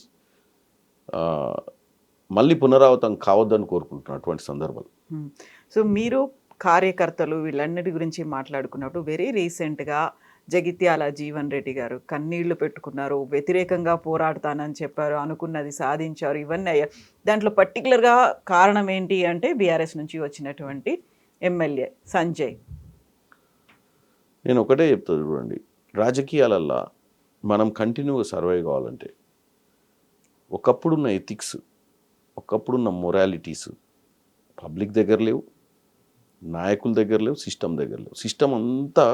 B: మళ్ళీ పునరావృతం కావద్దని కోరుకుంటున్నాను అటువంటి సందర్భాలు.
A: సో మీరు కార్యకర్తలు వీళ్ళన్నిటి గురించి మాట్లాడుకున్నప్పుడు వెరీ రీసెంట్గా జగిత్యాల జీవన్ రెడ్డి గారు కన్నీళ్లు పెట్టుకున్నారు, వ్యతిరేకంగా పోరాడతానని చెప్పారు, అనుకున్నది సాధించారు, ఇవన్నీ అయ్యారు. దాంట్లో పర్టికులర్గా కారణం ఏంటి అంటే బీఆర్ఎస్ నుంచి వచ్చినటువంటి ఎమ్మెల్యే సంజయ్.
B: నేను ఒకటే చెప్తాను చూడండి, రాజకీయాలల్లో మనం కంటిన్యూగా సర్వైవ్ కావాలంటే ఒకప్పుడున్న ఎథిక్స్, ఒకప్పుడున్న మొరాలిటీస్ పబ్లిక్ దగ్గర లేవు, నాయకుల దగ్గర లేవు, సిస్టమ్ దగ్గర లేవు. సిస్టమ్ అంతా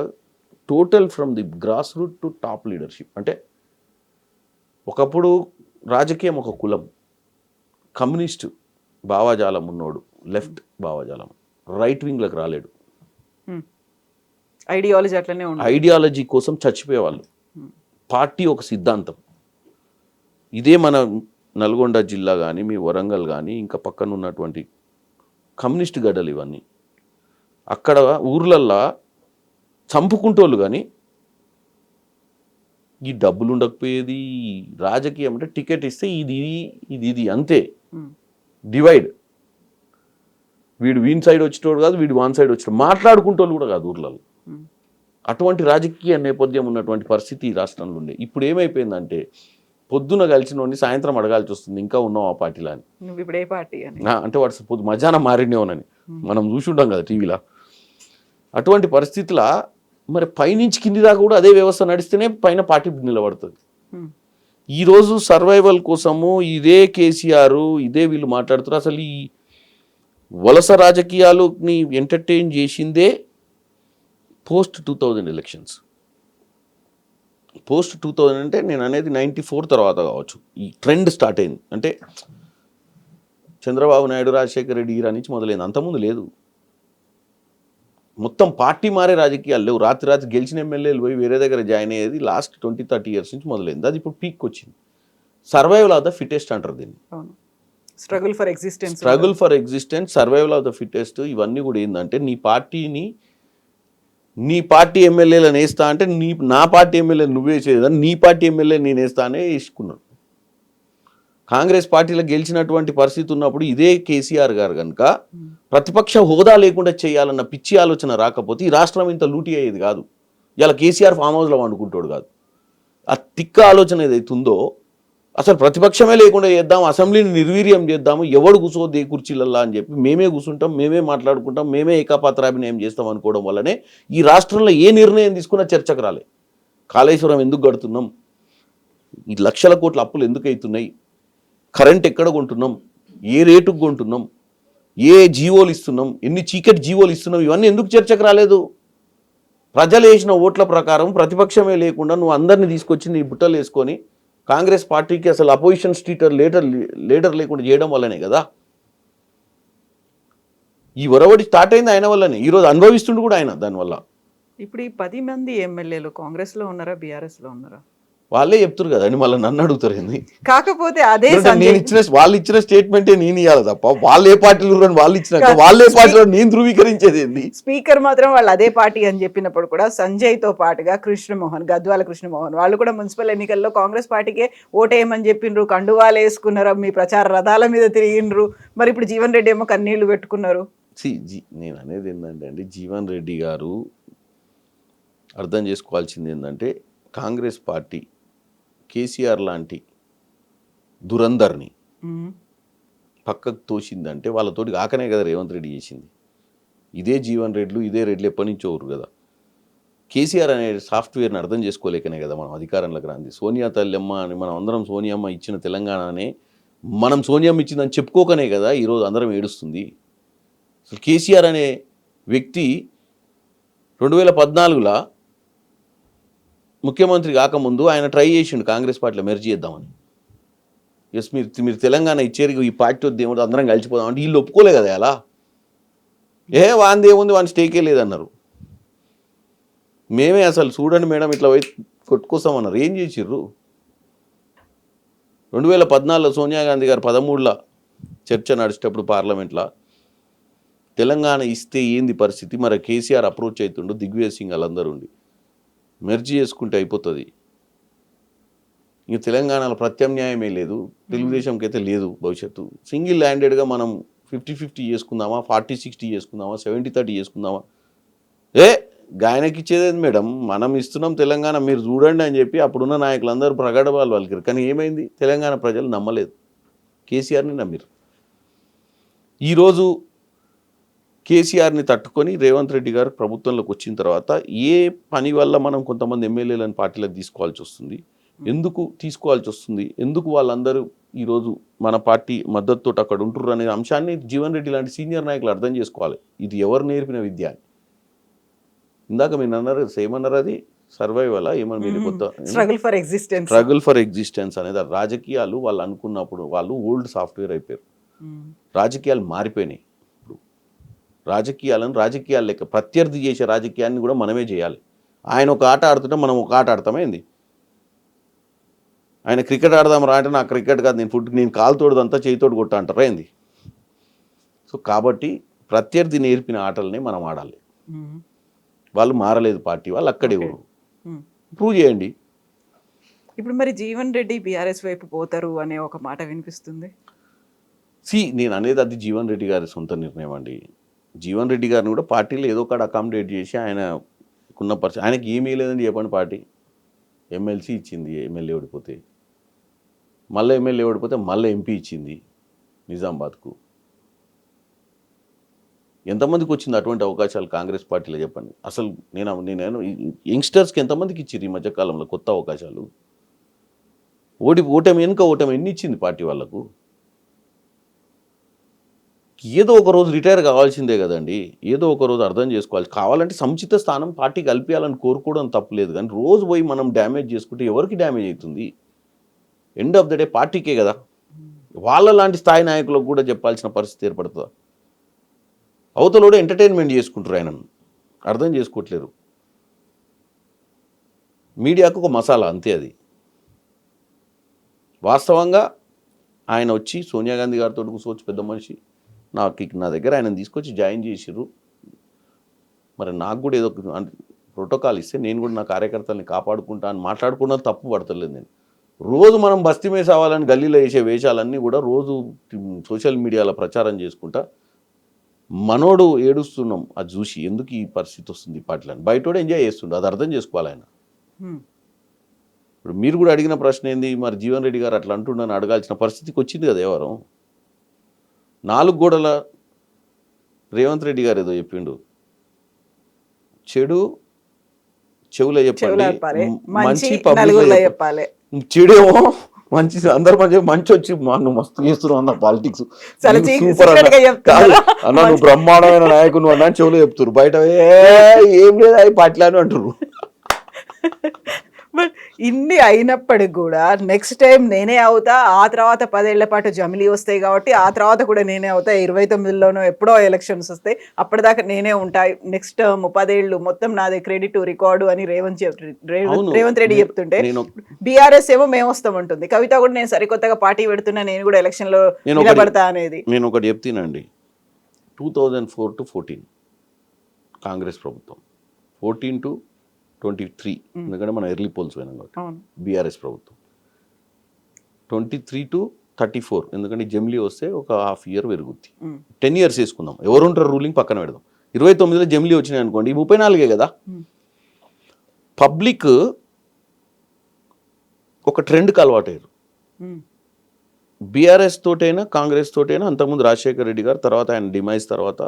B: total from the grass root to top leadership. అంటే ఒకప్పుడు రాజకీయం ఒక కులం, కమ్యూనిస్ట్ భావాజాలం ఉన్నోడు లెఫ్ట్ భావాజాలం, రైట్ వింగ్లకు రాలేడు,
A: ఐడియాలజీ అట్లనే ఉంది,
B: ఐడియాలజీ కోసం చచ్చిపోయేవాళ్ళు. పార్టీ ఒక సిద్ధాంతం. ఇదే మన నల్గొండ జిల్లా కానీ మీ వరంగల్ కానీ ఇంకా పక్కన ఉన్నటువంటి కమ్యూనిస్ట్ గడ్డలు ఇవన్నీ. అక్కడ ఊర్లల్లో చంపుకుంటోళ్ళు, కానీ ఈ డబ్బులు ఉండకపోయేది. రాజకీయం అంటే టికెట్ ఇస్తే ఇది ఇది ఇది అంతే, డివైడ్. వీడు వీన్ సైడ్ వచ్చేటోడు కాదు, వీడు వాన్ సైడ్ వచ్చేటోడు, మాట్లాడుకుంటోళ్ళు కూడా కాదు ఊర్లలో. అటువంటి రాజకీయ నేపథ్యం ఉన్నటువంటి పరిస్థితి ఈ రాష్ట్రంలో ఉండే. ఇప్పుడు ఏమైపోయిందంటే పొద్దున కలిసినోడిని సాయంత్రం అడగాల్సి వస్తుంది, ఇంకా ఉన్నావు ఆ పార్టీలో అని.
A: నువ్వు ఇప్పుడు ఏ పార్టీ అని
B: అంటే వాడు మధ్యాహ్నం మారినేవనని మనం చూసుంటాం కదా టీవీలో. అటువంటి పరిస్థితుల మరి పైనుంచి కింది దాకా కూడా అదే వ్యవస్థ నడిస్తేనే పైన పార్టీ నిలబడుతుంది. ఈరోజు సర్వైవల్ కోసము ఇదే కేసీఆర్, ఇదే వీళ్ళు మాట్లాడుతారు. అసలు ఈ వలస రాజకీయాలని ఎంటర్టైన్ చేసిందే పోస్ట్ 2000 ఎలక్షన్స్. పోస్ట్ 2000 అంటే నేను అనేది 94 తర్వాత కావచ్చు ఈ ట్రెండ్ స్టార్ట్ అయింది. అంటే చంద్రబాబు నాయుడు, రాజశేఖర రెడ్డి ఈరా నుంచి మొదలైంది, అంతకుముందు లేదు. మొత్తం పార్టీ మారే రాజకీయాలు లేవు. రాత్రి గెలిచిన ఎమ్మెల్యేలు పోయి వేరే దగ్గర జాయిన్ అయ్యేది లాస్ట్ 20-30 ఇయర్స్ నుంచి మొదలైంది. అది ఇప్పుడు పీక్ వచ్చింది. సర్వైవల్ ఆఫ్ ద ఫిటెస్ట్ అంటారు దీన్ని.
A: Struggle for existence, survival of the fittest. ఇవన్నీ కూడా ఏంటంటే నీ పార్టీ ఎమ్మెల్యేలను వేస్తా అంటే నా పార్టీ ఎమ్మెల్యేలు నువ్వే చేయదని నీ పార్టీ ఎమ్మెల్యే నేను వేస్తా అనే వేసుకున్నాను. కాంగ్రెస్ పార్టీలో గెలిచినటువంటి పరిస్థితి ఉన్నప్పుడు ఇదే కేసీఆర్ గారు కనుక ప్రతిపక్ష హోదా లేకుండా చేయాలన్న పిచ్చి ఆలోచన రాకపోతే ఈ రాష్ట్రం ఇంత లూటీ అయ్యేది కాదు. ఇలా కేసీఆర్ ఫామ్ హౌస్లో వండుకుంటాడు కాదు. ఆ తిక్క ఆలోచన ఏదైతుందో అసలు ప్రతిపక్షమే లేకుండా చేద్దాం, అసెంబ్లీని నిర్వీర్యం చేద్దాము, ఎవడు కూర్చోద్దు ఏ కుర్చీలల్లా అని చెప్పి మేమే కూర్చుంటాం, మేమే మాట్లాడుకుంటాం, మేమే ఏకాపాత్రాభినయం చేస్తాం అనుకోవడం వల్లనే ఈ రాష్ట్రంలో ఏ నిర్ణయం తీసుకున్నా చర్చకు రాలే. కాళేశ్వరం ఎందుకు కడుతున్నాం, ఈ లక్షల కోట్ల అప్పులు ఎందుకు అవుతున్నాయి, కరెంట్ ఎక్కడ కొంటున్నాం, ఏ రేటుకు కొంటున్నాం, ఏ జీవోలు ఇస్తున్నాం, ఎన్ని చీకటి జీవోలు ఇస్తున్నాం, ఇవన్నీ ఎందుకు చర్చకు రాలేదు? ప్రజలు వేసిన ఓట్ల ప్రకారం ప్రతిపక్షమే లేకుండా నువ్వు అందరినీ తీసుకొచ్చి నీ బుట్టలు వేసుకొని కాంగ్రెస్ పార్టీకి అసలు అపోజిషన్ లీడర్ లేకుండా చేయడం వల్లనే కదా ఈ ఒరవడి స్టార్ట్ అయింది. ఆయన వల్లనే ఈరోజు అనుభవిస్తుండు కూడా ఆయన దానివల్ల. ఇప్పుడు ఈ 10 మంది ఎమ్మెల్యేలు కాంగ్రెస్లో ఉన్నారా, బీఆర్ఎస్లో ఉన్నారా?
B: వాళ్ళే చెప్తారు కదా అని మళ్ళీ నన్ను అడుగుతారు ఏంది?
A: కాకపోతే అదే
B: వాళ్ళు ఇచ్చిన స్టేట్మెంటే నేను ఇవ్వాలి తప్ప వాళ్ళు ఏ పార్టీలు వాళ్ళు ఇచ్చినాక వాళ్ళే పార్టీలో నేను ధృవీకరించేది ఏంది?
A: స్పీకర్ మాత్రం వాళ్ళు అదే పార్టీ అని చెప్పినప్పుడు కూడా సంజయ్ తో పాటుగా కృష్ణమోహన్, గద్వాల కృష్ణమోహన్ వాళ్ళు కూడా మున్సిపల్ ఎన్నికల్లో కాంగ్రెస్ పార్టీకే ఓటేయమని చెప్పిండ్రు, కండువాలు వేసుకున్నారు, మీ ప్రచార రథాల మీద తిరిగిండ్రు. మరి ఇప్పుడు జీవన్ రెడ్డి ఏమో కన్నీళ్లు పెట్టుకున్నారు.
B: నేను అనేది ఏంటంటే అండి, జీవన్ రెడ్డి గారు అర్థం చేసుకోవాల్సింది ఏంటంటే, కాంగ్రెస్ పార్టీ కేసీఆర్ లాంటి దురందర్ని
A: ఉమ్,
B: పక్కకు తోసిందంటే వాళ్ళతోటి కాకనే కదా రేవంత్ రెడ్డి చేసింది. ఇదే జీవన్ రెడ్లు ఇదే రెడ్లు ఎప్పటి నుంచో ఊరు కదా. కేసీఆర్ అనే సాఫ్ట్వేర్ని అర్థం చేసుకోలేకనే కదా మనం అధికారంలోకి రాంది. సోనియా తల్లెమ్మ అని మనం అందరం సోనియమ్మ ఇచ్చిన తెలంగాణనే మనం సోనియమ్మ ఇచ్చిందని చెప్పుకోకనే కదా ఈరోజు అందరం ఏడుస్తుంది. అసలు కేసీఆర్ అనే వ్యక్తి 2014లో ముఖ్యమంత్రి కాకముందు ఆయన ట్రై చేసిండు కాంగ్రెస్ పార్టీలో మెర్జ్ చేద్దామని. ఎస్ మీరు తెలంగాణ ఇచ్చేరు, ఈ పార్టీ వద్ద ఏముంది అందరం కలిసిపోదాం అంటే వీళ్ళు ఒప్పుకోలే కదా అలా. వాంది ఏముంది, వాని స్టేకే లేదన్నారు. మేమే అసలు చూడండి మేడం ఇట్లా పోయి కొట్టుకొస్తామన్నారు. ఏం చేసిర్రు? 2014లో సోనియా గాంధీ గారు 13లో చర్చ నడిచేటప్పుడు పార్లమెంట్లో తెలంగాణ ఇస్తే ఏంది పరిస్థితి, మరి కేసీఆర్ అప్రోచ్ అవుతుండు, దిగ్విజయ్ సింగ్ వాళ్ళందరూ ఉండి మెర్జీ చేసుకుంటే అయిపోతుంది. ఇంక తెలంగాణలో ప్రత్యామ్నాయమే లేదు, తెలుగుదేశంకి అయితే లేదు భవిష్యత్తు. సింగిల్ ల్యాండెడ్గా మనం 50-50 చేసుకుందామా, 40-60 చేసుకుందామా, 70-30 చేసుకుందామా. గాయనకి ఇచ్చేది మేడం, మనం ఇస్తున్నాం తెలంగాణ మీరు చూడండి అని చెప్పి అప్పుడున్న నాయకులందరూ ప్రగడవాళ్ళు వాళ్ళకి. కానీ ఏమైంది, తెలంగాణ ప్రజలు నమ్మలేదు, కేసీఆర్ని నమ్మిరు. ఈరోజు కేసీఆర్ని తట్టుకొని రేవంత్ రెడ్డి గారు ప్రభుత్వంలోకి వచ్చిన తర్వాత ఏ పని వల్ల మనం కొంతమంది ఎమ్మెల్యేలను పార్టీలకు తీసుకోవాల్సి వస్తుంది, ఎందుకు తీసుకోవాల్సి వస్తుంది, ఎందుకు వాళ్ళందరూ ఈరోజు మన పార్టీ మద్దతుతో అక్కడ ఉంటుర్రు అనే అంశాన్ని జీవన్ రెడ్డి లాంటి సీనియర్ నాయకులు అర్థం చేసుకోవాలి. ఇది ఎవరు నేర్పిన విద్య అని. ఇందాక మీరు అన్నారు ఏమన్నారు, అది సర్వైవల్ ఏమన్నా మీరు కొత్త
A: స్ట్రగుల్ ఫర్ ఎగ్జిస్టెన్స్
B: అనేది. రాజకీయాలు వాళ్ళు అనుకున్నప్పుడు వాళ్ళు ఓల్డ్ సాఫ్ట్వేర్ అయిపోయారు. రాజకీయాలు మారిపోయినాయి. ఇప్పుడు రాజకీయాలు లెక్క ప్రత్యర్థి చేసే రాజకీయాన్ని కూడా మనమే చేయాలి. ఆయన ఒక ఆట ఆడుతుంటే మనం ఒక ఆట ఆడతామైంది. ఆయన క్రికెట్ ఆడదాం రా అంటే నాకు క్రికెట్ కాదు, నేను కాలుతోడుదంతా చేయితోడు కొట్ట అంటారా ఏంది. సో కాబట్టి ప్రత్యర్థి నేర్పిన ఆటలనే మనం ఆడాలి. వాళ్ళు మారలేదు, పార్టీ వాళ్ళు అక్కడే ప్రూవ్ చేయండి.
A: ఇప్పుడు మరి జీవన్ రెడ్డి బీఆర్ఎస్ వైపు పోతారు అనే ఒక మాట వినిపిస్తుంది.
B: నేను అనేది అది జీవన్ రెడ్డి గారి సొంత నిర్ణయం అండి. జీవన్ రెడ్డి గారిని కూడా పార్టీలో ఏదో ఒకటి అకామిడేట్ చేసి ఆయనకున్న పరిస్థితి, ఆయనకి ఏమీ లేదండి చెప్పండి. పార్టీ ఎమ్మెల్సీ ఇచ్చింది, ఎమ్మెల్యే ఓడిపోతే మళ్ళీ ఎంపీ ఇచ్చింది నిజామాబాద్కు. ఎంతమందికి వచ్చింది అటువంటి అవకాశాలు కాంగ్రెస్ పార్టీలో చెప్పండి. అసలు నేను యంగ్స్టర్స్కి ఎంతమందికి ఇచ్చింది ఈ మధ్యకాలంలో కొత్త అవకాశాలు? ఓటమి ఎన్ని ఇచ్చింది పార్టీ వాళ్ళకు? ఏదో ఒక రోజు రిటైర్ కావాల్సిందే కదండి. ఏదో ఒక రోజు అర్థం చేసుకోవాలి. కావాలంటే సముచిత స్థానం పార్టీ కల్పించాలని కోరుకోవడం తప్పులేదు, కానీ రోజు పోయి మనం డ్యామేజ్ చేసుకుంటే ఎవరికి డ్యామేజ్ అవుతుంది? ఎండ్ ఆఫ్ ద డే పార్టీకే కదా. వాళ్ళ లాంటి స్థాయి నాయకులకు కూడా చెప్పాల్సిన పరిస్థితి ఏర్పడుతుందా? అవతలోడు ఎంటర్టైన్మెంట్ చేసుకుంటారు, ఆయనను అర్థం చేసుకోవట్లేరు. మీడియాకు ఒక మసాలా అంతే. అది వాస్తవంగా ఆయన వచ్చి సోనియా గాంధీ గారితో కూర్చోవచ్చు, పెద్ద మనిషి. నా దగ్గర ఆయన తీసుకొచ్చి జాయిన్ చేసిర్రు. మరి నాకు కూడా ఏదో ప్రోటోకాల్ ఇస్తే నేను కూడా నా కార్యకర్తల్ని కాపాడుకుంటా అని మాట్లాడుకున్నా తప్పు పడతలేదు. నేను రోజు మనం బస్తీ మీద అవ్వాలని గల్లీలో వేసే వేషాలన్నీ కూడా రోజు సోషల్ మీడియాలో ప్రచారం చేసుకుంటా మనోడు ఏడుస్తున్నాం అది చూసి. ఎందుకు ఈ పరిస్థితి వస్తుంది పార్టీలను? బయటోడు ఎంజాయ్ చేస్తుండే, అది అర్థం చేసుకోవాలి ఆయన. ఇప్పుడు మీరు కూడా అడిగిన ప్రశ్న ఏంది, మరి జీవన్ రెడ్డి గారు అట్లా అంటుండని అడగాల్సిన పరిస్థితికి వచ్చింది కదా. ఎవరు 4 గోడల రేవంత్ రెడ్డి గారు ఏదో చెప్పిండు, చెడు చెవులో చెప్పాలి, మంచి పబ్లిక్లో చెప్పాలి. చెడేమో మంచి అందరి మధ్య మంచి వచ్చి నువ్వు మస్తు చేస్తున్నావు అన్న పాలిటిక్స్ సూపర్ అన్న నువ్వు బ్రహ్మాండమైన నాయకుడు అన్న చెవులో చెప్తున్నారు. బయట ఏం లేదు అవి పాటలని అంటారు.
A: బట్ ఇన్ని అయినప్పటికి కూడా నెక్స్ట్ టైం నేనే అవుతా, ఆ తర్వాత 10 ఏళ్ల పాటు జమిలీ వస్తాయి కాబట్టి ఆ తర్వాత కూడా నేనే అవుతా, 29లోనో ఎప్పుడో ఎలక్షన్స్ వస్తాయి, అప్పటిదాకా నేనే ఉంటా, నెక్స్ట్ 10 ఏళ్ళు మొత్తం నాదే క్రెడిట్ రికార్డు అని రేవంత్ రెడ్డి చెప్తుంటే బీఆర్ఎస్ ఏమో మేము వస్తామంటుంది. కవిత కూడా నేను సరికొత్తగా పార్టీ పెడుతున్నా, నేను కూడా ఎలక్షన్ లో నిలబడతా అనేది.
B: నేను ఒకటి చెప్తానండి, 2004 to 14 కాంగ్రెస్ ప్రభుత్వం, 14 to 23 ఎందుకంటే మనం ఎర్లీ పోల్స్ పోయినాం కాబట్టి బీఆర్ఎస్ ప్రభుత్వం, 23 to 34, ఎందుకంటే జమిలీ వస్తే ఒక హాఫ్ ఇయర్ పెరుగుద్ది.
A: ఉమ్,
B: 10 years వేసుకుందాం, ఎవరు ఉంటారు రూలింగ్ పక్కన పెడదాం. 29లో జమిలీ వచ్చినాయి అనుకోండి, 34 కదా.
A: ఉమ్,
B: పబ్లిక్ ఒక ట్రెండ్కి అలవాటయ్యారు.
A: ఉమ్,
B: బీఆర్ఎస్ తోటైనా కాంగ్రెస్ తోటైనా, అంతకుముందు రాజశేఖర రెడ్డి గారు, తర్వాత ఆయన డిమైజ్ తర్వాత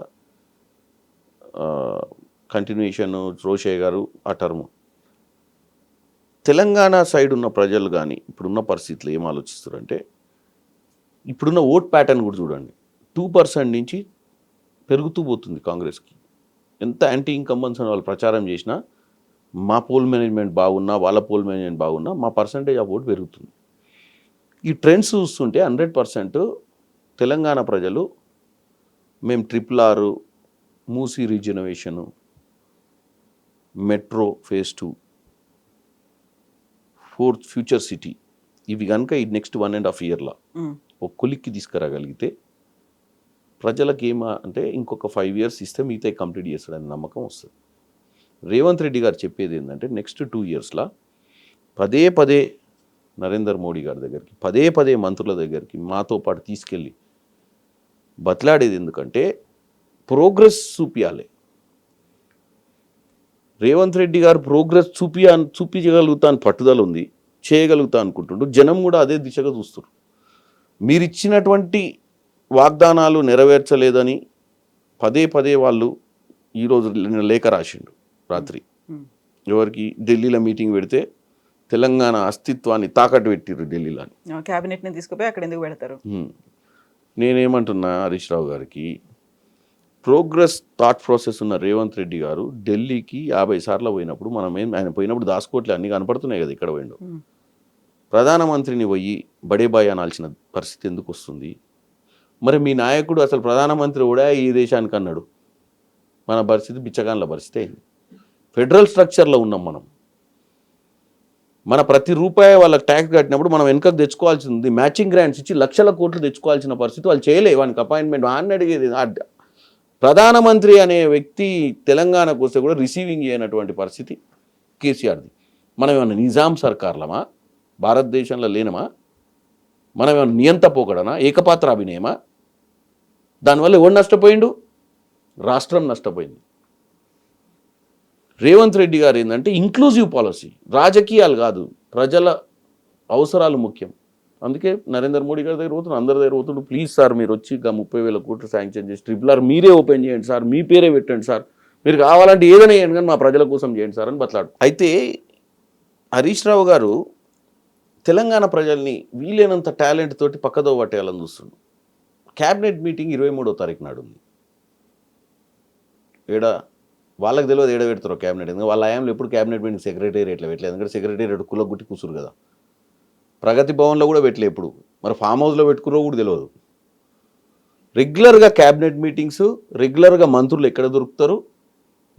B: కంటిన్యూషన్ రోషయ్య గారు ఆ టర్ము. తెలంగాణ సైడ్ ఉన్న ప్రజలు కానీ ఇప్పుడున్న పరిస్థితులు ఏం ఆలోచిస్తారంటే, ఇప్పుడున్న ఓట్ ప్యాటర్న్ కూడా చూడండి, 2% నుంచి పెరుగుతూ పోతుంది కాంగ్రెస్కి. ఎంత యాంటీ ఇన్కంబెన్స్ అని వాళ్ళు ప్రచారం చేసినా, మా పోల్ మేనేజ్మెంట్ బాగున్నా, వాళ్ళ పోల్ మేనేజ్మెంట్ బాగున్నా, మా పర్సంటేజ్ ఆఫ్ ఓట్ పెరుగుతుంది. ఈ ట్రెండ్స్ చూస్తుంటే 100% తెలంగాణ ప్రజలు మేము RRR, Musi regeneration, metro phase 2, 4th future city, ఇవి కనుక ఈ నెక్స్ట్ 1.5 yearలో
A: ఉమ్,
B: ఒక కొలిక్కి తీసుకురాగలిగితే ప్రజలకు అంటే ఇంకొక 5 years ఇస్తే మిగతా కంప్లీట్ చేస్తాడని నమ్మకం వస్తుంది. రేవంత్ రెడ్డి గారు చెప్పేది ఏంటంటే, నెక్స్ట్ 2 yearsలో పదే పదే నరేంద్ర మోడీ గారి దగ్గరికి, పదే పదే మంత్రుల దగ్గరికి మాతో పాటు తీసుకెళ్ళి బతలాడేది ఎందుకంటే ప్రోగ్రెస్ చూపించాలి. రేవంత్ రెడ్డి గారు ప్రోగ్రెస్ చూపించగలుగుతా అని పట్టుదల ఉంది, చేయగలుగుతా అనుకుంటుండ్రు. జనం కూడా అదే దిశగా చూస్తారు. మీరు ఇచ్చినటువంటి వాగ్దానాలు నెరవేర్చలేదని పదే పదే వాళ్ళు ఈరోజు లేఖ రాసిండు రాత్రి.
A: ఉమ్,
B: ఎవరికి? ఢిల్లీలో మీటింగ్ పెడితే తెలంగాణ అస్తిత్వాన్ని తాకట్టు పెట్టిర్రు ఢిల్లీలో అని.
A: క్యాబినెట్ ని తీసుకుపోయి అక్కడ ఎందుకు పెడతారు?
B: నేనేమంటున్నా హరీష్ రావు గారికి, ప్రోగ్రెస్ థాట్ ప్రాసెస్ ఉన్న రేవంత్ రెడ్డి గారు ఢిల్లీకి 50 సార్లు పోయినప్పుడు ఆయన పోయినప్పుడు దాసుకోవట్లే, అన్నీ కనపడుతున్నాయి కదా ఇక్కడ పోయిండు.
A: ఉమ్,
B: ప్రధానమంత్రిని పోయి బడేబాయ్ అనాల్సిన పరిస్థితి ఎందుకు వస్తుంది? మరి మీ నాయకుడు అసలు ప్రధానమంత్రి కూడా ఈ దేశానికి అన్నాడు. మన పరిస్థితి బిచ్చగాన్ల పరిస్థితి అయింది. ఫెడరల్ స్ట్రక్చర్లో ఉన్నాం మనం. మన ప్రతి రూపాయి వాళ్ళకి ట్యాక్స్ కట్టినప్పుడు మనం వెనుకకు తెచ్చుకోవాల్సింది ఉంది. మ్యాచింగ్ గ్రాంట్స్ ఇచ్చి లక్షల కోట్లు తెచ్చుకోవాల్సిన పరిస్థితి వాళ్ళు చేయలే. వానికి అపాయింట్మెంట్ అని అడిగేది. ప్రధానమంత్రి అనే వ్యక్తి తెలంగాణకు వస్తే కూడా రిసీవింగ్ చేయనటువంటి పరిస్థితి కేసీఆర్ది. మనం ఏమన్నా నిజాం సర్కార్లమా? భారతదేశంలో లేనమా? మనం ఏమన్నా నియంత పోకడనా? ఏకపాత్ర అభినయమా? దానివల్ల ఎవరు నష్టపోయిండు? రాష్ట్రం నష్టపోయింది. రేవంత్ రెడ్డి గారు ఏంటంటే ఇంక్లూజివ్ పాలసీ, రాజకీయాలు కాదు, ప్రజల అవసరాలు ముఖ్యం. అందుకే నరేంద్ర మోడీ గారి దగ్గర పోతున్నాడు, అందరి దగ్గర పోతున్నాడు. ప్లీజ్ సార్ మీరు వచ్చి 30,000 కోట్లు శాంక్షన్ చేసి RRR మీరే ఓపెన్ చేయండి సార్, మీ పేరే పెట్టండి సార్, మీరు కావాలంటే ఏదైనా చేయండి కానీ మా ప్రజల కోసం చేయండి సార్ అని బతలాడు. అయితే హరీష్ రావు గారు తెలంగాణ ప్రజల్ని వీలైనంత టాలెంట్ తోటి పక్కదో పట్టేయాలని చూస్తున్నాడు. క్యాబినెట్ మీటింగ్ 23వ తారీఖు నాడు ఉంది. వాళ్ళకి తెలియదు ఏడ పెడతారో క్యాబినెట్. ఎందుకంటే వాళ్ళ ఆయంలో ఎప్పుడు క్యాబినెట్ మీటింగ్ సెక్రటేరియట్లో పెట్టలేదు. ఎందుకంటే సెక్రటేరియట్ కులగొట్టి కూసురు కదా. ప్రగతి భవన్లో కూడా పెట్టలే ఎప్పుడు. మరి ఫామ్ హౌస్లో పెట్టుకురో కూడా తెలియదు. రెగ్యులర్గా క్యాబినెట్ మీటింగ్స్, రెగ్యులర్గా మంత్రులు ఎక్కడ దొరుకుతారు,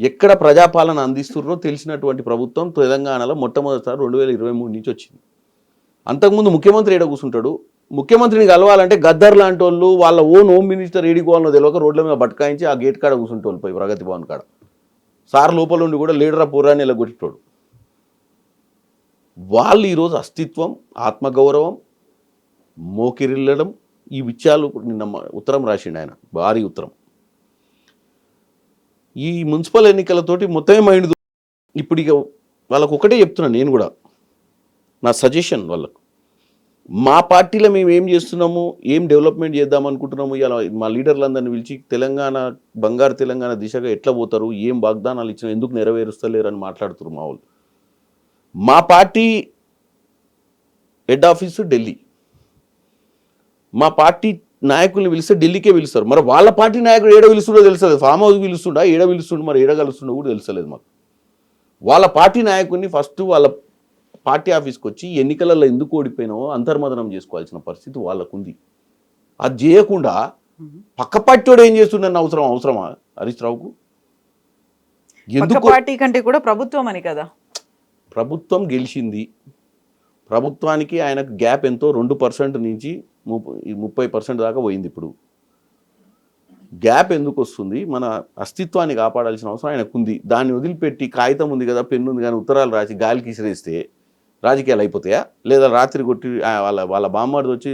B: ఎక్కడ ప్రజాపాలన అందిస్తున్నారో తెలిసినటువంటి ప్రభుత్వం తెలంగాణలో మొట్టమొదటిసారి 2023 నుంచి వచ్చింది. అంతకుముందు ముఖ్యమంత్రి ఏడ కూర్చుంటాడు. ముఖ్యమంత్రిని కలవాలంటే గద్దర్ లాంటి వాళ్ళు వాళ్ళ హోమ్ మినిస్టర్ ఏడికోవాలనో తెలియక రోడ్ల మీద బట్కాయించి ఆ గేట్ కాడ కూర్చుంటోళ్ళు పోయి ప్రగతి భవన్ కాడ. సార్ లోపల ఉండి కూడా లీడర్ పూరాన్ని ఇలా కొట్టిటోడు. వాళ్ళు ఈరోజు అస్తిత్వం, ఆత్మగౌరవం, మోకిరిల్లడం, ఈ విషయాలు నిన్న ఉత్తరం రాసిండు ఆయన, భారీ ఉత్తరం. ఈ మున్సిపల్ ఎన్నికలతోటి మొత్తమే మైండ్. ఇప్పుడు ఇక వాళ్ళకు ఒకటే చెప్తున్నాను నేను కూడా, నా సజెషన్ వాళ్ళకు, మా పార్టీలో మేము ఏం చేస్తున్నాము, ఏం డెవలప్మెంట్ చేద్దాం అనుకుంటున్నాము, ఇలా మా లీడర్లందరినీ పిలిచి తెలంగాణ బంగారు తెలంగాణ దిశగా ఎట్లా పోతారు, ఏం వాగ్దానాలు ఇచ్చినా ఎందుకు నెరవేరుస్తలేరు అని మాట్లాడుతున్నారు మా వాళ్ళు. మా పార్టీ హెడ్ ఆఫీసు ఢిల్లీ. మా పార్టీ నాయకుల్ని పిలిస్తే ఢిల్లీకే పిలుస్తారు. మరి వాళ్ళ పార్టీ నాయకుడు ఏడ పిలుస్తుండో తెలుసలేదు. ఫామ్ హౌస్ పిలుస్తుండా, ఏడ పిలుస్తుండో, మరి ఏడ కలుస్తుండో కూడా తెలుసలేదు మాకు. వాళ్ళ పార్టీ నాయకుడిని ఫస్ట్ వాళ్ళ పార్టీ ఆఫీస్కి వచ్చి ఎన్నికలలో ఎందుకు ఓడిపోయినావో అంతర్మదనం చేసుకోవాల్సిన పరిస్థితి వాళ్ళకు ఉంది. అది చేయకుండా పక్క పార్టీవాడు ఏం చేస్తుండని అవసరమా హరీష్ రావుకు?
A: ఎందుకు పార్టీ కంటే కూడా ప్రభుత్వం అని కదా.
B: ప్రభుత్వం గెలిచింది. ప్రభుత్వానికి ఆయనకు గ్యాప్ ఎంతో 2% నుంచి 30% దాకా పోయింది. ఇప్పుడు గ్యాప్ ఎందుకు వస్తుంది? మన అస్తిత్వాన్ని కాపాడాల్సిన అవసరం ఆయనకు ఉంది. దాన్ని వదిలిపెట్టి కాగితం ఉంది కదా, పెన్ను ఉంది కానీ ఉత్తరాలు రాసి గాలికి ఇసిరేస్తే రాజకీయాలు అయిపోతాయా? లేదా రాత్రి కొట్టి వాళ్ళ బామ్మాడిది వచ్చి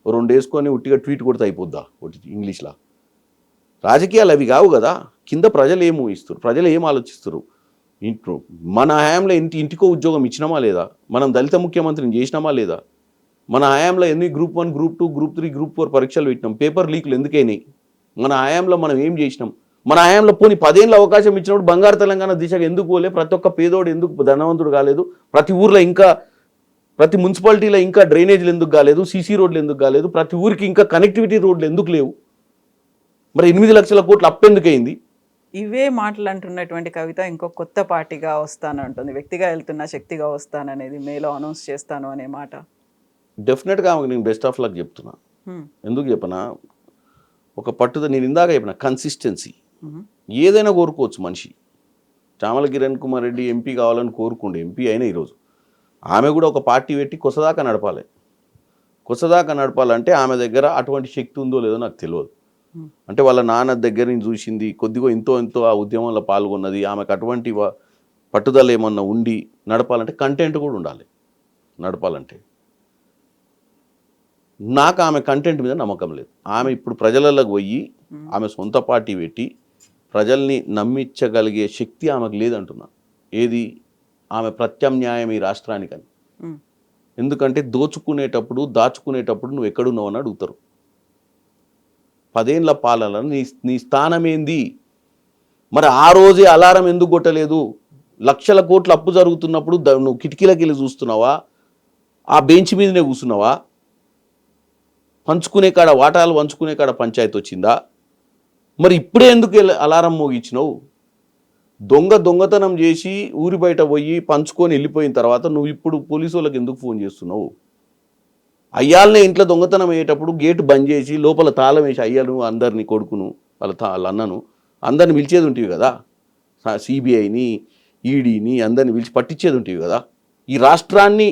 B: రెండు వేసుకొని ఉట్టిగా ట్వీట్ కొడితే అయిపోద్దా ఒకటి ఇంగ్లీష్లో? రాజకీయాలు అవి కావు కదా. కింద ప్రజలు ఏం ఊహిస్తారు, ప్రజలు ఏం ఆలోచిస్తారు. ఇంట్లో మన హయాంలో ఇంటికో ఉద్యోగం ఇచ్చినామా లేదా? మనం దళిత ముఖ్యమంత్రిని చేసినామా లేదా? మన హయాంలో ఎన్ని గ్రూప్ 1, గ్రూప్ 2, గ్రూప్ 3, గ్రూప్ 4 పరీక్షలు పెట్టినాం? పేపర్ లీకులు ఎందుకైనాయి? మన హయాంలో మనం ఏం చేసినాం? మన హయాంలో పోనీ 10 ఏళ్ళ అవకాశం ఇచ్చినప్పుడు బంగారు తెలంగాణ దిశగా ఎందుకు పోలే? ప్రతి ఒక్క పేదోడు ఎందుకు ధనవంతుడు కాలేదు? ప్రతి ఊర్లో ఇంకా, ప్రతి మున్సిపాలిటీలో ఇంకా డ్రైనేజీలు ఎందుకు కాలేదు? సీసీ రోడ్లు ఎందుకు కాలేదు? ప్రతి ఊరికి ఇంకా కనెక్టివిటీ రోడ్లు ఎందుకు లేవు? మరి 8 లక్షల కోట్లు అప్పెందుకైంది?
A: ఇవే మాటలు అంటున్నటువంటి కవిత ఇంకో కొత్త పార్టీగా వస్తానంటుంది. వ్యక్తిగా వెళ్తున్న శక్తిగా వస్తాననేది మేలో అనౌన్స్ చేస్తాను అనే మాట.
B: డెఫినెట్గా ఆమెకు నేను బెస్ట్ ఆఫ్ లక్ చెప్తున్నా. ఎందుకు చెప్పనా? ఒక పట్టుదల, నేను ఇందాక చెప్పిన కన్సిస్టెన్సీ. ఏదైనా కోరుకోవచ్చు మనిషి. చామల కిరణ్ కుమార్ రెడ్డి ఎంపీ కావాలని కోరుకుండే, ఎంపీ అయినా ఈరోజు ఆమె కూడా ఒక పార్టీ పెట్టి కొసదాకా నడపాలి. కొసదాకా నడపాలంటే ఆమె దగ్గర అటువంటి శక్తి ఉందో లేదో నాకు తెలియదు. అంటే వాళ్ళ నాన్న దగ్గర నుంచి చూసింది, కొద్దిగా ఎంతో ఆ ఉద్యమంలో పాల్గొన్నది. ఆమెకు అటువంటి పట్టుదల ఏమన్నా ఉండి నడపాలంటే కంటెంట్ కూడా ఉండాలి. నడపాలంటే నాకు ఆమె కంటెంట్ మీద నమ్మకం లేదు. ఆమె ఇప్పుడు ప్రజలలోకి పోయి ఆమె సొంత పార్టీ పెట్టి ప్రజల్ని నమ్మించగలిగే శక్తి ఆమెకు లేదంటున్నా. ఏది? ఆమె ప్రత్యామ్నాయం ఈ రాష్ట్రానికని. ఎందుకంటే దోచుకునేటప్పుడు దాచుకునేటప్పుడు నువ్వు ఎక్కడున్నావు అని అడుగుతారు. 10 ఏళ్ళ పాలన నీ స్థానం ఏంది? మరి ఆ రోజే అలారం ఎందుకు కొట్టలేదు? లక్షల కోట్ల అప్పు జరుగుతున్నప్పుడు నువ్వు కిటికీలకి వెళ్ళి చూస్తున్నావా? ఆ బెంచ్ మీదనే కూర్చున్నావా? పంచుకునే కాడ, వాటాలు పంచుకునే కాడ పంచాయతీ వచ్చిందా? మరి ఇప్పుడే ఎందుకు అలారం మోగించినావు? దొంగతనం చేసి ఊరి బయట పోయి పంచుకొని వెళ్ళిపోయిన తర్వాత నువ్వు ఇప్పుడు పోలీసు వాళ్ళకి ఎందుకు ఫోన్ చేస్తున్నావు? అయ్యాలనే ఇంట్లో దొంగతనం అయ్యేటప్పుడు గేటు బంద్ చేసి లోపల తాళం వేసి అయ్యను అందరినీ, కొడుకును, వాళ్ళ అన్నను అందరిని పిలిచేది ఉంటుంది కదా. సిబిఐని, ఈడీని అందరిని పిలిచి పట్టించేది ఉంటుంది కదా. ఈ రాష్ట్రాన్ని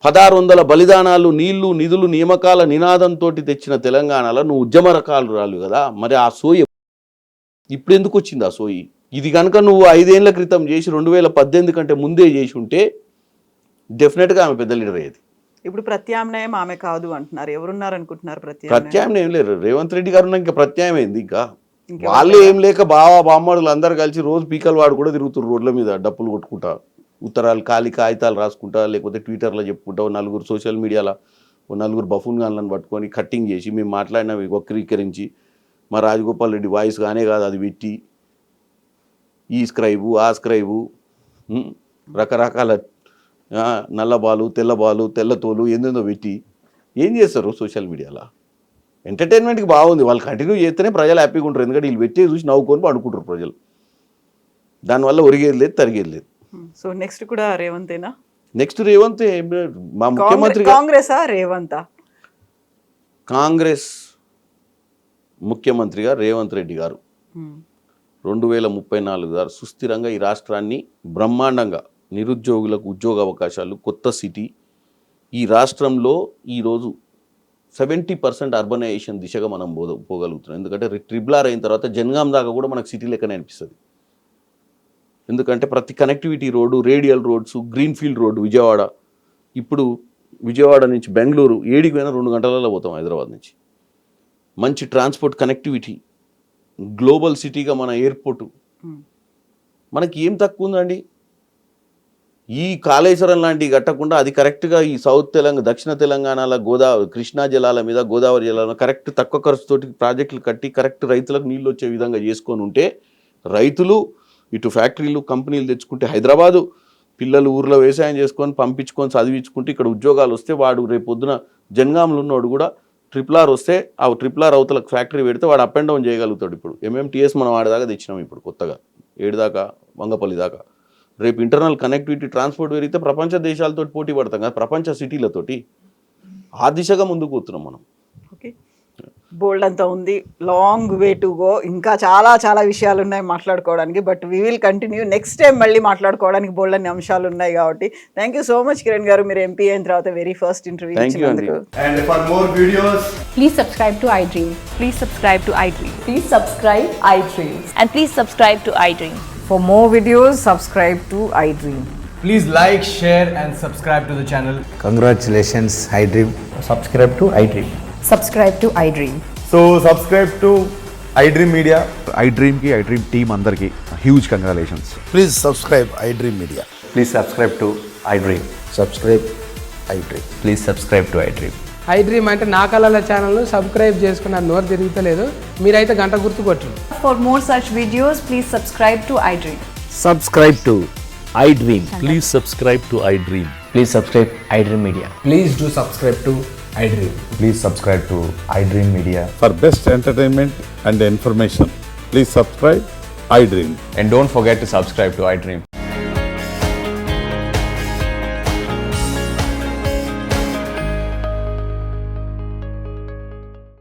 B: 1600 బలిదానాలు, నీళ్లు, నిధులు, నియామకాల నినాదంతో తెచ్చిన తెలంగాణలో నువ్వు ఉద్యమ రకాలు రాలు కదా. మరి ఆ సోయి ఇప్పుడు ఎందుకు వచ్చింది? ఆ సోయి ఇది కనుక నువ్వు 5 ఏళ్ల క్రితం చేసి 2018 కంటే ముందే చేసి ఉంటే డెఫినెట్గా ఆమె పెద్ద లీడర్ అయ్యేది.
A: ఇప్పుడు ప్రత్యామ్నాయం ఆమె కాదు అంటున్నారు. ఎవరున్నారు అనుకుంటున్నారు
B: ప్రత్యామ్నాయం లేరు. రేవంత్ రెడ్డి గారు ఇంకా ప్రత్యామ్నాయం అయింది. ఇంకా వాళ్ళే ఏం లేక బామ్మడులు అందరు కలిసి రోజు పీకల వాడు కూడా తిరుగుతారు రోడ్ల మీద డప్పులు కొట్టుకుంటా, ఉత్తరాలు ఖాళీ కాగితాలు రాసుకుంటా, లేకపోతే ట్విట్టర్లో చెప్పుకుంటా, నలుగురు సోషల్ మీడియాలో నలుగురు బఫూన్ గాన్లను పట్టుకొని కట్టింగ్ చేసి మేము మాట్లాడినవి వక్రీకరించి మా రాజగోపాల్ రెడ్డి వాయిస్ కానే కాదు అది పెట్టి ఈ స్క్రైబు ఆ స్క్రైబు రకరకాల నల్ల బాలు, తెల్ల బాలు, తెల్ల తోలు ఏందేందో పెట్టి ఏం చేస్తారు సోషల్ మీడియాలో? ఎంటర్టైన్మెంట్కి బాగుంది. వాళ్ళు కంటిన్యూ చేస్తేనే ప్రజలు హ్యాపీగా ఉంటారు. ఎందుకంటే వీళ్ళు పెట్టే చూసి నవ్వుకొని పడుకుంటారు ప్రజలు. దానివల్ల ఒరిగేది లేదు, తరిగేది లేదు.
A: సో నెక్స్ట్ కూడా రేవంతేనా?
B: నెక్స్ట్ రేవంత్. మా ముఖ్యమంత్రి
A: కాంగ్రెసా రేవంతా?
B: కాంగ్రెస్ ముఖ్యమంత్రిగా రేవంత్ రెడ్డి గారు 2034 గారు సుస్థిరంగా ఈ రాష్ట్రాన్ని బ్రహ్మాండంగా, నిరుద్యోగులకు ఉద్యోగ అవకాశాలు, కొత్త సిటీ, ఈ రాష్ట్రంలో ఈరోజు 70% అర్బనైజేషన్ దిశగా మనం పోగలుగుతున్నాం. ఎందుకంటే ట్రిపుల్ అయిన తర్వాత జనగాం దాకా కూడా మనకు సిటీ లెక్కనే అనిపిస్తుంది. ఎందుకంటే ప్రతి connectivity road, radial roads, green field road Vijayawada. ఇప్పుడు విజయవాడ నుంచి బెంగళూరు 7కి పోయినా 2 గంటలలో పోతాం హైదరాబాద్ నుంచి. మంచి ట్రాన్స్పోర్ట్ కనెక్టివిటీ, గ్లోబల్ సిటీగా మన ఎయిర్పోర్టు. మనకి ఏం తక్కువ ఉందండి? ఈ కాళేశ్వరం లాంటివి కట్టకుండా అది కరెక్ట్గా ఈ సౌత్ తెలంగాణ, దక్షిణ తెలంగాణలో కృష్ణా జలాల మీద, గోదావరి జలాల కరెక్ట్ తక్కువ ఖర్చుతోటి ప్రాజెక్టులు కట్టి కరెక్ట్ రైతులకు నీళ్ళు వచ్చే విధంగా చేసుకొని ఉంటే రైతులు ఇటు ఫ్యాక్టరీలు, కంపెనీలు తెచ్చుకుంటే, హైదరాబాదు పిల్లలు ఊర్లో వ్యవసాయం చేసుకొని పంపించుకొని చదివించుకుంటే ఇక్కడ ఉద్యోగాలు వస్తే వాడు రేపు పొద్దున జనగాంలో ఉన్నవాడు కూడా RRR వస్తే ఆ RRR అవతలకు ఫ్యాక్టరీ పెడితే వాడు అప్ అండ్ డౌన్ చేయగలుగుతాడు. ఇప్పుడు MMTS మనం ఆడదాకా తెచ్చినాం ఇప్పుడు కొత్తగా 7 దాకా వంగపల్లి దాకా. రేపు ఇంటర్నల్ కనెక్టివిటీ, ట్రాన్స్పోర్ట్ పెరిగితే ప్రపంచ దేశాలతో పోటీ పడతాం కదా, ప్రపంచ సిటీలతోటి. ఆ దిశగా ముందుకు పోతున్నాం మనం.
A: ఓకే, బోల్డ్ అంతా ఉంది, లాంగ్ వే టు గో. ఇంకా చాలా విషయాలు ఉన్నాయి మాట్లాడుకోవడానికి. But we will continue next time. మళ్ళీ మాట్లాడుకోవడానికి బోల్డ్ అన్ని అంశాలు ఉన్నాయి కాబట్టి thank you so much Kiran గారు. మీరు ఎంపీ అయిన తర్వాత వెరీ ఫస్ట్ ఇంటర్వ్యూ ఇచ్చినందుకు.
C: And for more videos,
D: please subscribe to iDream.
E: Please subscribe to iDream.
D: Please subscribe iDream.
E: And please subscribe to iDream.
F: For more videos, subscribe to iDream.
C: Please like, share, and subscribe to the channel.
F: Congratulations, iDream.
G: Subscribe to iDream.
D: Subscribe to iDream.
G: So subscribe to iDream Media.
H: iDream की iDream team अंदर की huge congratulations.
F: Please subscribe iDream Media.
G: Please subscribe to iDream.
F: Subscribe iDream.
G: Please subscribe to iDream.
I: iDream అంటే నా కళల ఛానల్ను subscribe చేసుకున్న నోరు తిరుగుతలేదు మీరైతే గంట గుర్తు కొట్టండి.
E: For more such videos, please subscribe to iDream.
J: Subscribe to iDream.
K: Please subscribe to iDream.
G: Please subscribe iDream Media.
C: Please do subscribe to iDream.
G: Please subscribe to iDream Media.
H: For best entertainment and information, please subscribe iDream.
G: And don't forget to subscribe to iDream.